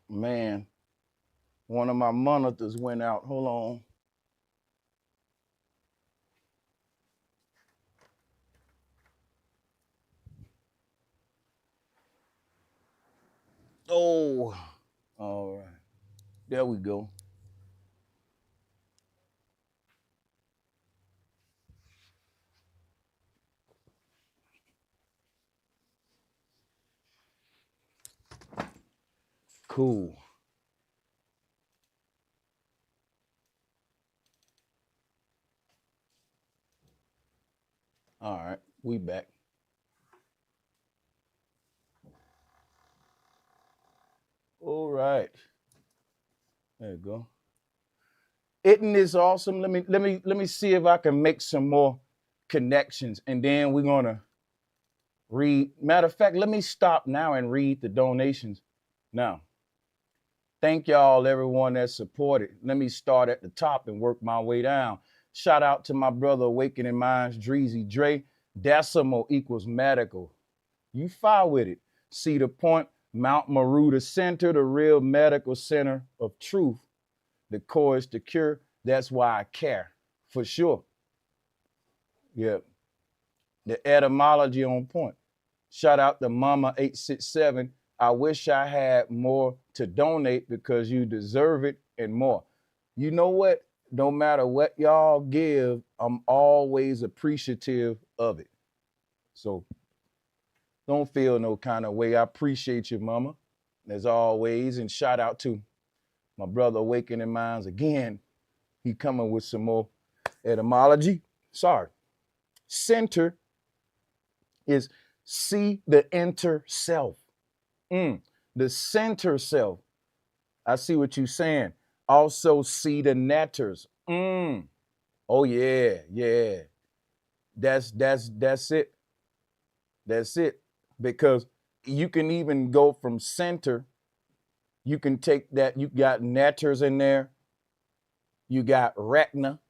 Man, one of my monitors went out. Hold on. Oh, all right. There we go. Cool. All right, we back. All right. There you go. Isn't this awesome? Let me see if I can make some more connections, and then we're gonna read. Matter of fact, let me stop now and read the donations. Now, thank y'all, everyone that supported. Let me start at the top and work my way down. Shout out to my brother Awakening Minds, Dreezy Dre. Decimal equals medical. You file with it. See the point? Mount Maruda Center, the real medical center of truth. The core is the cure. That's why I care, for sure. Yeah. The etymology on point. Shout out to Mama 867. I wish I had more to donate because you deserve it and more. You know what? No matter what y'all give, I'm always appreciative of it. So don't feel no kind of way. I appreciate you, Mama, as always. And shout out to my brother Awakening Minds again. He coming with some more etymology. Sorry. Center is see the inner self. The center self. I see what you're saying. Also see the netters. Oh yeah, yeah. That's it. That's it. Because you can even go from center. You can take that. You got netters in there. You got retina,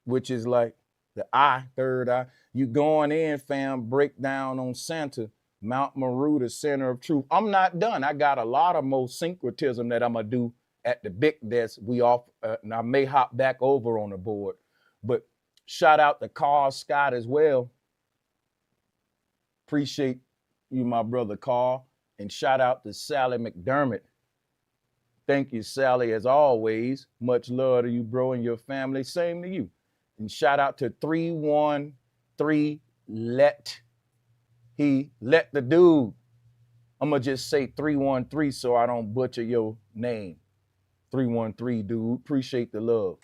which is like the eye, third eye. You going in, fam, break down on center, Mount Meru, the center of truth. I'm not done. I got a lot of more syncretism that I'm going to do at the big desk. And I may hop back over on the board. But shout out to Carl Scott as well. Appreciate you, my brother Carl. And shout out to Sally McDermott. Thank you, Sally, as always. Much love to you, bro, and your family. Same to you. And shout out to 313 Let the dude. I'm going to just say 313 so I don't butcher your name. 313, dude. Appreciate the love.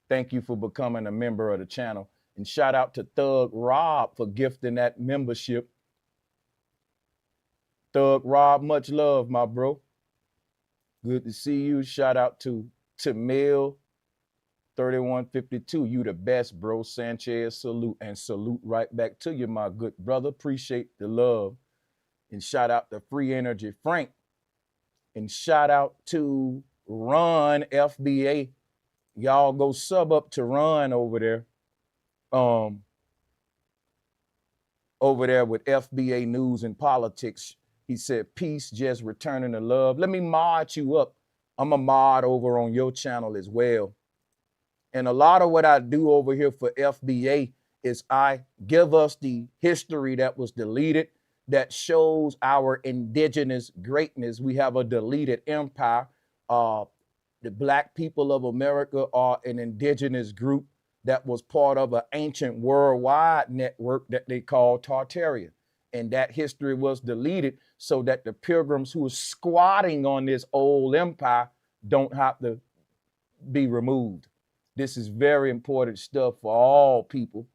Thank you for becoming a member of the channel. And shout out to Thug Rob for gifting that membership. Thug Rob, much love, my bro. Good to see you. Shout out to Tamil 3152. You the best, bro. Sanchez, salute. And salute right back to you, my good brother. Appreciate the love. And shout out to Free Energy Frank. And shout out to Ron FBA. Y'all go sub up to Ron over there. Over there with FBA News and Politics. He said, peace, just returning the love. Let me mod you up. I'm a mod over on your channel as well. And a lot of what I do over here for FBA is I give us the history that was deleted that shows our indigenous greatness. We have a deleted empire. The Black people of America are an indigenous group that was part of an ancient worldwide network that they call Tartaria. And that history was deleted so that the pilgrims who are squatting on this old empire don't have to be removed. This is very important stuff for all people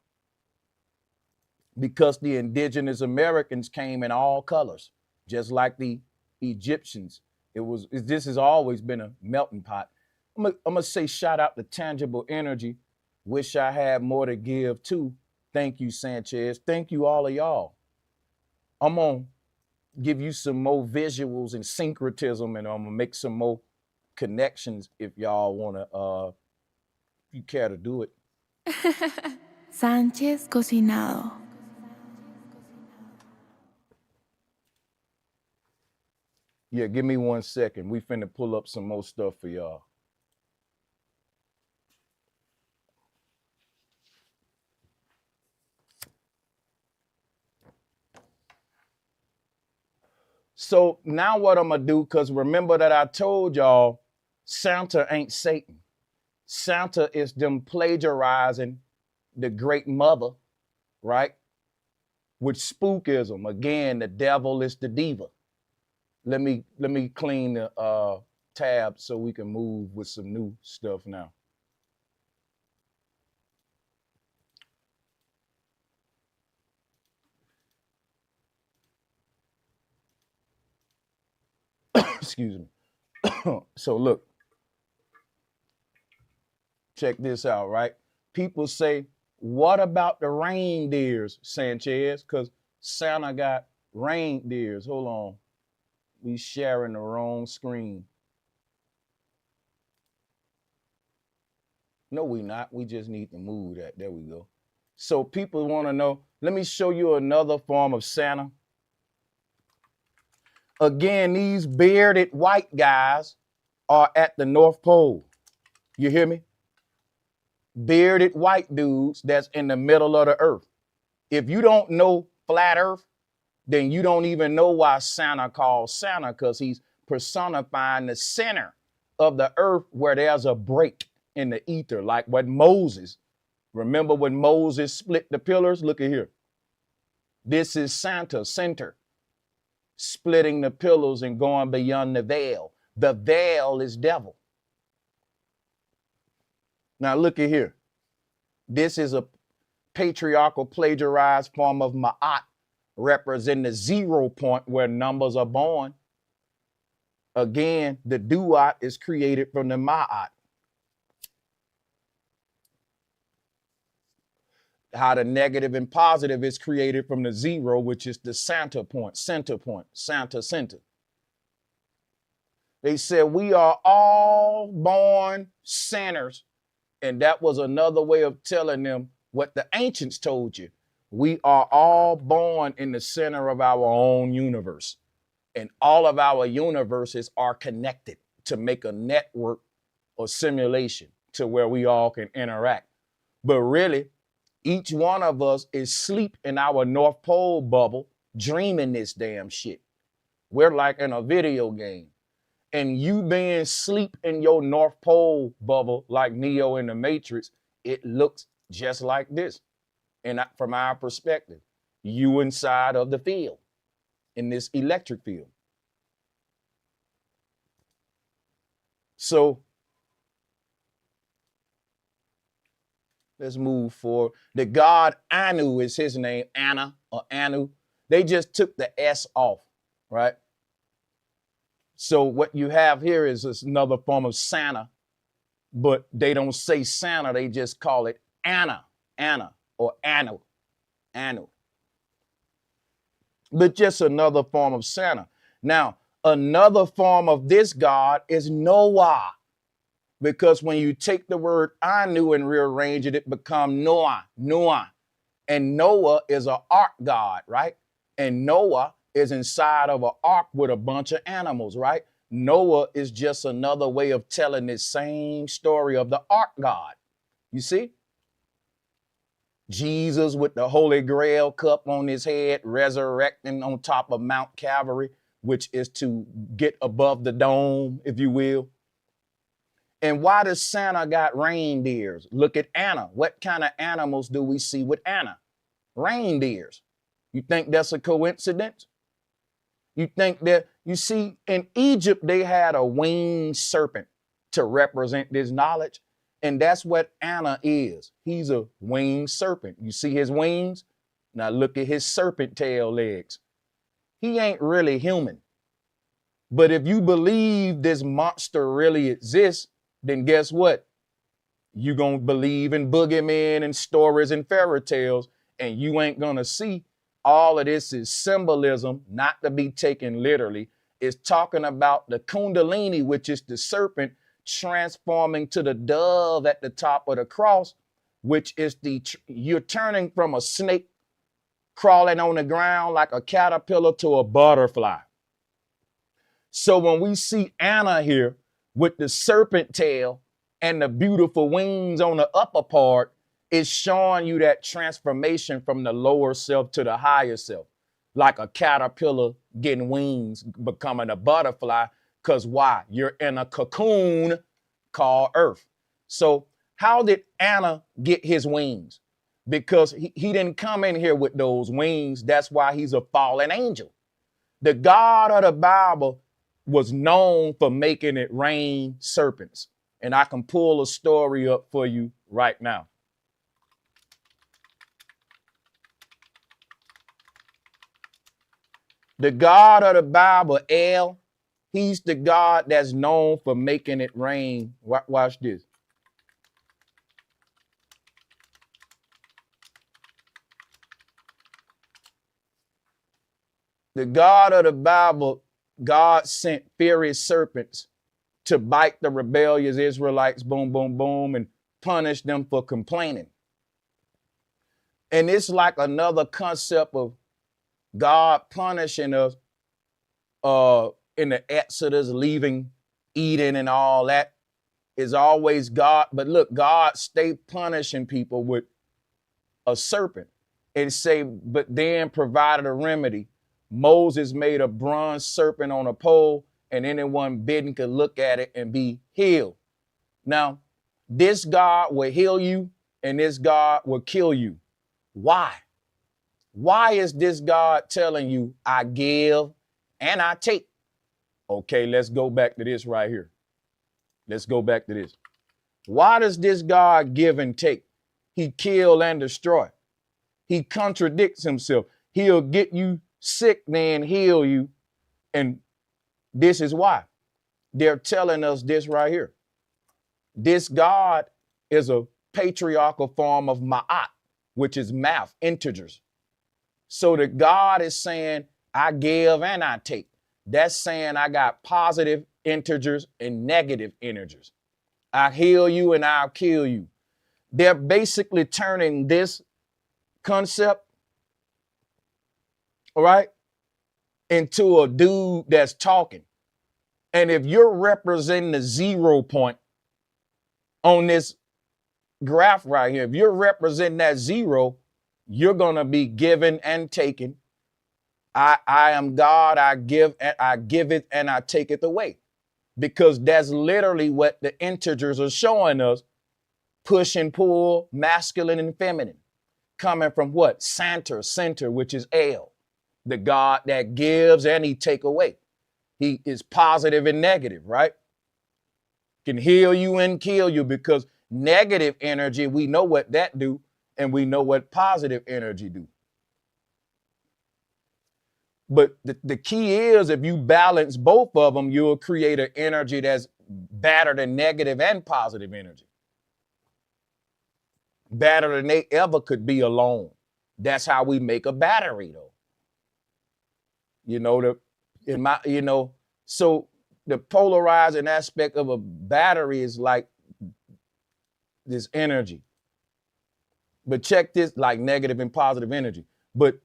because the indigenous Americans came in all colors, just like the Egyptians. This has always been a melting pot. I'm gonna say shout out to Tangible Energy. Wish I had more to give too. Thank you, Sanchez. Thank you, all of y'all. I'm gonna give you some more visuals and syncretism, and I'm gonna make some more connections if y'all wanna, if you care to do it. Sánchez Cocinado. Yeah, give me 1 second. We finna pull up some more stuff for y'all. So now what I'm gonna do, because remember that I told y'all Santa ain't Satan. Santa is them plagiarizing the great mother, right? With spookism. Again, the devil is the diva. Let me clean the tab so we can move with some new stuff now. Excuse me. So look, check this out, right? People say, what about the reindeers, Sanchez? Because Santa got reindeers. Hold on. We sharing the wrong screen. No, we not. We just need to move that. There we go. So people want to know, let me show you another form of Santa. Again, these bearded white guys are at the North Pole. You hear me? Bearded white dudes that's in the middle of the earth. If you don't know flat earth, then you don't even know why Santa called Santa, because he's personifying the center of the earth where there's a break in the ether, like what Moses. Remember when Moses split the pillars? Look at here. This is Santa center, splitting the pillars and going beyond the veil. The veil is devil. Now look at here. This is a patriarchal plagiarized form of Ma'at, representing the 0 point where numbers are born. Again, the duat is created from the Ma'at. How the negative and positive is created from the 0, which is the Santa point, center point, Santa center. They said we are all born sinners. And that was another way of telling them what the ancients told you. We are all born in the center of our own universe. And all of our universes are connected to make a network or simulation to where we all can interact. But really, each one of us is asleep in our North Pole bubble, dreaming this damn shit. We're like in a video game. And you being asleep in your North Pole bubble like Neo in the Matrix, it looks just like this. And from our perspective, you inside of the field, in this electric field. So Let's move forward. The god Anu is his name, Anna or Anu. They just took the S off, right? So what you have here is another form of Santa, but they don't say Santa, they just call it Anna, Anna, or Anu, Anu. But just another form of Santa. Now, another form of this god is Noah, because when you take the word Anu and rearrange it, it becomes Noah, Noah. And Noah is an ark god, right? And Noah is inside of an ark with a bunch of animals, right? Noah is just another way of telling this same story of the ark god. You see? Jesus with the Holy Grail cup on his head, resurrecting on top of Mount Calvary, which is to get above the dome, if you will. And why does Santa got reindeers? Look at Anna. What kind of animals do we see with Anna? Reindeers. You think that's a coincidence? You think that, you see, in Egypt, they had a winged serpent to represent this knowledge. And that's what Anna is. He's a winged serpent. You see his wings? Now look at his serpent tail legs. He ain't really human. But if you believe this monster really exists, then guess what? You're going to believe in boogeymen and stories and fairy tales, and you ain't going to see all of this is symbolism, not to be taken literally. It's talking about the kundalini, which is the serpent, transforming to the dove at the top of the cross, which is you're turning from a snake crawling on the ground like a caterpillar to a butterfly. So when we see Anna here with the serpent tail and the beautiful wings on the upper part, it's showing you that transformation from the lower self to the higher self, like a caterpillar getting wings, becoming a butterfly. Because why? You're in a cocoon called Earth. So how did Anna get his wings? Because he didn't come in here with those wings. That's why he's a fallen angel. The God of the Bible was known for making it rain serpents. And I can pull a story up for you right now. The God of the Bible, El, he's the God that's known for making it rain. Watch this. The God of the Bible, God sent fiery serpents to bite the rebellious Israelites, boom, boom, boom, and punish them for complaining. And it's like another concept of God punishing us in the Exodus, leaving Eden and all that is always God. But look, God stay punishing people with a serpent and say, but then provided a remedy. Moses made a bronze serpent on a pole, and anyone bidden could look at it and be healed. Now, this God will heal you, and this God will kill you. Why? Why is this God telling you, I give and I take? Okay, let's go back to this right here. Let's go back to this. Why does this God give and take? He kill and destroy. He contradicts himself. He'll get you sick, then heal you. And this is why. They're telling us this right here. This God is a patriarchal form of ma'at, which is math, integers. So the God is saying, I give and I take. That's saying I got positive integers and negative integers. I heal you and I'll kill you. They're basically turning this concept, all right, into a dude that's talking. And if you're representing the 0 point on this graph right here, if you're representing that 0, you're going to be given and taken. I am God, I give it and I take it away. Because that's literally what the integers are showing us. Push and pull, masculine and feminine. Coming from what? Center, which is El. The God that gives and he take away. He is positive and negative, right? Can heal you and kill you, because Negative energy, we know what that do, and we know what positive energy do. But the key is, if you balance both of them, you'll create an energy that's better than negative and positive energy. Better than they ever could be alone. That's how we make a battery, though. So the polarizing aspect of a battery is like this energy. But check this, like negative and positive energy. But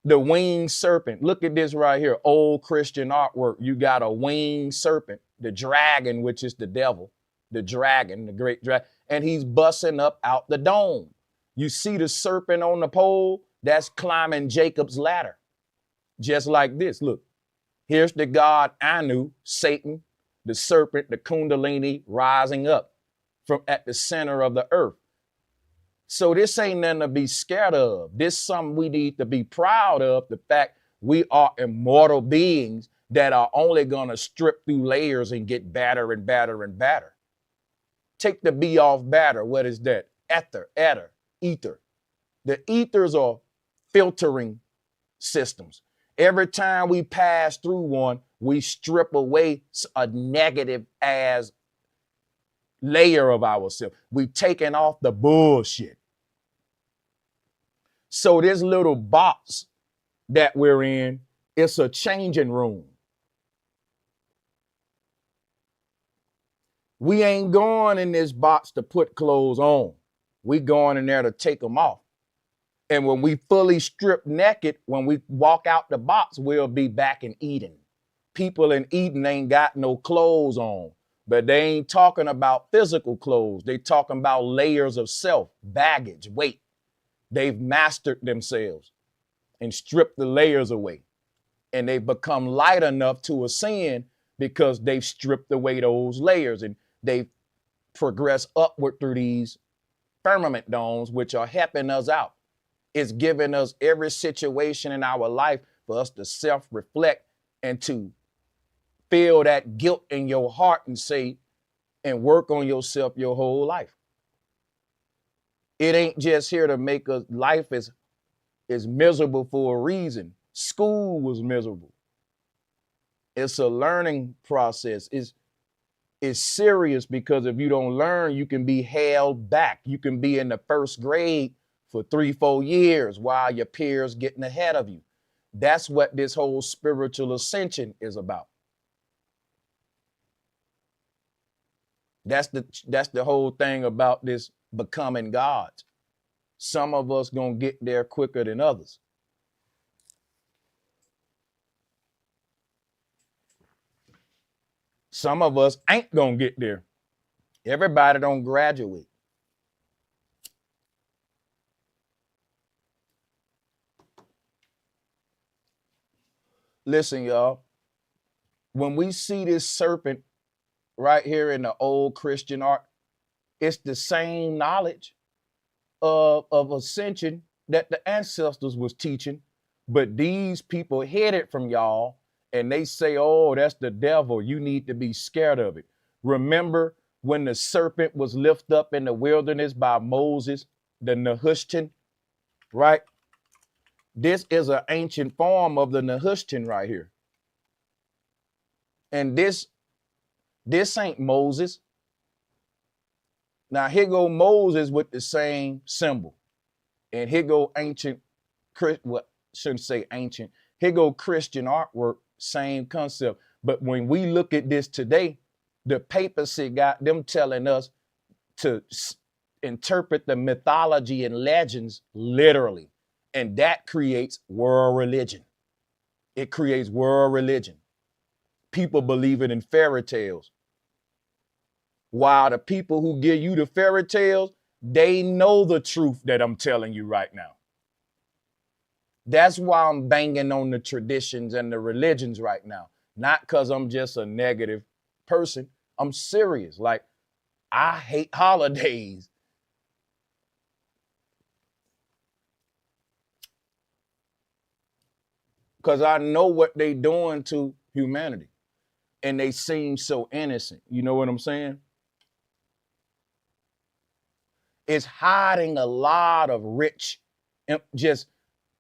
the winged serpent, look at this right here, old Christian artwork. You got a winged serpent, the dragon, which is the devil, the dragon, the great dragon, and he's busting up out the dome. You see the serpent on the pole? That's climbing Jacob's ladder. Just like this, look. Here's the god Anu, Satan, the serpent, the kundalini rising up from at the center of the earth. So this ain't nothing to be scared of. This is something we need to be proud of, the fact we are immortal beings that are only going to strip through layers and get badder and badder and badder. Take the B off batter. What is that? Ether. The ethers are filtering systems. Every time we pass through one, we strip away a negative as layer of ourselves. We taking off the bullshit. So this little box that we're in, it's a changing room. We ain't going in this box to put clothes on. We going in there to take them off. And when we fully strip naked, when we walk out the box, we'll be back in Eden. People in Eden ain't got no clothes on, but they ain't talking about physical clothes. They talking about layers of self, baggage, weight. They've mastered themselves and stripped the layers away. And they've become light enough to ascend because they've stripped away those layers, and they've progressed upward through these firmament domes, which are helping us out. It's giving us every situation in our life for us to self-reflect and to feel that guilt in your heart and say, and work on yourself your whole life. It ain't just here to make us, life is miserable for a reason. School was miserable. It's a learning process. It's serious, because if you don't learn, you can be held back. You can be in the first grade for 3-4 years while your peers getting ahead of you. That's what this whole spiritual ascension is about. That's the whole thing about this becoming gods. Some of us gonna get there quicker than others. Some of us ain't gonna get there. Everybody don't graduate. Listen, y'all, when we see this serpent right here in the old Christian art, it's the same knowledge of ascension that the ancestors was teaching, but these people hid it from y'all, and they say, oh, that's the devil. You need to be scared of it. Remember when the serpent was lifted up in the wilderness by Moses, the Nehushtan, right? This is an ancient form of the Nehushtan right here. And this ain't Moses. Now here go Moses with the same symbol. And here go ancient, well, shouldn't say ancient, here go Christian artwork, same concept. But when we look at this today, the papacy got them telling us to interpret the mythology and legends literally. And that creates world religion. It creates world religion. People believing in fairy tales. While the people who give you the fairy tales, they know the truth that I'm telling you right now. That's why I'm banging on the traditions and the religions right now. Not because I'm just a negative person. I'm serious. Like, I hate holidays. Because I know what they doing to humanity. And they seem so innocent. You know what I'm saying? It's hiding a lot of rich, just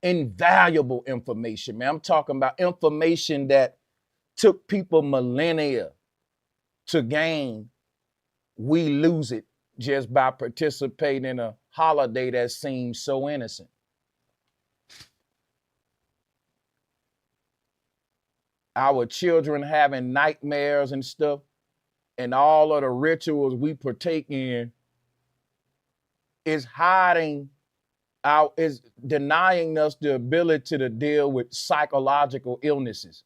invaluable information, man. I'm talking about information that took people millennia to gain. We lose it just by participating in a holiday that seems so innocent. Our children having nightmares and stuff, and all of the rituals we partake in is is denying us the ability to deal with psychological illnesses.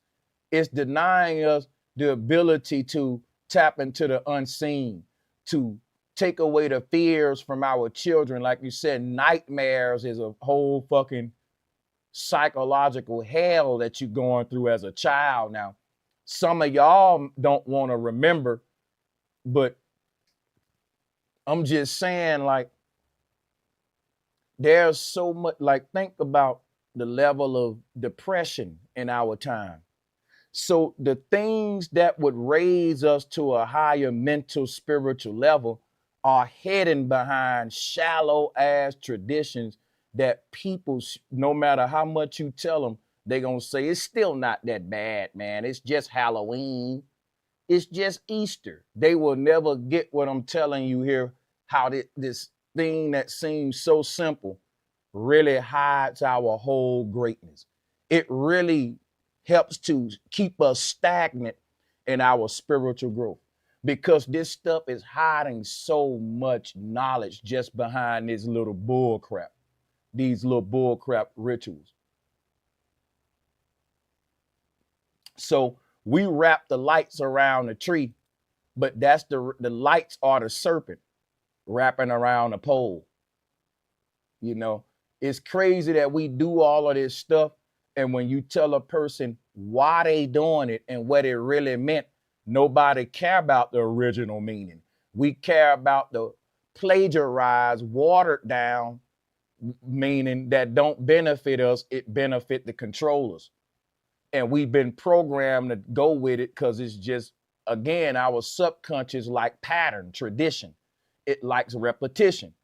It's denying us the ability to tap into the unseen, to take away the fears from our children. Like you said, nightmares is a whole fucking psychological hell that you're going through as a child. Now, some of y'all don't want to remember, but I'm just saying, like, there's so much, like, think about the level of depression in our time. So the things that would raise us to a higher mental, spiritual level are hidden behind shallow ass traditions that people, no matter how much you tell them, they're going to say, it's still not that bad, man. It's just Halloween. It's just Easter. They will never get what I'm telling you here, how this thing that seems so simple really hides our whole greatness. It really helps to keep us stagnant in our spiritual growth, because this stuff is hiding so much knowledge just behind this little bull crap, these little bull crap rituals. So we wrap the lights around the tree, but that's the lights are the serpent wrapping around the pole. You know, it's crazy that we do all of this stuff, and when you tell a person why they doing it and what it really meant, nobody care about the original meaning. We care about the plagiarized, watered down meaning that don't benefit us. It benefit the controllers. And we've been programmed to go with it because it's just, again, our subconscious like pattern, tradition. It likes repetition.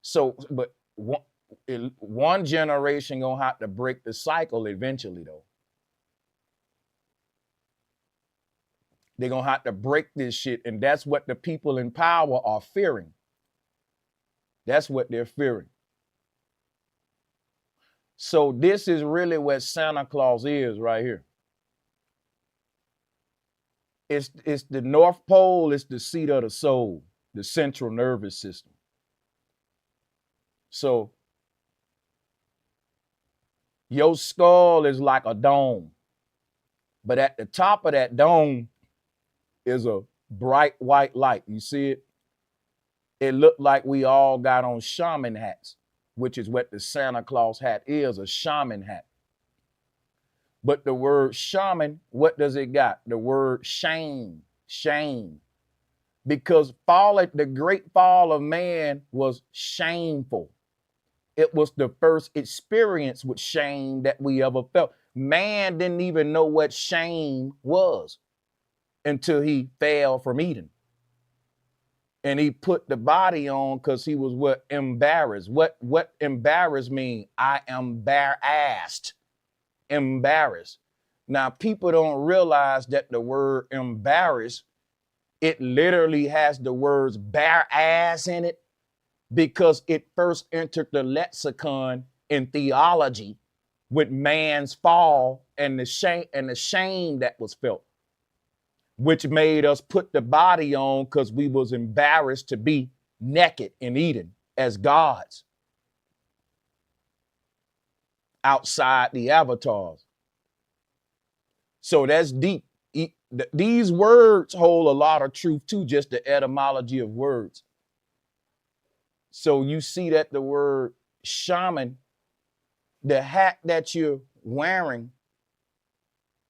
So, but one generation gonna have to break the cycle eventually, though. They're gonna have to break this shit, and that's what the people in power are fearing. That's what they're fearing. So this is really what Santa Claus is right here. It's the North Pole, it's the seat of the soul, the central nervous system. So your skull is like a dome, but at the top of that dome is a bright white light. You see it? It looked like we all got on shaman hats, which is what the Santa Claus hat is, a shaman hat. But the word shaman, what does it got? The word shame, shame. Because the great fall of man was shameful. It was the first experience with shame that we ever felt. Man didn't even know what shame was until he fell from Eden. And he put the body on because he was what? Embarrassed. What embarrassed mean? I am embarrassed. Embarrassed. Now, people don't realize that the word embarrassed, it literally has the words bare ass in it, because it first entered the lexicon in theology with man's fall and the shame that was felt, which made us put the body on because we was embarrassed to be naked in Eden as gods outside the avatars. So that's deep. These words hold a lot of truth too, just the etymology of words. So you see that the word shaman, the hat that you're wearing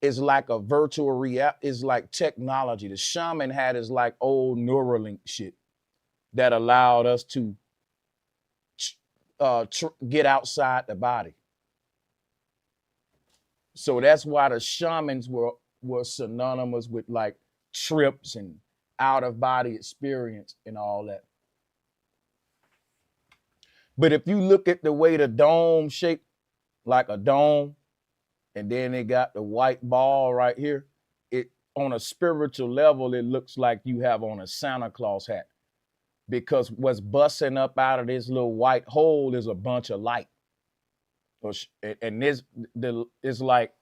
is like a virtual reality, is like technology. The shaman hat is like old Neuralink shit that allowed us to get outside the body. So that's why the shamans were synonymous with like trips and out of body experience and all that. But if you look at the way the dome shaped like a dome, and then they got the white ball right here, it on a spiritual level, it looks like you have on a Santa Claus hat, because what's busting up out of this little white hole is a bunch of light. And this is like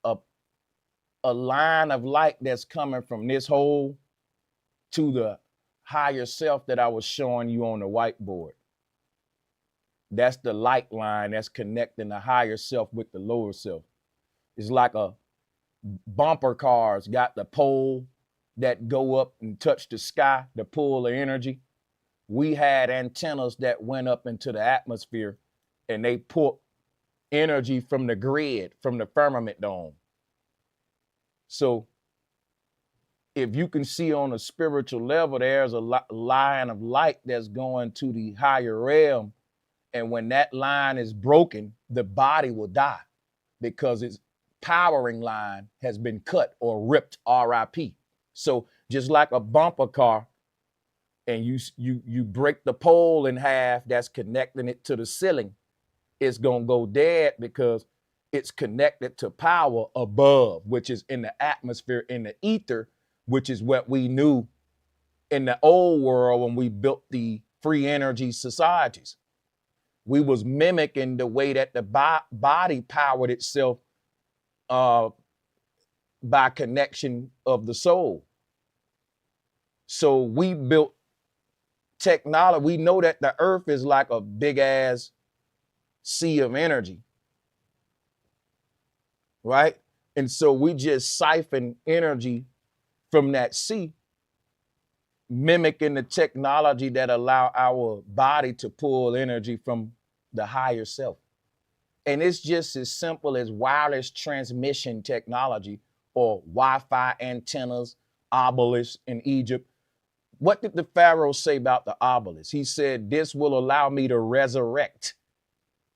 a line of light that's coming from this hole to the higher self that I was showing you on the whiteboard. That's the light line that's connecting the higher self with the lower self. It's like a bumper cars got the pole that go up and touch the sky to pull the energy. We had antennas that went up into the atmosphere and they pulled energy from the grid, from the firmament dome. So if you can see on a spiritual level, there's a line of light that's going to the higher realm. And when that line is broken, the body will die because its powering line has been cut or ripped, RIP. So just like a bumper car, and you break the pole in half that's connecting it to the ceiling, it's going to go dead because it's connected to power above, which is in the atmosphere, in the ether, which is what we knew in the old world when we built the free energy societies. We was mimicking the way that the body powered itself by connection of the soul. So we built technology. We know that the earth is like a big ass sea of energy, right? And so we just siphon energy from that sea, mimicking the technology that allow our body to pull energy from the higher self. And it's just as simple as wireless transmission technology or Wi-Fi antennas, obelisks in Egypt. What did the Pharaoh say about the obelisk? He said, this will allow me to resurrect.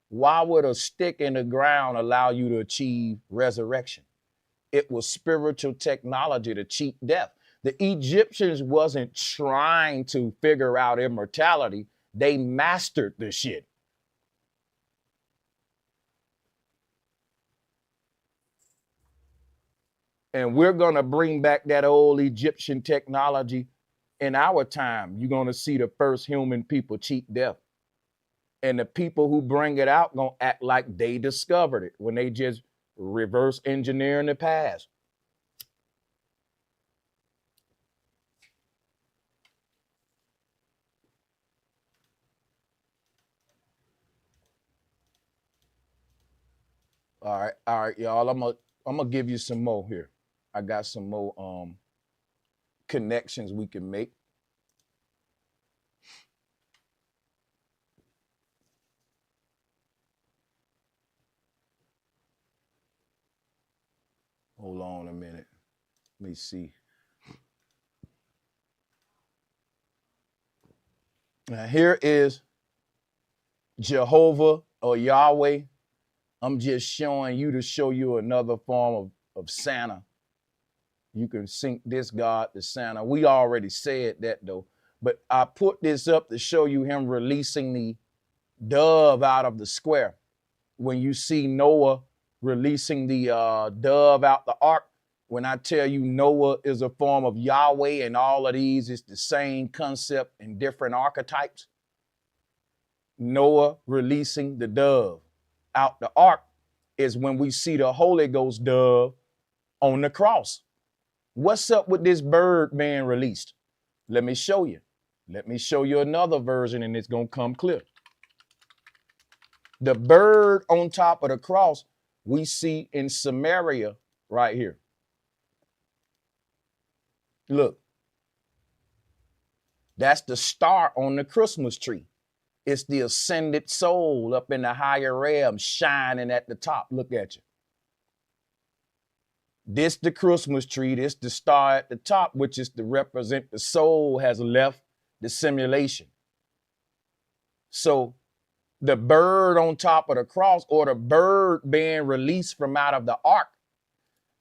Why would a stick in the ground allow you to achieve resurrection? It was spiritual technology to cheat death. The Egyptians wasn't trying to figure out immortality. They mastered the shit. And we're going to bring back that old Egyptian technology in our time. You're going to see the first human people cheat death. And the people who bring it out going to act like they discovered it when they just reverse engineer in the past. All right, y'all. I'm gonna give you some more here. I got some more connections we can make. Hold on a minute. Let me see. Now here is Jehovah or Yahweh. I'm just showing you to show you another form of Santa. You can sync this God to Santa. We already said that though. But I put this up to show you him releasing the dove out of the square. When you see Noah releasing the dove out the ark, when I tell you Noah is a form of Yahweh and all of these is the same concept in different archetypes. Noah releasing the dove out the ark is when we see the Holy Ghost dove on the cross. What's up with this bird being released? Let me show you. Let me show you another version and it's going to come clear. The bird on top of the cross we see in Samaria right here. Look, that's the star on the Christmas tree. It's the ascended soul up in the higher realm shining at the top. Look at you. This the Christmas tree. This the star at the top, which is to represent the soul has left the simulation. So the bird on top of the cross or the bird being released from out of the ark,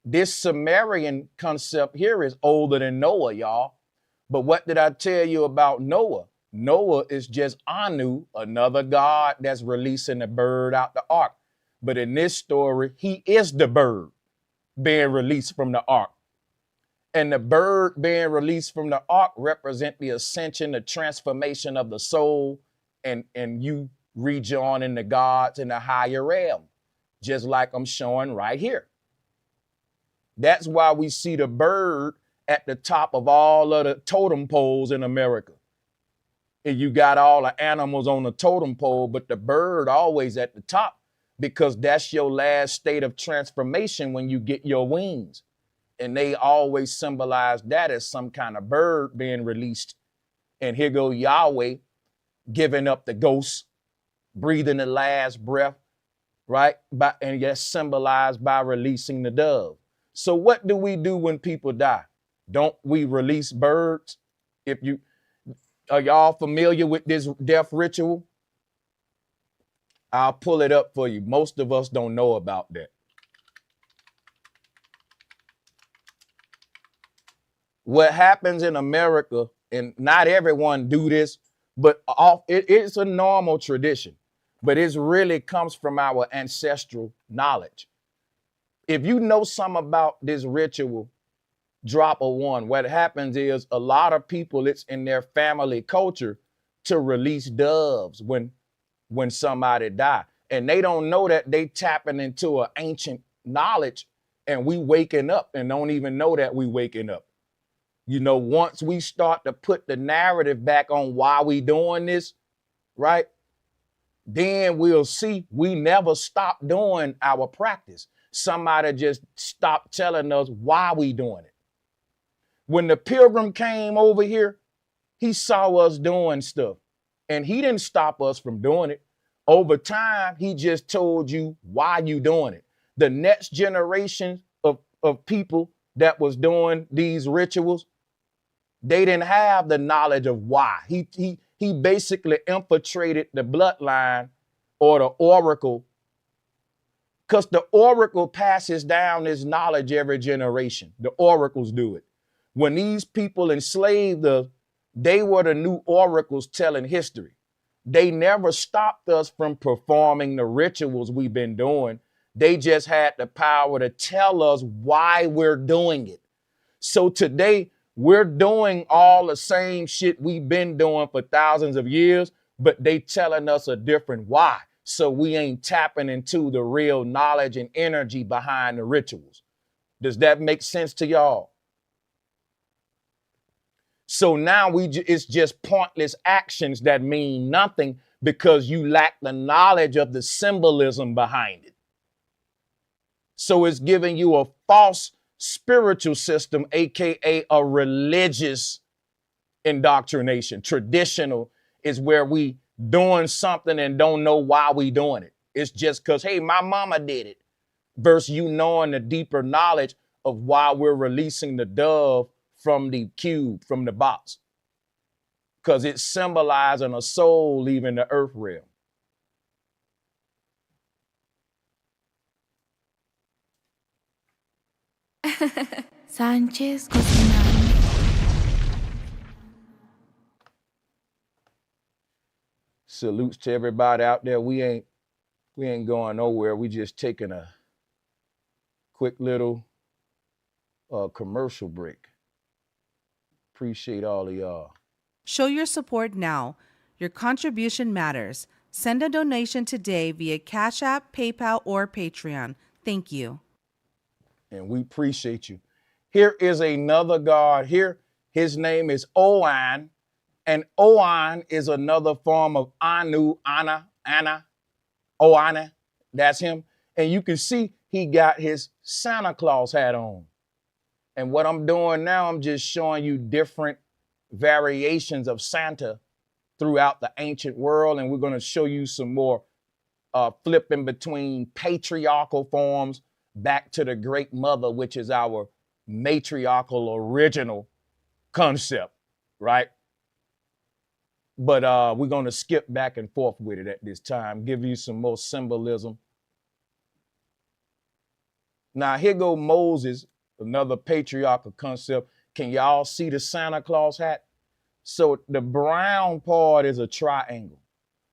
this Sumerian concept here is older than Noah, y'all. But what did I tell you about Noah? Noah is just Anu, another god that's releasing the bird out the ark. But in this story, he is the bird being released from the ark. And the bird being released from the ark represent the ascension, the transformation of the soul, and you rejoining the gods in the higher realm, just like I'm showing right here. That's why we see the bird at the top of all of the totem poles in America. And you got all the animals on the totem pole, but the bird always at the top, because that's your last state of transformation when you get your wings. And they always symbolize that as some kind of bird being released. And here go Yahweh giving up the ghost, breathing the last breath, right? And that's symbolized by releasing the dove. So what do we do when people die? Don't we release birds? Are y'all familiar with this death ritual? I'll pull it up for you. Most of us don't know about that. What happens in America, and not everyone do this, but it's a normal tradition, but it really comes from our ancestral knowledge. If you know something about this ritual, drop a one. What happens is a lot of people, it's in their family culture to release doves when somebody die. And they don't know that they tapping into an ancient knowledge, and we waking up and don't even know that we waking up. You know, once we start to put the narrative back on why we doing this, right? Then we'll see we never stop doing our practice. Somebody just stopped telling us why we doing it. When the pilgrim came over here, he saw us doing stuff, and he didn't stop us from doing it. Over time, he just told you why you doing it. The next generation of people that was doing these rituals, they didn't have the knowledge of why. He basically infiltrated the bloodline or the oracle, because the oracle passes down this knowledge every generation. The oracles do it. When these people enslaved us, they were the new oracles telling history. They never stopped us from performing the rituals we've been doing. They just had the power to tell us why we're doing it. So today, we're doing all the same shit we've been doing for thousands of years, but they telling us a different why. So we ain't tapping into the real knowledge and energy behind the rituals. Does that make sense to y'all? So now it's just pointless actions that mean nothing because you lack the knowledge of the symbolism behind it. So it's giving you a false spiritual system, aka a religious indoctrination. Traditional is where we doing something and don't know why we doing it. It's just because, hey, my mama did it. Versus you knowing the deeper knowledge of why we're releasing the dove from the cube, from the box. Because it's symbolizing a soul leaving the earth realm. Sanchez. Salutes to everybody out there. We ain't going nowhere. We just taking a quick little commercial break. Appreciate all of y'all. Show your support now. Your contribution matters. Send a donation today via Cash App, PayPal, or Patreon. Thank you. And we appreciate you. Here is another god here. His name is Oan. And Oan is another form of Anu, Anna, Oana. That's him. And you can see he got his Santa Claus hat on. And what I'm doing now, I'm just showing you different variations of Santa throughout the ancient world. And we're going to show you some more flipping between patriarchal forms back to the Great Mother, which is our matriarchal original concept, right? But we're going to skip back and forth with it at this time, give you some more symbolism. Now, here go Moses, another patriarchal concept. Can y'all see the Santa Claus hat? So the brown part is a triangle.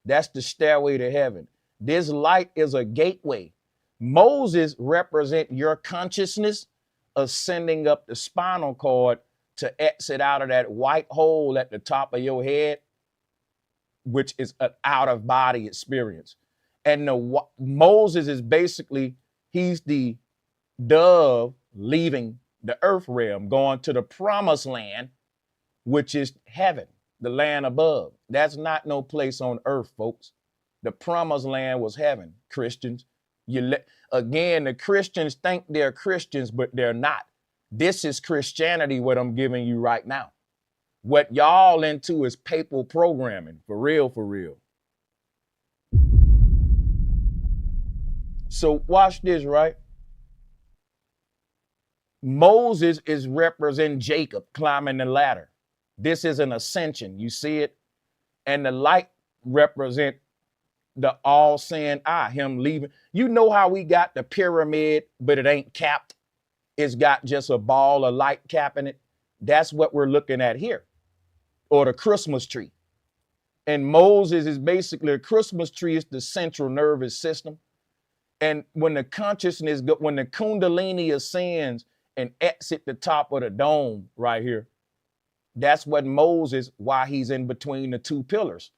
That's the stairway to heaven. This light is a gateway. Moses represent your consciousness ascending up the spinal cord to exit out of that white hole at the top of your head, which is an out of body experience. And Moses is basically, he's the dove leaving the earth realm, going to the promised land, which is heaven, the land above. That's not no place on earth, folks. The promised land was heaven, Christians. Again, the Christians think they're Christians, but they're not. This is Christianity, what I'm giving you right now. What y'all into is papal programming, for real, for real. So watch this, right? Moses is representing Jacob climbing the ladder. This is an ascension, you see it? And the light represent the all-seeing eye, him leaving. You know how we got the pyramid, but it ain't capped? It's got just a ball of light capping it. That's what we're looking at here. Or the Christmas tree. And Moses is basically, the Christmas tree is the central nervous system. And when the consciousness, when the Kundalini ascends and exit the top of the dome right here, that's what Moses, why he's in between the two pillars.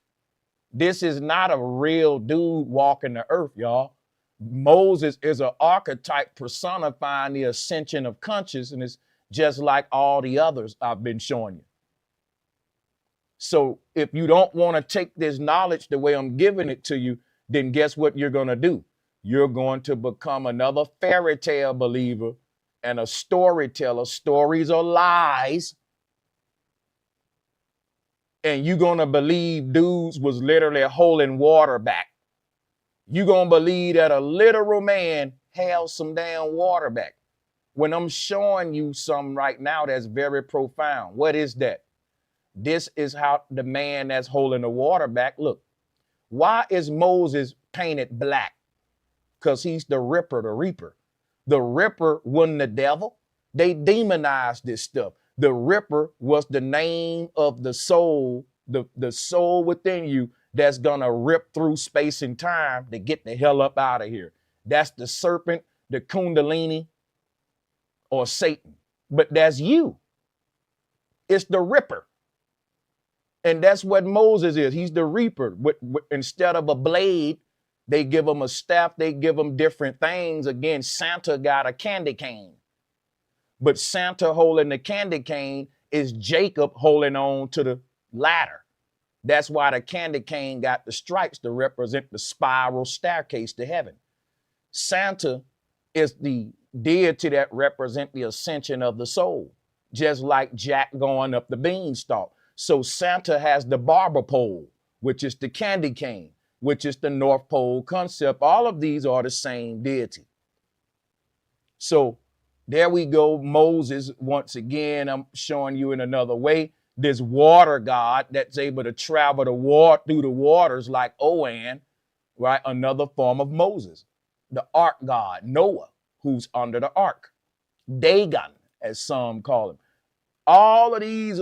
This is not a real dude walking the earth, y'all. Moses is an archetype personifying the ascension of consciousness, just like all the others I've been showing you. So if you don't want to take this knowledge the way I'm giving it to you, then guess what you're going to do? You're going to become another fairy tale believer and a storyteller. Stories are lies. And you're going to believe dudes was literally holding water back. You're going to believe that a literal man held some damn water back. When I'm showing you something right now that's very profound. What is that? This is how the man that's holding the water back. Look, why is Moses painted black? Because he's the Ripper, the Reaper. The Ripper wasn't the devil. They demonized this stuff. The Ripper was the name of the soul, the soul within you that's gonna rip through space and time to get the hell up out of here. That's the serpent, the Kundalini, or Satan. But that's you. It's the Ripper. And that's what Moses is. He's the Reaper. Instead of a blade, they give him a staff. They give him different things. Again, Santa got a candy cane. But Santa holding the candy cane is Jacob holding on to the ladder. That's why the candy cane got the stripes to represent the spiral staircase to heaven. Santa is the deity that represents the ascension of the soul, just like Jack going up the beanstalk. So Santa has the barber pole, which is the candy cane, which is the North Pole concept. All of these are the same deity. So there we go. Moses, once again, I'm showing you in another way, this water god that's able to travel the water through the waters like Oan, right? Another form of Moses. The ark god, Noah, who's under the ark. Dagon, as some call him. All of these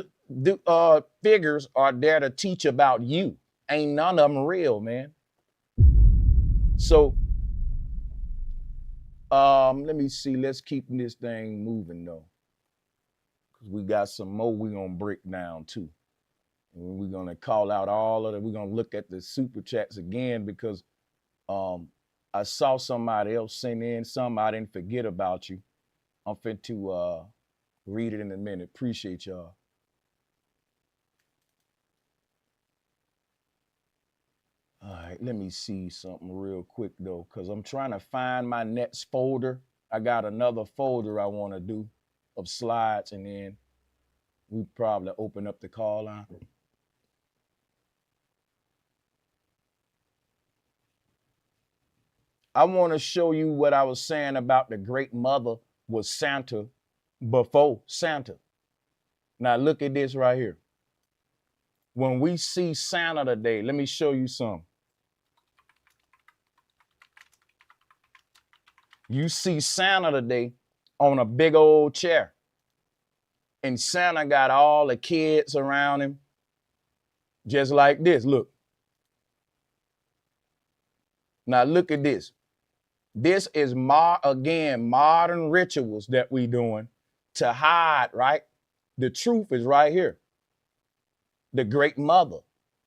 figures are there to teach about you. Ain't none of them real, man. So let me see. Let's keep this thing moving though, because we got some more we're gonna break down too. And we're gonna call out all of it. We're gonna look at the super chats again because I saw somebody else send in something. I didn't forget about you. I'm fit to read it in a minute. Appreciate y'all. All right, let me see something real quick though, because I'm trying to find my next folder. I got another folder I want to do of slides, and then we probably open up the call line. I want to show you what I was saying about the great mother was Santa before Santa. Now look at this right here. When we see Santa today, let me show you something. You see Santa today on a big old chair. And Santa got all the kids around him. Just like this, look. Now look at this. This is modern rituals that we doing to hide, right? The truth is right here. The great mother.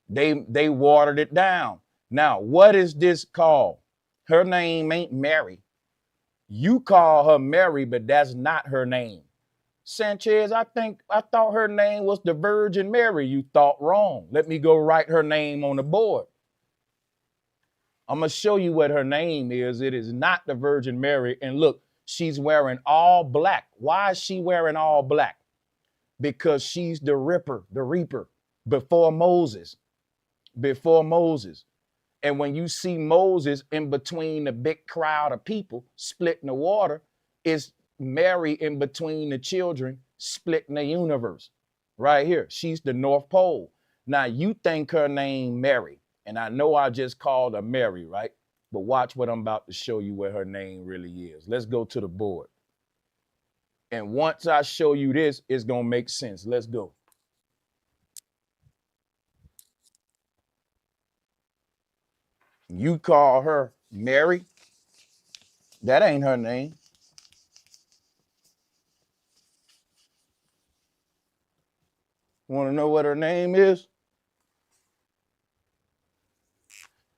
They watered it down. Now, what is this called? Her name ain't Mary. You call her Mary, but that's not her name. Sanchez, I thought her name was the Virgin Mary. You thought wrong. Let me go write her name on the board. I'm going to show you what her name is. It is not the Virgin Mary. And look, she's wearing all black. Why is she wearing all black? Because she's the reaper before Moses. Before Moses. And when you see Moses in between the big crowd of people splitting the water, it's Mary in between the children splitting the universe. Right here. She's the North Pole. Now you think her name Mary. And I know I just called her Mary, right? But watch what I'm about to show you what her name really is. Let's go to the board. And once I show you this, it's going to make sense. Let's go. You call her Mary. That ain't her name. Want to know what her name is?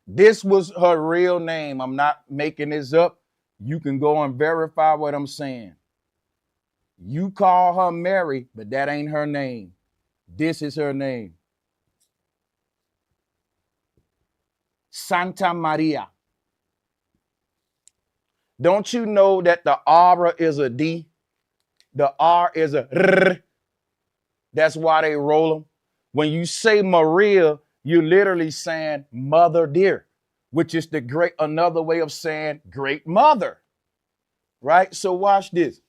This was her real name. I'm not making this up. You can go and verify what I'm saying. You call her Mary, but that ain't her name. This is her name. Santa Maria. Don't you know that the R is a D? The R is a R. That's why they roll them. When you say Maria, you're literally saying mother dear, which is another way of saying great mother. Right? So watch this.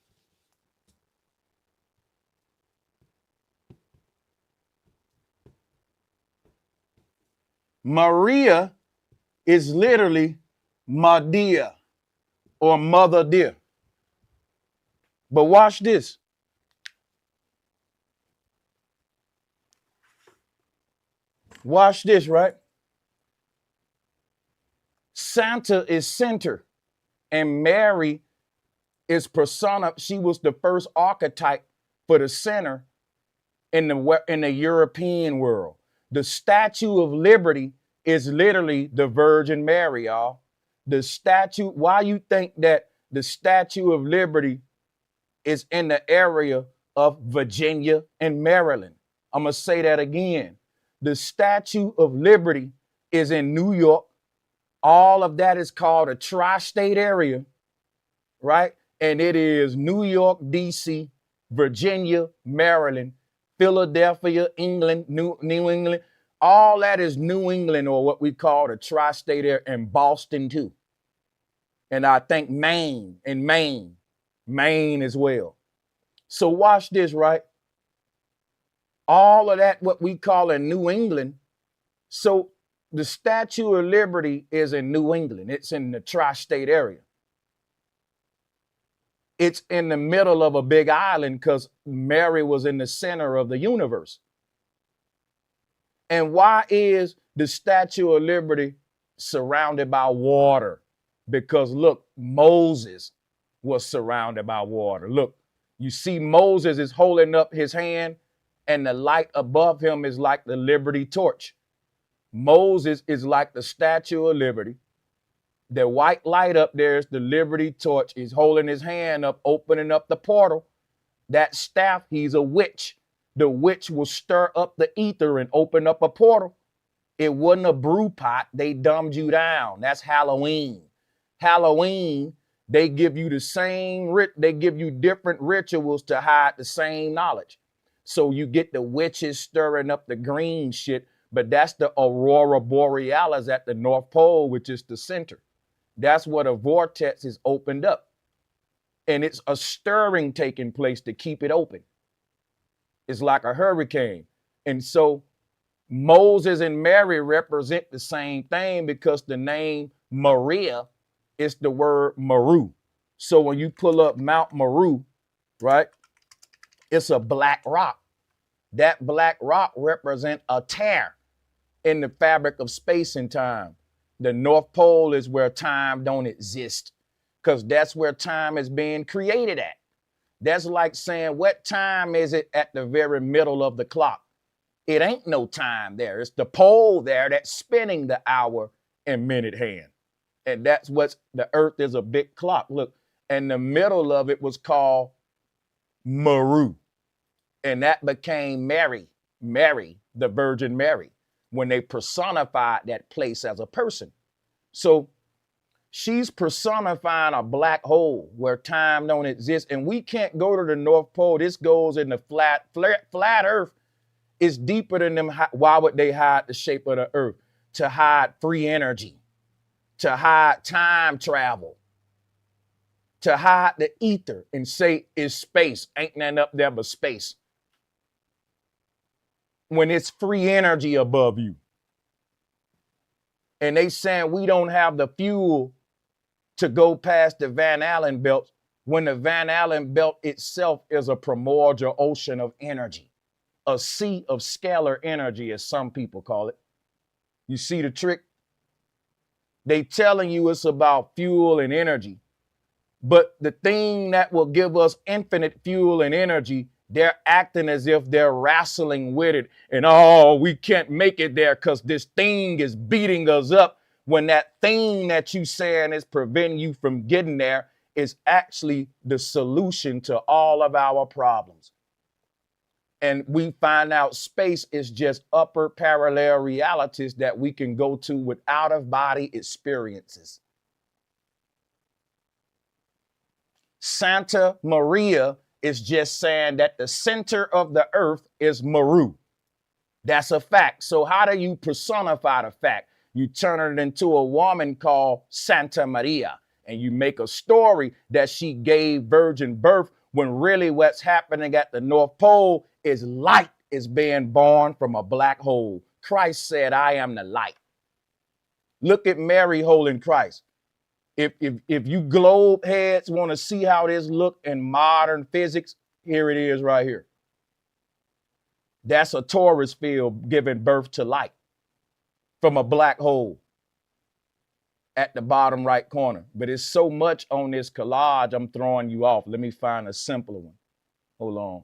Maria is literally Madia or mother dear. But watch this. Watch this, right? Santa is center and Mary is persona. She was the first archetype for the center in the European world. The Statue of Liberty is literally the Virgin Mary, y'all. The statue, why you think that the Statue of Liberty is in the area of Virginia and Maryland? I'm going to say that again. The Statue of Liberty is in New York. All of that is called a tri-state area, right? And it is New York, D.C., Virginia, Maryland, Philadelphia, England, New England. All that is New England, or what we call the tri-state area, and Boston too. And I think Maine as well. So watch this, right? All of that, what we call in New England. So the Statue of Liberty is in New England. It's in the tri-state area. It's in the middle of a big island because Mary was in the center of the universe. And why is the Statue of Liberty surrounded by water? Because look, Moses was surrounded by water. Look, you see Moses is holding up his hand and the light above him is like the Liberty torch. Moses is like the Statue of Liberty. The white light up there is the Liberty torch. He's holding his hand up, opening up the portal. That staff, he's a witch. The witch will stir up the ether and open up a portal. It wasn't a brew pot. They dumbed you down. That's Halloween. Halloween, they give you they give you different rituals to hide the same knowledge. So you get the witches stirring up the green shit, but that's the aurora borealis at the North Pole, which is the center. That's what a vortex is opened up. And it's a stirring taking place to keep it open. It's like a hurricane. And so Moses and Mary represent the same thing because the name Maria is the word Meru. So when you pull up Mount Meru, right, it's a black rock. That black rock represents a tear. in the fabric of space and time. The North Pole is where time don't exist, because that's where time is being created at. That's like saying, what time is it at the very middle of the clock? It ain't no time there. It's the pole there that's spinning the hour and minute hand. And that's what's, the earth is a big clock. Look, and the middle of it was called Meru. And that became Mary, the Virgin Mary, when they personified that place as a person. So she's personifying a black hole where time don't exist. And we can't go to the North Pole. This goes in the flat earth. It's deeper than them. Why would they hide the shape of the earth? To hide free energy, to hide time travel, to hide the ether and say it's space. Ain't nothing up there but space. When it's free energy above you. And they saying we don't have the fuel to go past the Van Allen belt, when the Van Allen belt itself is a primordial ocean of energy, a sea of scalar energy, as some people call it. You see the trick? They telling you it's about fuel and energy, but the thing that will give us infinite fuel and energy, they're acting as if they're wrestling with it. And, oh, we can't make it there because this thing is beating us up, when that thing that you saying is preventing you from getting there is actually the solution to all of our problems. And we find out space is just upper parallel realities that we can go to with out-of-body experiences. Santa Maria is just saying that the center of the earth is Meru. That's a fact. So how do you personify the fact? You turn it into a woman called Santa Maria, and you make a story that she gave virgin birth, when really what's happening at the North Pole is light is being born from a black hole. Christ said, I am the light. Look at Mary holding Christ. If you globe heads want to see how this look in modern physics, here it is right here. That's a torus field giving birth to light from a black hole at the bottom right corner. But it's so much on this collage, I'm throwing you off. Let me find a simpler one. Hold on.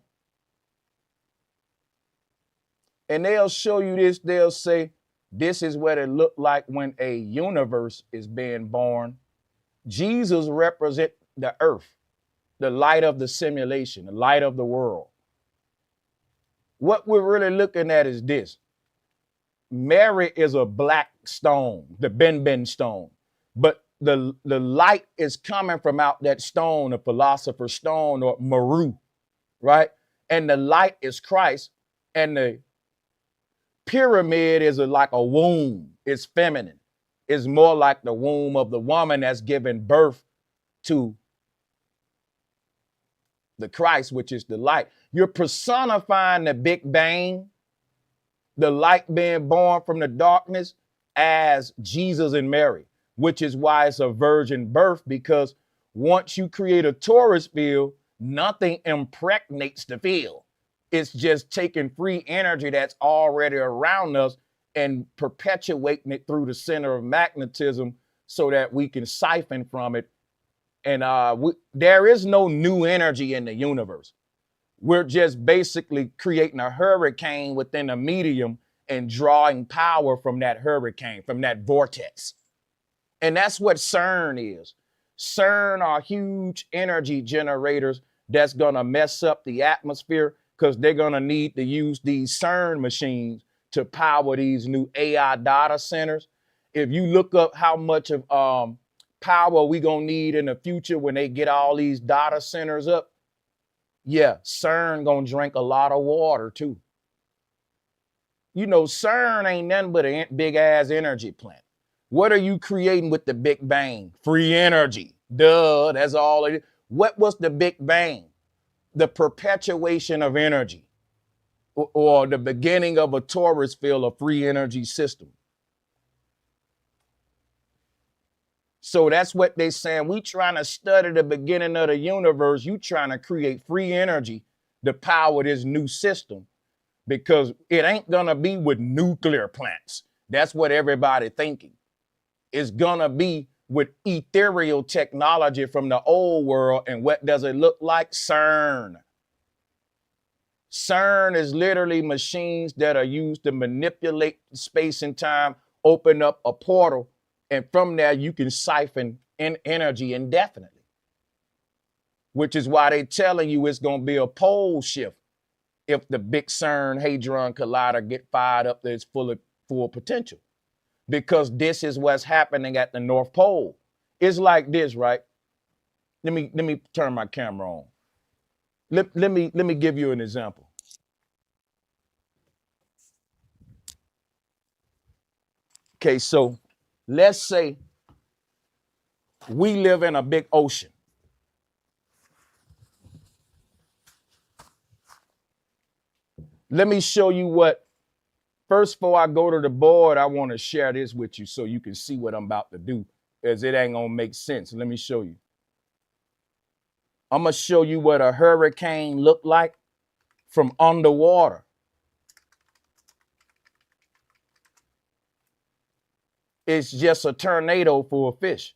And they'll show you this. They'll say, this is what it looked like when a universe is being born. Jesus represents the earth, the light of the simulation, the light of the world. What we're really looking at is this. Mary is a black stone, the Ben stone. But the light is coming from out that stone, the philosopher's stone, or Meru, right? And the light is Christ. And the pyramid is like a womb. It's feminine. It's more like the womb of the woman that's giving birth to the Christ, which is the light. You're personifying the Big Bang, the light being born from the darkness, as Jesus and Mary, which is why it's a virgin birth, because once you create a torus field, nothing impregnates the field. It's just taking free energy that's already around us and perpetuating it through the center of magnetism so that we can siphon from it. And there is no new energy in the universe. We're just basically creating a hurricane within a medium and drawing power from that hurricane, from that vortex. And that's what CERN is. CERN are huge energy generators that's going to mess up the atmosphere, because they're going to need to use these CERN machines to power these new AI data centers. If you look up how much of power we going to need in the future when they get all these data centers up, yeah, CERN going to drink a lot of water too. You know, CERN ain't nothing but a big ass energy plant. What are you creating with the Big Bang? Free energy. Duh, that's all it is. What was the Big Bang? The perpetuation of energy, or the beginning of a torus field, a free energy system. So that's what they're saying. We trying to study the beginning of the universe. You trying to create free energy to power this new system, because it ain't going to be with nuclear plants. That's what everybody thinking. It's gonna be with ethereal technology from the old world. And what does it look like? CERN. CERN is literally machines that are used to manipulate space and time, open up a portal, and from there you can siphon in energy indefinitely. Which is why they're telling you it's going to be a pole shift if the big CERN Hadron Collider get fired up to its full potential. Because this is what's happening at the North Pole. It's like this, right? Let me turn my camera on. Let me give you an example. Okay, so let's say we live in a big ocean. Let me show you what, first before I go to the board, I want to share this with you so you can see what I'm about to do, as it ain't gonna make sense. Let me show you. I'm gonna show you what a hurricane look like from underwater. It's just a tornado for a fish.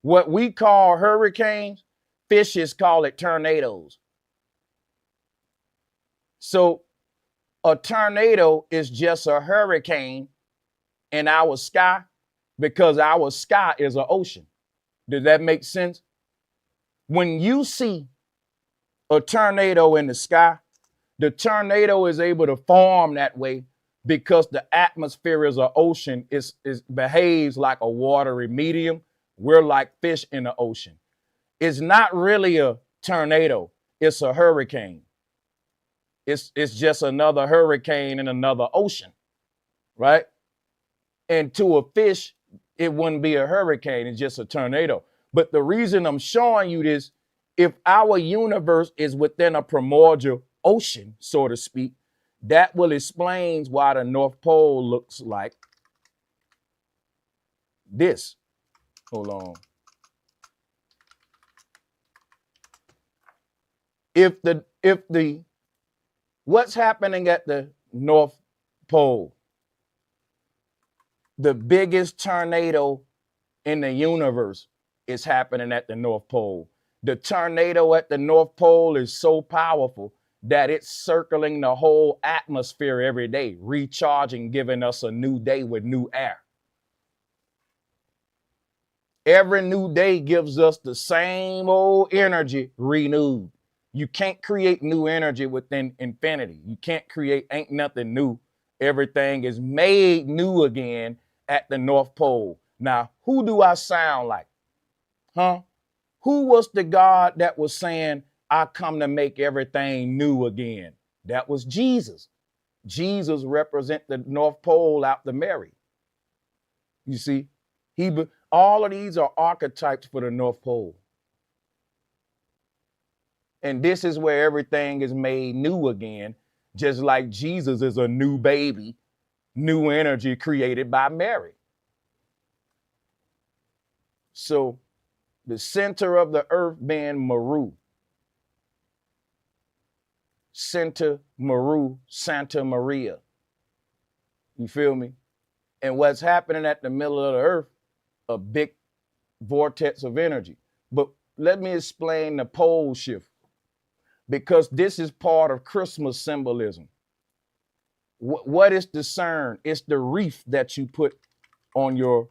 What we call hurricanes, fishes call it tornadoes. So a tornado is just a hurricane in our sky because our sky is an ocean. Does that make sense? When you see a tornado in the sky, the tornado is able to form that way because the atmosphere is an ocean. It behaves like a watery medium. We're like fish in the ocean. It's not really a tornado. It's a hurricane. It's just another hurricane in another ocean, right? And to a fish, it wouldn't be a hurricane. It's just a tornado. But the reason I'm showing you this, if our universe is within a primordial ocean, so to speak, that will explain why the North Pole looks like this. Hold on. If the what's happening at the North Pole? The biggest tornado in the universe is happening at the North Pole. The tornado at the North Pole is so powerful that it's circling the whole atmosphere every day, recharging, giving us a new day with new air. Every new day gives us the same old energy renewed. You can't create new energy within infinity. You can't create, ain't nothing new. Everything is made new again at the North Pole. Now, who do I sound like? Huh? Who was the God that was saying, I come to make everything new again? That was Jesus. Jesus represents the North Pole out to Mary. You see, all of these are archetypes for the North Pole. And this is where everything is made new again, just like Jesus is a new baby, new energy created by Mary. So the center of the earth being Meru. Center Meru, Santa Maria. You feel me? And what's happening at the middle of the earth, a big vortex of energy. But let me explain the pole shift, because this is part of Christmas symbolism. What is the CERN? It's the wreath that you put on your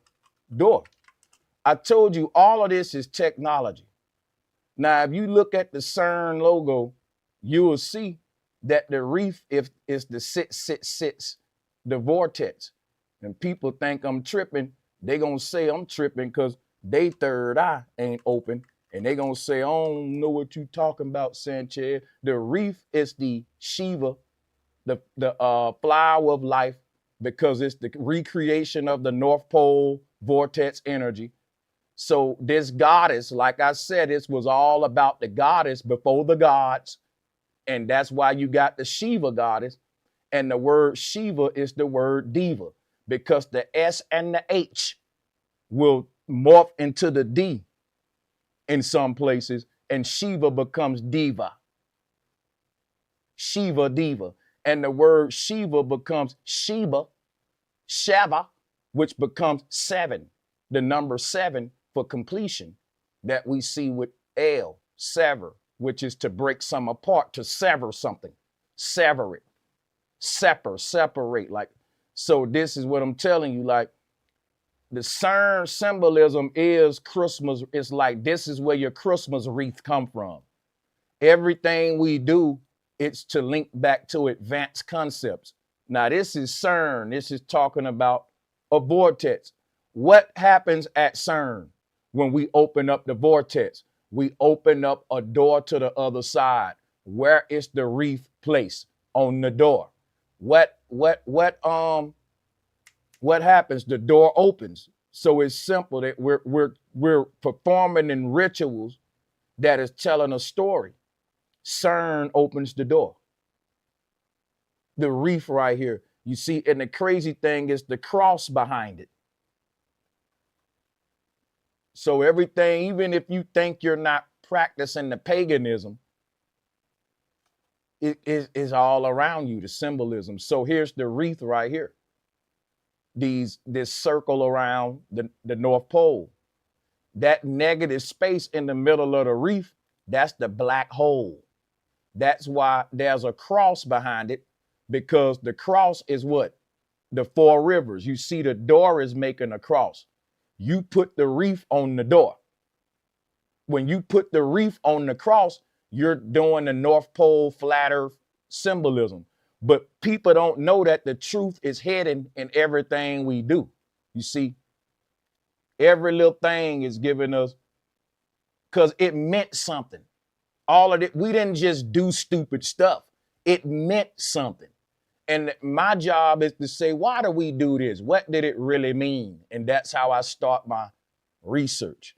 door. I told you all of this is technology. Now, if you look at the CERN logo, you will see that the wreath is the 666, the vortex. And people think I'm tripping. They gonna say I'm tripping because they third eye ain't open. And they gonna say, I don't know what you talking about, Sanchez. The wreath is the Shiva, the flower of life, because it's the recreation of the North Pole vortex energy. So this goddess, like I said, this was all about the goddess before the gods. And that's why you got the Shiva goddess. And the word Shiva is the word diva, because the S and the H will morph into the D in some places, and Shiva becomes diva. Shiva, diva. And the word Shiva becomes Sheba, Sheva, which becomes 7, the number 7 for completion that we see with L, sever, which is to break some apart, to sever something, sever it, separate. Like, so this is what I'm telling you, like, the CERN symbolism is Christmas. It's like, this is where your Christmas wreath come from. Everything we do, it's to link back to advanced concepts. Now, this is CERN. This is talking about a vortex. What happens at CERN when we open up the vortex? We open up a door to the other side. Where is the wreath placed? On the door. What happens? The door opens. So it's simple that we're performing in rituals that is telling a story. CERN opens the door. The wreath right here. You see, and the crazy thing is the cross behind it. So everything, even if you think you're not practicing the paganism, it is all around you, the symbolism. So here's the wreath right here. This circle around the North Pole. That negative space in the middle of the wreath, that's the black hole. That's why there's a cross behind it, because the cross is what? The 4 rivers. You see the door is making a cross. You put the wreath on the door. When you put the wreath on the cross, you're doing the North Pole flat earth symbolism. But people don't know that the truth is hidden in everything we do. You see, every little thing is giving us, because it meant something. All of it, we didn't just do stupid stuff. It meant something. And my job is to say, why do we do this? What did it really mean? And that's how I start my research.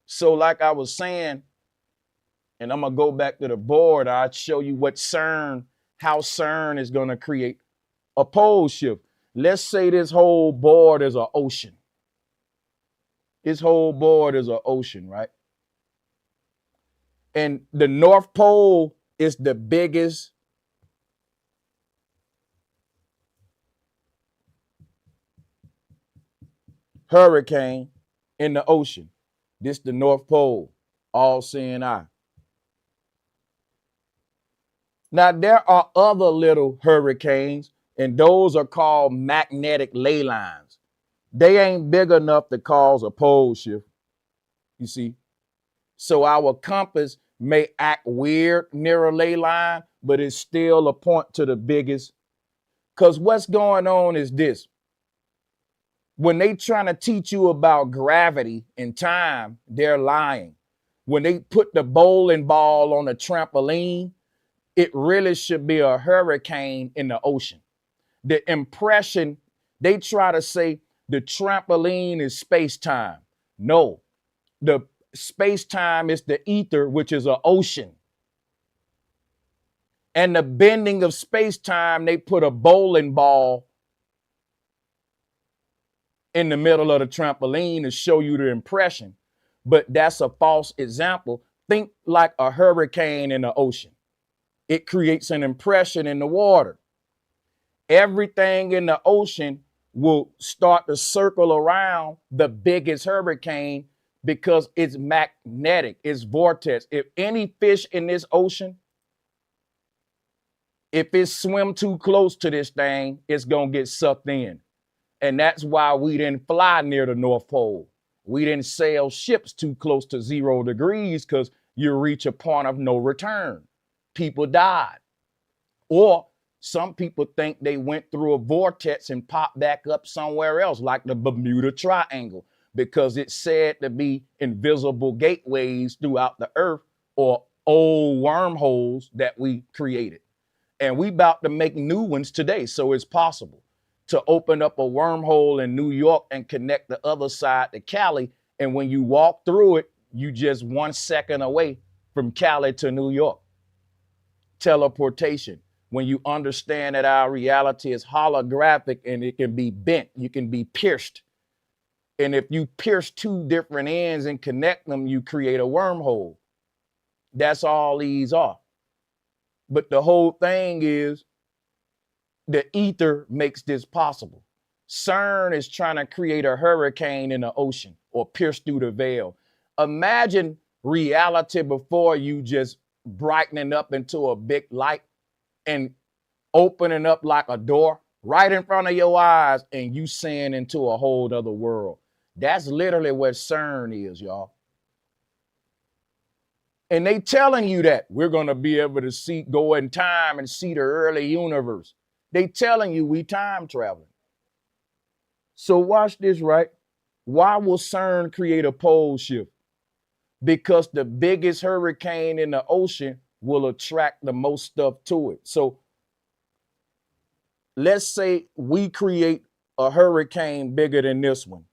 So like I was saying, and I'm going to go back to the board, I'll show you what CERN, how CERN is going to create a pole shift. Let's say this whole board is an ocean. This whole board is an ocean, right? And the North Pole is the biggest hurricane in the ocean. This the North Pole, all seeing eye. Now, there are other little hurricanes, and those are called magnetic ley lines. They ain't big enough to cause a pole shift, you see. So our compass may act weird near a ley line, but it's still a point to the biggest. Because what's going on is this. When they trying to teach you about gravity and time, they're lying. When they put the bowling ball on a trampoline, it really should be a hurricane in the ocean. The impression, they try to say the trampoline is space-time. No, the space-time is the ether, which is an ocean. And the bending of space-time, they put a bowling ball in the middle of the trampoline to show you the impression. But that's a false example. Think like a hurricane in the ocean. It creates an impression in the water. Everything in the ocean will start to circle around the biggest hurricane because it's magnetic, it's vortex. If any fish in this ocean, if it swim too close to this thing, it's going to get sucked in. And that's why we didn't fly near the North Pole. We didn't sail ships too close to 0 degrees because you reach a point of no return. People died. Or some people think they went through a vortex and popped back up somewhere else, like the Bermuda Triangle, because it's said to be invisible gateways throughout the earth or old wormholes that we created. And we about to make new ones today, so it's possible to open up a wormhole in New York and connect the other side to Cali. And when you walk through it, you just 1 second away from Cali to New York. Teleportation. When you understand that our reality is holographic and it can be bent, you can be pierced. And if you pierce 2 different ends and connect them, you create a wormhole. That's all these are. But the whole thing is the ether makes this possible. CERN is trying to create a hurricane in the ocean or pierce through the veil. Imagine reality before you just brightening up into a big light and opening up like a door right in front of your eyes and you seeing into a whole other world. That's literally what CERN is, y'all. And they telling you that we're going to be able to go in time and see the early universe. They telling you we time traveling. So watch this, right? Why will CERN create a pole shift? Because the biggest hurricane in the ocean will attract the most stuff to it. So let's say we create a hurricane bigger than this one.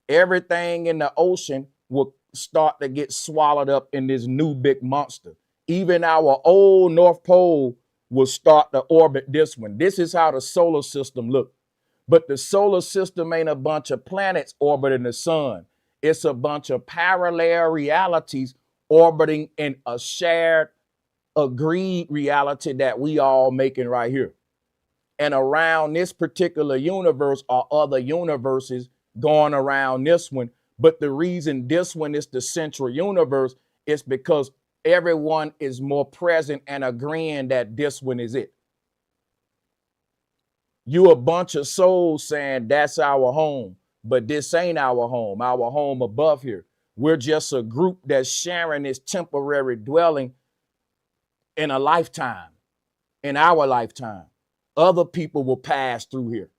Everything in the ocean will start to get swallowed up in this new big monster. Even our old North Pole will start to orbit this one. This is how the solar system looks. But the solar system ain't a bunch of planets orbiting the sun. It's a bunch of parallel realities orbiting in a shared, agreed reality that we all making right here. And around this particular universe are other universes going around this one. But the reason this one is the central universe is because everyone is more present and agreeing that this one is it. You a bunch of souls saying that's our home, but this ain't our home above here. We're just a group that's sharing this temporary dwelling in a lifetime, in our lifetime. Other people will pass through here.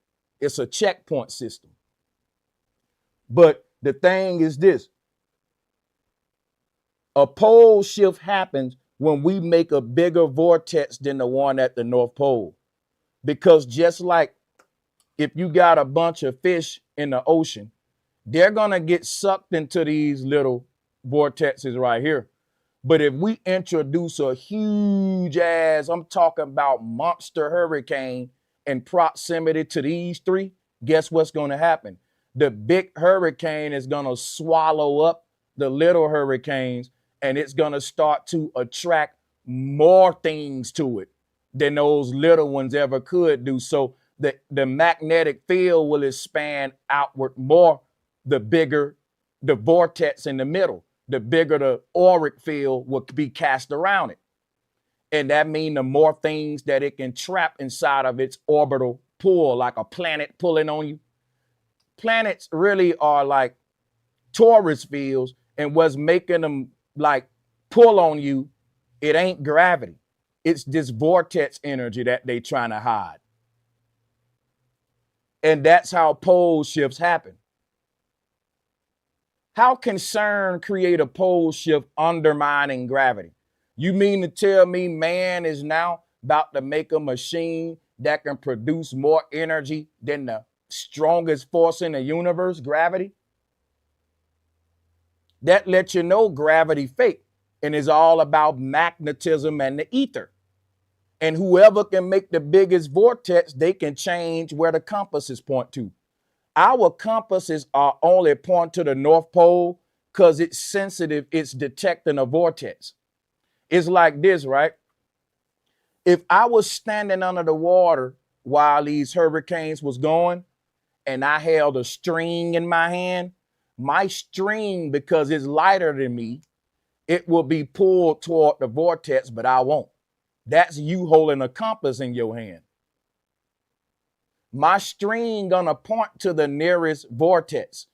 It's a checkpoint system. But the thing is this, a pole shift happens when we make a bigger vortex than the one at the North Pole. Because just like if you got a bunch of fish in the ocean, they're going to get sucked into these little vortexes right here. But if we introduce a huge ass, I'm talking about monster hurricane in proximity to these three, guess what's going to happen? The big hurricane is going to swallow up the little hurricanes, and it's going to start to attract more things to it than those little ones ever could do. So the magnetic field will expand outward more, the bigger the vortex in the middle, the bigger the auric field will be cast around it. And that means the more things that it can trap inside of its orbital pull, like a planet pulling on you. Planets really are like torus fields, and what's making them like pull on you, it ain't gravity. It's this vortex energy that they trying to hide. And that's how pole shifts happen. How can CERN create a pole shift undermining gravity? You mean to tell me man is now about to make a machine that can produce more energy than the strongest force in the universe, gravity? That lets you know gravity fake and is all about magnetism and the ether. And whoever can make the biggest vortex, they can change where the compasses point to. Our compasses are only point to the North Pole because it's sensitive, it's detecting a vortex. It's like this, right? If I was standing under the water while these hurricanes was going and I held a string in my hand, my string, because it's lighter than me, it will be pulled toward the vortex, but I won't. That's you holding a compass in your hand. My string gonna point to the nearest vortex.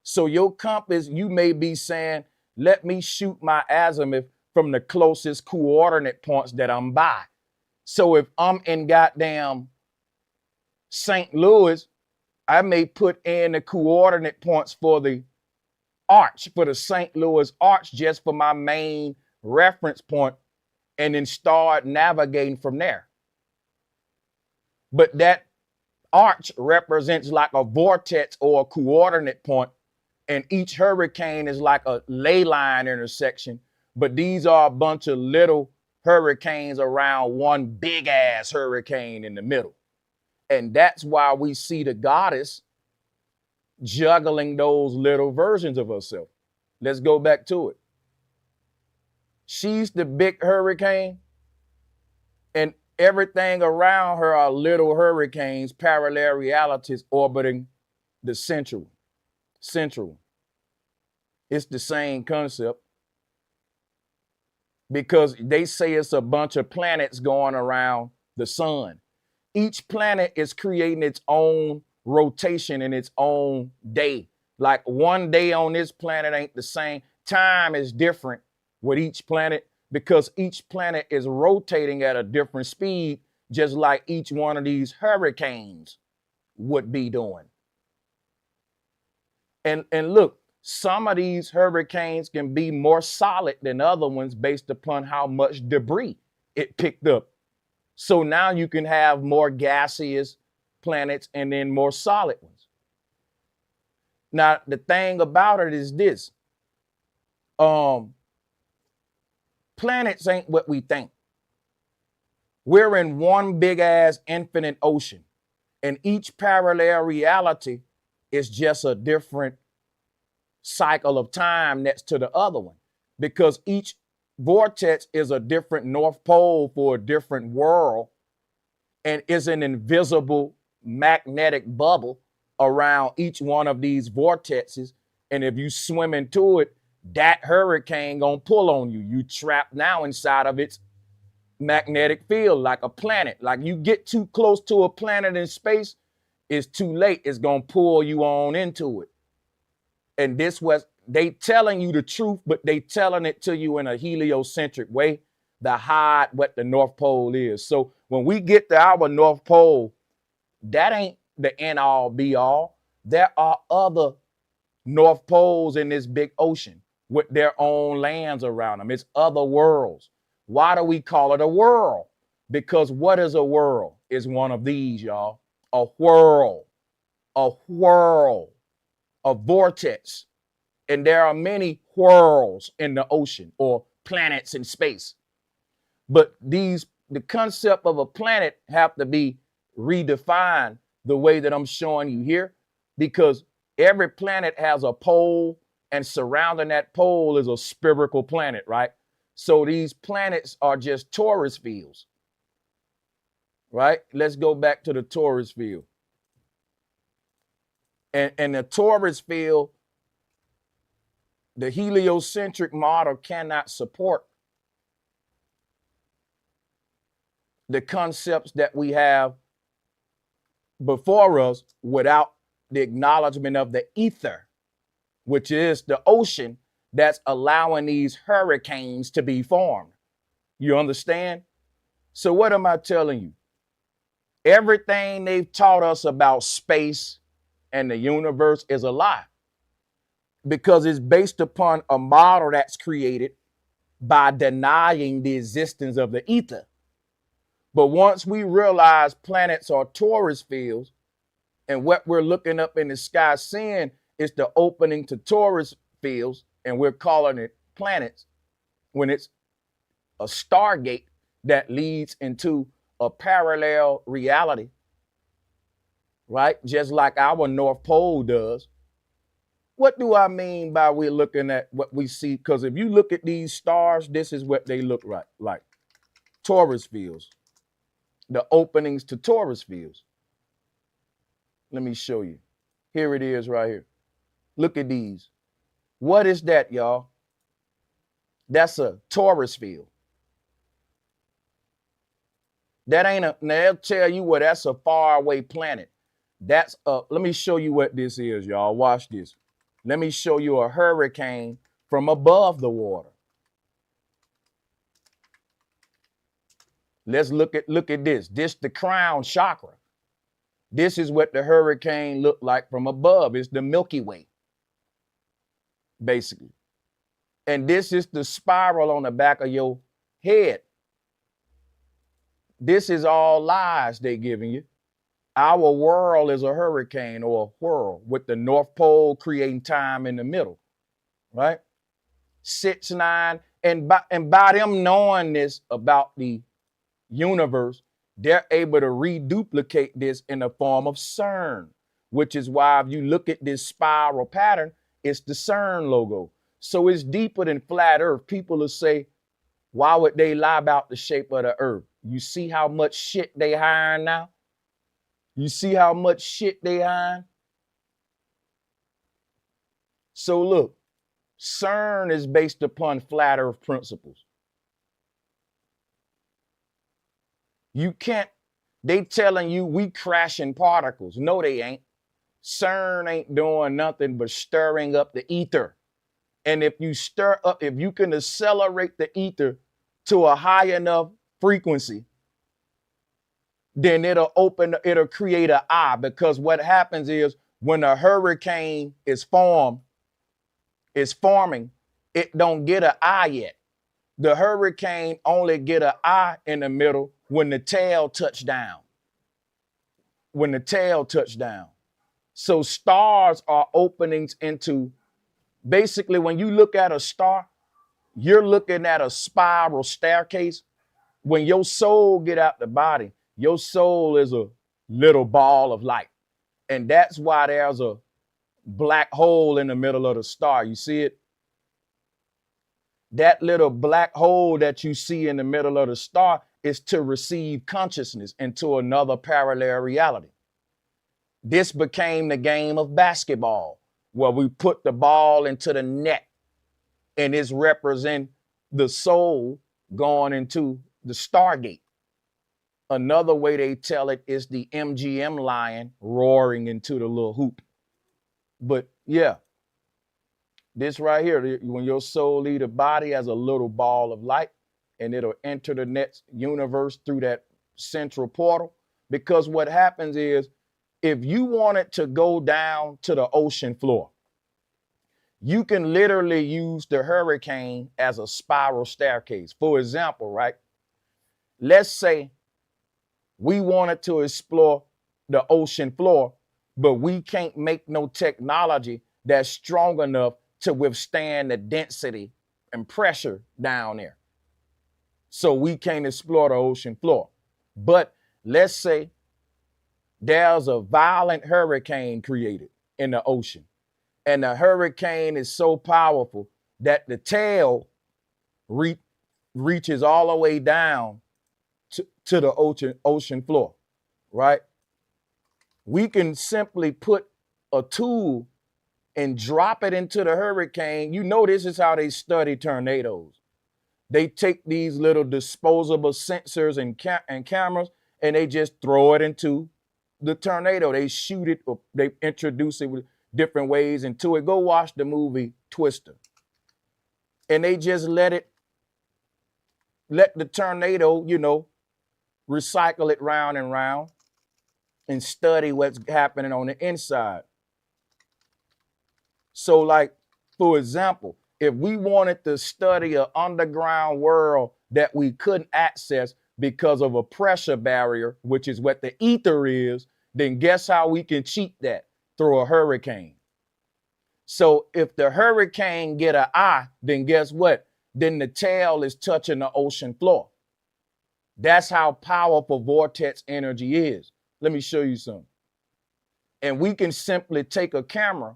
So your compass, you may be saying, let me shoot my azimuth from the closest coordinate points that I'm by. So if I'm in goddamn St. Louis, I may put in the coordinate points for the arch, for the St. Louis arch, just for my main reference point, and then start navigating from there. But that arch represents like a vortex or a coordinate point, and each hurricane is like a ley line intersection. But these are a bunch of little hurricanes around one big ass hurricane in the middle. And that's why we see the goddess juggling those little versions of herself. Let's go back to it. She's the big hurricane, and Everything around her are little hurricanes, parallel realities orbiting the central. It's the same concept because they say it's a bunch of planets going around the sun. Each planet is creating its own rotation in its own day. Like one day on this planet ain't the same. Time is different with each planet because each planet is rotating at a different speed, just like each one of these hurricanes would be doing. And look, some of these hurricanes can be more solid than other ones based upon how much debris it picked up. So now you can have more gaseous planets and then more solid ones. Now, the thing about it is this. Planets ain't what we think. We're in one big ass infinite ocean, and each parallel reality is just a different cycle of time next to the other one, because each vortex is a different North Pole for a different world and is an invisible magnetic bubble around each one of these vortexes. And if you swim into it, that hurricane gonna pull on you. You trapped now inside of its magnetic field like a planet. Like you get too close to a planet in space, it's too late. It's gonna pull you on into it. And this was, they telling you the truth, but they telling it to you in a heliocentric way to hide what the North Pole is. So when we get to our North Pole, that ain't the end all be all. There are other North Poles in this big ocean with their own lands around them. It's other worlds. Why do we call it a world? Because what is a world? Is one of these, y'all. A whirl, a vortex. And there are many whirls in the ocean or planets in space. But the concept of a planet have to be redefined the way that I'm showing you here, because every planet has a pole, and surrounding that pole is a spherical planet, right? So these planets are just torus fields, right? Let's go back to the torus field. And the torus field, the heliocentric model cannot support the concepts that we have before us without the acknowledgement of the ether, which is the ocean that's allowing these hurricanes to be formed. You understand? So what am I telling you? Everything they've taught us about space and the universe is a lie, because it's based upon a model that's created by denying the existence of the ether. But once we realize planets are torus fields, and what we're looking up in the sky seeing is the opening to torus fields, and we're calling it planets, when it's a stargate that leads into a parallel reality, right? Just like our North Pole does. What do I mean by we're looking at what we see? Because if you look at these stars, this is what they look like. Torus fields. The openings to torus fields. Let me show you. Here it is right here. Look at these. What is that, y'all? That's a torus field. That ain't a, now they'll tell you, well, that's a faraway planet. That's a, let me show you what this is, y'all. Watch this. Let me show you a hurricane from above the water. Let's look at this. This the crown chakra. This is what the hurricane looked like from above. It's the Milky Way, basically. And this is the spiral on the back of your head. This is all lies they're giving you. Our world is a hurricane or a whirl with the North Pole creating time in the middle, right? 6-9, and by them knowing this about the universe, they're able to reduplicate this in the form of CERN, which is why if you look at this spiral pattern, it's the CERN logo. So it's deeper than flat Earth. People will say, Why would they lie about the shape of the earth? You see how much shit they hiring now? You see how much shit they hiring? So look, CERN is based upon flat earth principles. You can't, they telling you we crashing particles. No, they ain't. CERN ain't doing nothing but stirring up the ether. And if you stir up, if you can accelerate the ether to a high enough frequency, then it'll create an eye. Because what happens is when a hurricane is forming, it don't get an eye yet. The hurricane only get an eye in the middle when the tail touch down. When the tail touch down. So stars are openings into, basically when you look at a star, you're looking at a spiral staircase. When your soul get out the body, your soul is a little ball of light. And that's why there's a black hole in the middle of the star. You see it? That little black hole that you see in the middle of the star is to receive consciousness into another parallel reality. This became the game of basketball, where we put the ball into the net, and it's represent the soul going into the Stargate. Another way they tell it is the MGM lion roaring into the little hoop. But yeah, this right here, when your soul leaves the body as a little ball of light, and it'll enter the next universe through that central portal. Because what happens is, if you want it to go down to the ocean floor, you can literally use the hurricane as a spiral staircase. For example, right? Let's say we wanted to explore the ocean floor, but we can't make no technology that's strong enough to withstand the density and pressure down there. So we can't explore the ocean floor. But let's say there's a violent hurricane created in the ocean, and the hurricane is so powerful that the tail reaches all the way down to the ocean floor, right? We can simply put a tool and drop it into the hurricane. You know, this is how they study tornadoes. They take these little disposable sensors and cameras, and they just throw it into the tornado. They shoot it, or they introduce it with different ways into it. Go watch the movie Twister. And they just let the tornado, you know, recycle it round and round and study what's happening on the inside. So, like, for example, if we wanted to study an underground world that we couldn't access because of a pressure barrier, which is what the ether is, then guess how we can cheat that? Through a hurricane. So if the hurricane get an eye, then guess what? Then the tail is touching the ocean floor. That's how powerful vortex energy is. Let me show you something. And we can simply take a camera,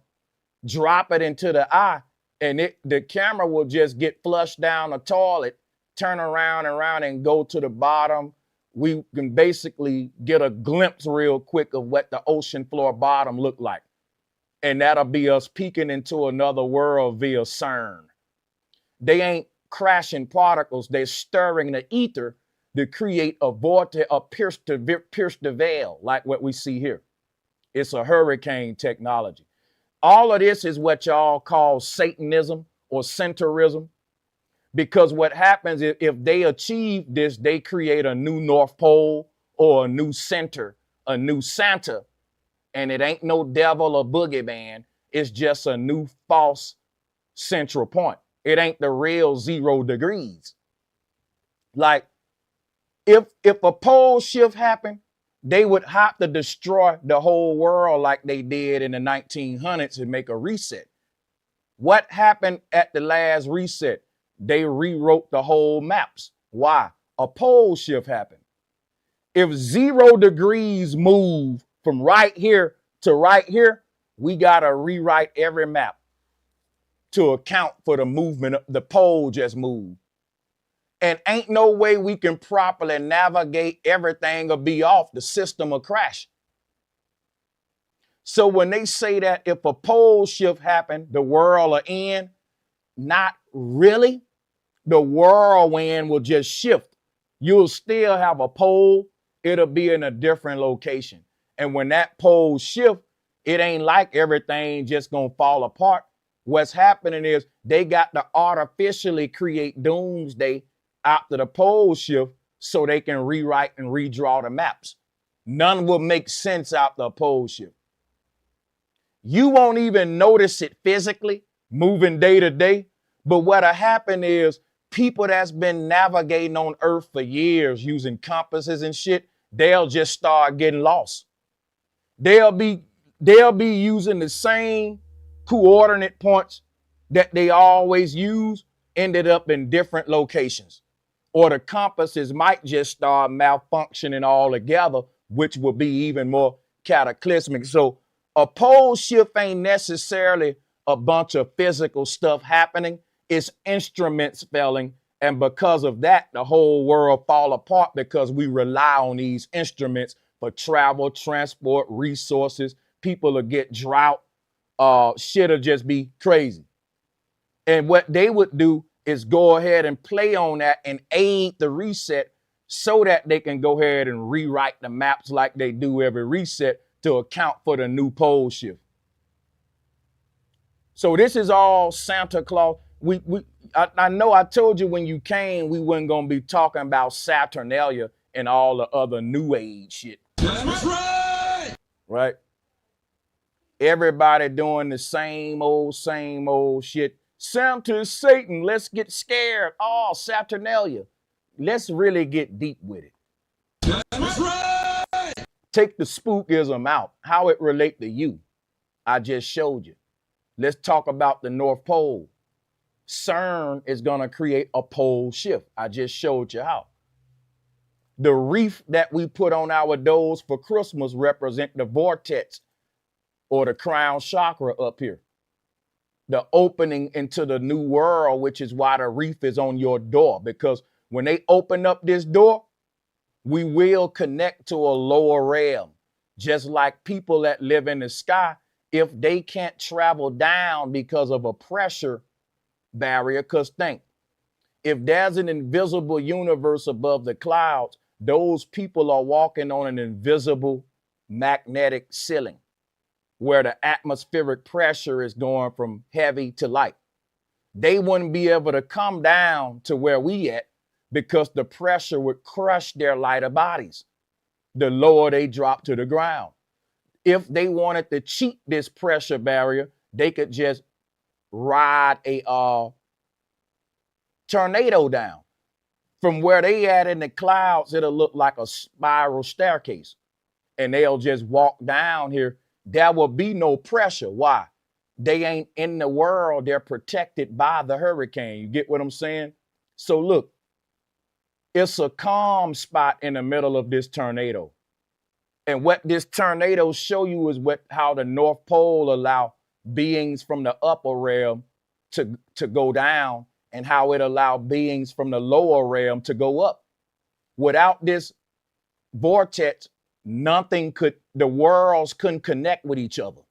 drop it into the eye, and the camera will just get flushed down the toilet, turn around and go to the bottom. We can basically get a glimpse real quick of what the ocean floor bottom look like. And that'll be us peeking into another world via CERN. They ain't crashing particles, they're stirring the ether to create a vortex, pierce the veil, like what we see here. It's a hurricane technology. All of this is what y'all call Satanism or centrism, because what happens is if they achieve this, they create a new North Pole or a new center, a new Santa, and it ain't no devil or boogeyman. It's just a new false central point. It ain't the real 0 degrees. Like, if a pole shift happened, they would have to destroy the whole world like they did in the 1900s and make a reset. What happened at the last reset? They rewrote the whole maps. Why? A pole shift happened. If 0 degrees move from right here to right here, we got to rewrite every map to account for the movement. The pole just moved. And ain't no way we can properly navigate. Everything will be off. The system will crash. So when they say that if a pole shift happened, the world will end, not really. The whirlwind will just shift. You'll still have a pole. It'll be in a different location. And when that pole shift, it ain't like everything just gonna fall apart. What's happening is they got to artificially create doomsday after the pole shift so they can rewrite and redraw the maps. None will make sense after a pole shift. You won't even notice it physically, moving day to day. But what'll happen is people that's been navigating on Earth for years using compasses and shit, they'll just start getting lost. They'll be using the same coordinate points that they always use, ended up in different locations. Or the compasses might just start malfunctioning altogether, which will be even more cataclysmic. So a pole shift ain't necessarily a bunch of physical stuff happening. It's instruments failing. And because of that, the whole world fall apart because we rely on these instruments for travel, transport, resources. People will get drought. Shit'll just be crazy. And what they would do is go ahead and play on that and aid the reset so that they can go ahead and rewrite the maps like they do every reset to account for the new pole shift. So this is all Santa Claus. I know I told you when you came, we weren't going to be talking about Saturnalia and all the other new age shit. That's right. Right? Everybody doing the same old shit. Santa is Satan. Let's get scared. Oh, Saturnalia. Let's really get deep with it. That's right. Take the spookism out. How it relate to you. I just showed you. Let's talk about the North Pole. CERN is going to create a pole shift. I just showed you how. The wreath that we put on our doors for Christmas represent the vortex or the crown chakra up here. The opening into the new world, which is why the wreath is on your door. Because when they open up this door, we will connect to a lower realm. Just like people that live in the sky, if they can't travel down because of a pressure barrier, because think, if there's an invisible universe above the clouds, those people are walking on an invisible magnetic ceiling where the atmospheric pressure is going from heavy to light. They wouldn't be able to come down to where we at because the pressure would crush their lighter bodies the lower they drop to the ground. If they wanted to cheat this pressure barrier, they could just ride a tornado down. From where they at in the clouds, it'll look like a spiral staircase. And they'll just walk down here. There will be no pressure. Why? They ain't in the world. They're protected by the hurricane. You get what I'm saying? So look, it's a calm spot in the middle of this tornado. And what this tornado show you is how the North Pole allow beings from the upper realm to go down, and how it allow beings from the lower realm to go up. Without this vortex, the worlds couldn't connect with each other.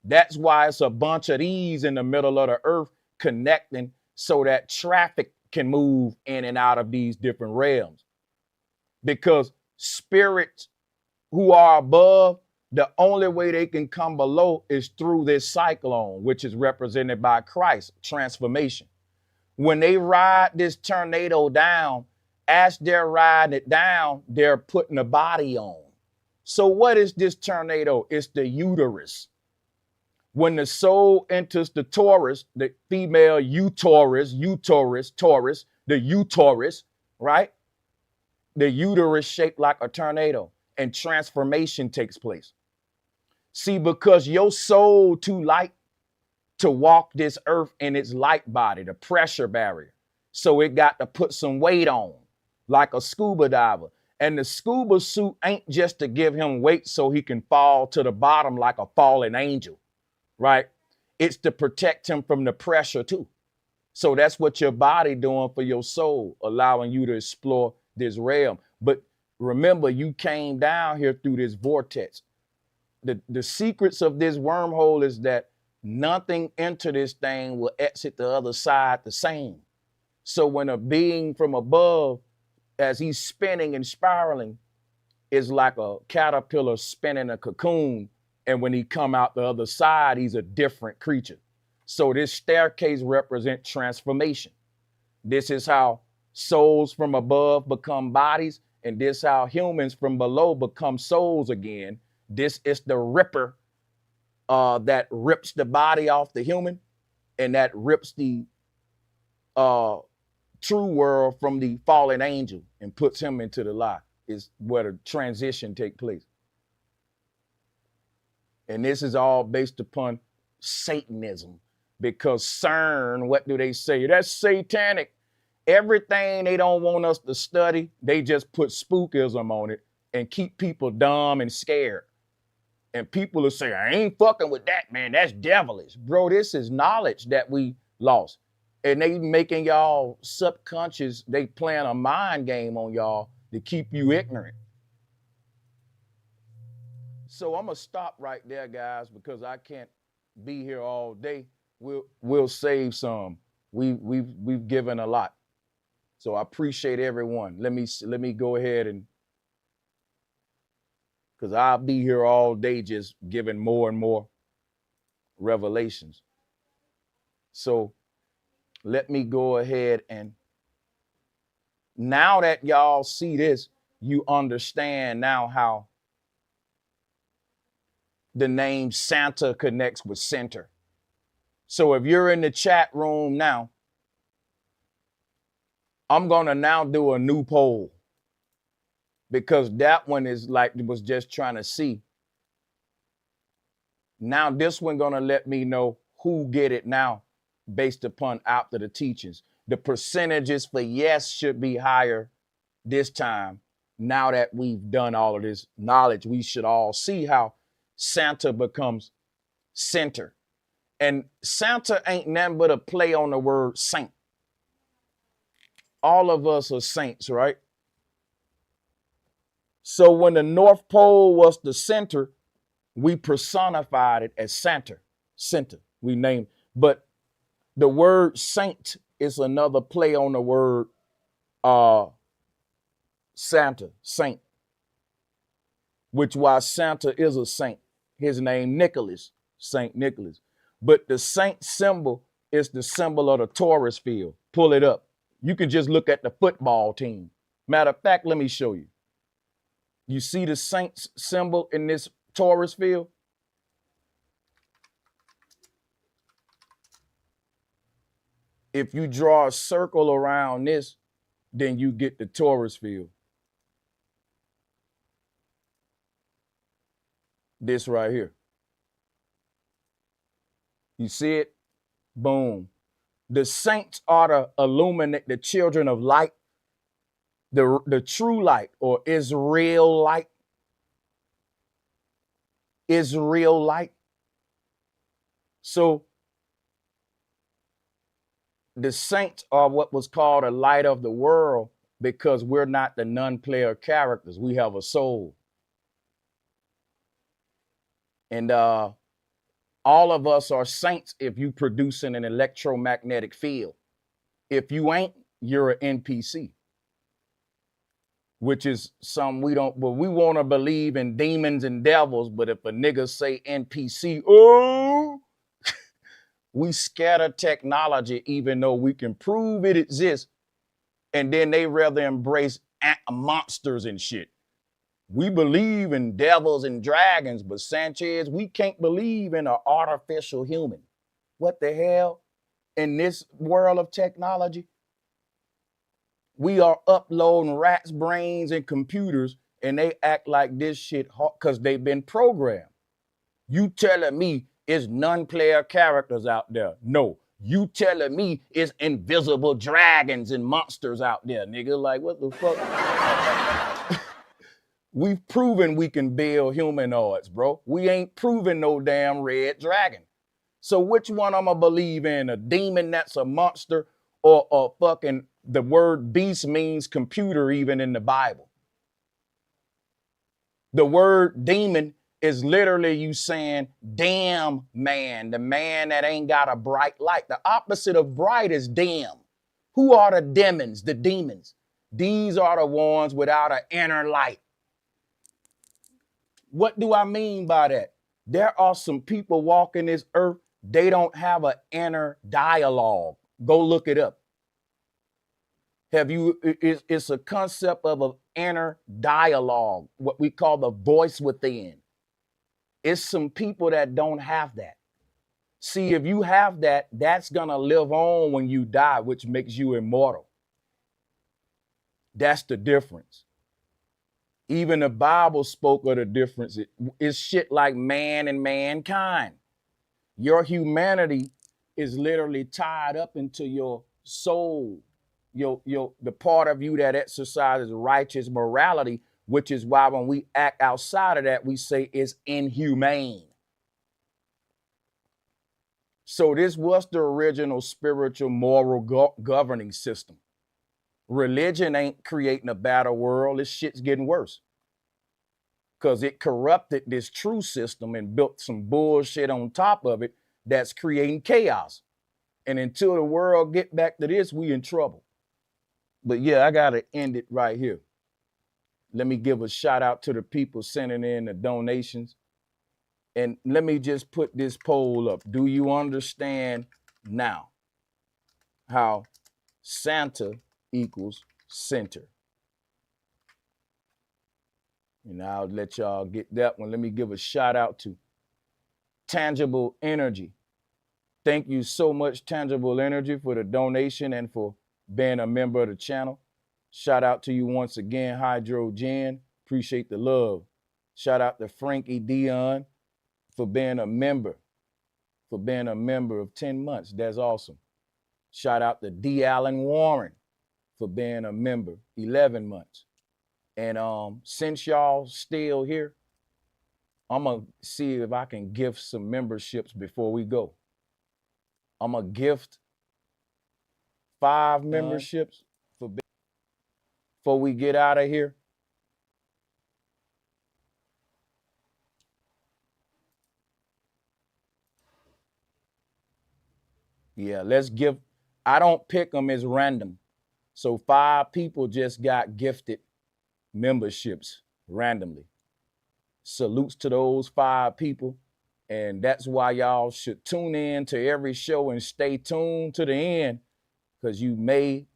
That's why it's a bunch of these in the middle of the earth connecting so that traffic can move in and out of these different realms. Because spirits who are above, the only way they can come below is through this cyclone, which is represented by Christ, transformation. When they ride this tornado down, as they're riding it down, they're putting a body on. So what is this tornado? It's the uterus. When the soul enters the Taurus, the female Taurus, the uterus, right? The uterus shaped like a tornado, and transformation takes place. See, because your soul too light to walk this earth in its light body, the pressure barrier. So it got to put some weight on, like a scuba diver. And the scuba suit ain't just to give him weight so he can fall to the bottom like a fallen angel, right? It's to protect him from the pressure too. So that's what your body doing for your soul, allowing you to explore this realm. But remember, you came down here through this vortex. The secrets of this wormhole is that nothing enter this thing will exit the other side the same. So when a being from above, as he's spinning and spiraling, is like a caterpillar spinning a cocoon, and when he come out the other side, he's a different creature. So this staircase represents transformation. This is how souls from above become bodies, and this how humans from below become souls again. This is the ripper that rips the body off the human, and that rips the true world from the fallen angel and puts him into the lie, is where the transition take place. And this is all based upon Satanism, because CERN, what do they say? That's satanic. Everything they don't want us to study, they just put spookism on it and keep people dumb and scared. And people will say, I ain't fucking with that, man. That's devilish. Bro, this is knowledge that we lost. And they making y'all subconscious, they playing a mind game on y'all to keep you ignorant. So I'm gonna stop right there, guys, because I can't be here all day. We'll save some. We've given a lot. So I appreciate everyone. Let me go ahead and, because I'll be here all day just giving more and more revelations. So let me go ahead, and now that y'all see this, you understand now how the name Santa connects with center. So if you're in the chat room now, I'm gonna now do a new poll, because that one is like, was just trying to see. Now this one gonna let me know who get it now based upon after the teachings. The percentages for yes should be higher this time. Now that we've done all of this knowledge, we should all see how Santa becomes center. And Santa ain't nothing but a play on the word saint. All of us are saints, right? So when the North Pole was the center, we personified it as Santa. Center, we named. But the word saint is another play on the word Santa, saint. Which why Santa is a saint. His name Nicholas, Saint Nicholas. But the saint symbol is the symbol of the Taurus field. Pull it up. You can just look at the football team. Matter of fact, let me show you. You see the saint's symbol in this Taurus field? If you draw a circle around this, then you get the Taurus field. This right here. You see it? Boom. The saints are to illuminate the children of light, the true light, or Israel light. Israel light. So the saints are what was called a light of the world, because we're not the non-player characters. We have a soul. And all of us are saints if you producing an electromagnetic field. If you ain't, you're an NPC. Which is some we don't, but we want to believe in demons and devils, but if a nigga say NPC, oh, we scatter technology even though we can prove it exists, and then they rather embrace monsters and shit. We believe in devils and dragons, but Sanchez, we can't believe in an artificial human. What the hell? In this world of technology, we are uploading rats' brains and computers, and they act like this shit because they've been programmed. You telling me it's non-player characters out there? No. You telling me it's invisible dragons and monsters out there, nigga? Like, what the fuck? We've proven we can build humanoids, bro. We ain't proven no damn red dragon. So which one I'm gonna believe in? A demon that's a monster, or fucking the word beast means computer even in the Bible. The word demon is literally you saying, damn man, the man that ain't got a bright light. The opposite of bright is dim. Who are the demons? The demons. These are the ones without an inner light. What do I mean by that? There are some people walking this earth, they don't have an inner dialogue. Go look it up. It's a concept of an inner dialogue, what we call the voice within. It's some people that don't have that. See, if you have that, that's gonna live on when you die, which makes you immortal. That's the difference. Even the Bible spoke of the difference. It's shit like man and mankind. Your humanity is literally tied up into your soul, the part of you that exercises righteous morality, which is why when we act outside of that, we say it's inhumane. So this was the original spiritual moral governing system. Religion ain't creating a better world. This shit's getting worse. Because it corrupted this true system and built some bullshit on top of it that's creating chaos. And until the world get back to this, we in trouble. But yeah, I gotta end it right here. Let me give a shout out to the people sending in the donations. And let me just put this poll up. Do you understand now how Santa equals center? And I'll let y'all get that one. Let me give a shout out to Tangible Energy. Thank you so much, Tangible Energy, for the donation and for being a member of the channel. Shout out to you once again, Hydrogen. Appreciate the love. Shout out to Frankie Dion for being a member of 10 months. That's awesome. Shout out to D. Allen Warren for being a member 11 months. And since y'all still here, I'm going to see if I can gift some memberships before we go. I'm going to gift 5 memberships before we get out of here. Yeah, let's give. I don't pick them as random. So 5 people just got gifted memberships randomly. Salutes to those 5 people. And that's why y'all should tune in to every show and stay tuned to the end, because you may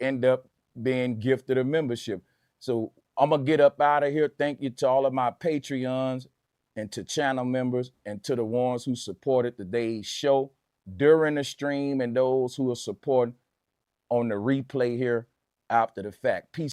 end up being gifted a membership. So I'm going to get up out of here. Thank you to all of my Patreons and to channel members and to the ones who supported today's show during the stream and those who are supporting on the replay here after the fact. Peace.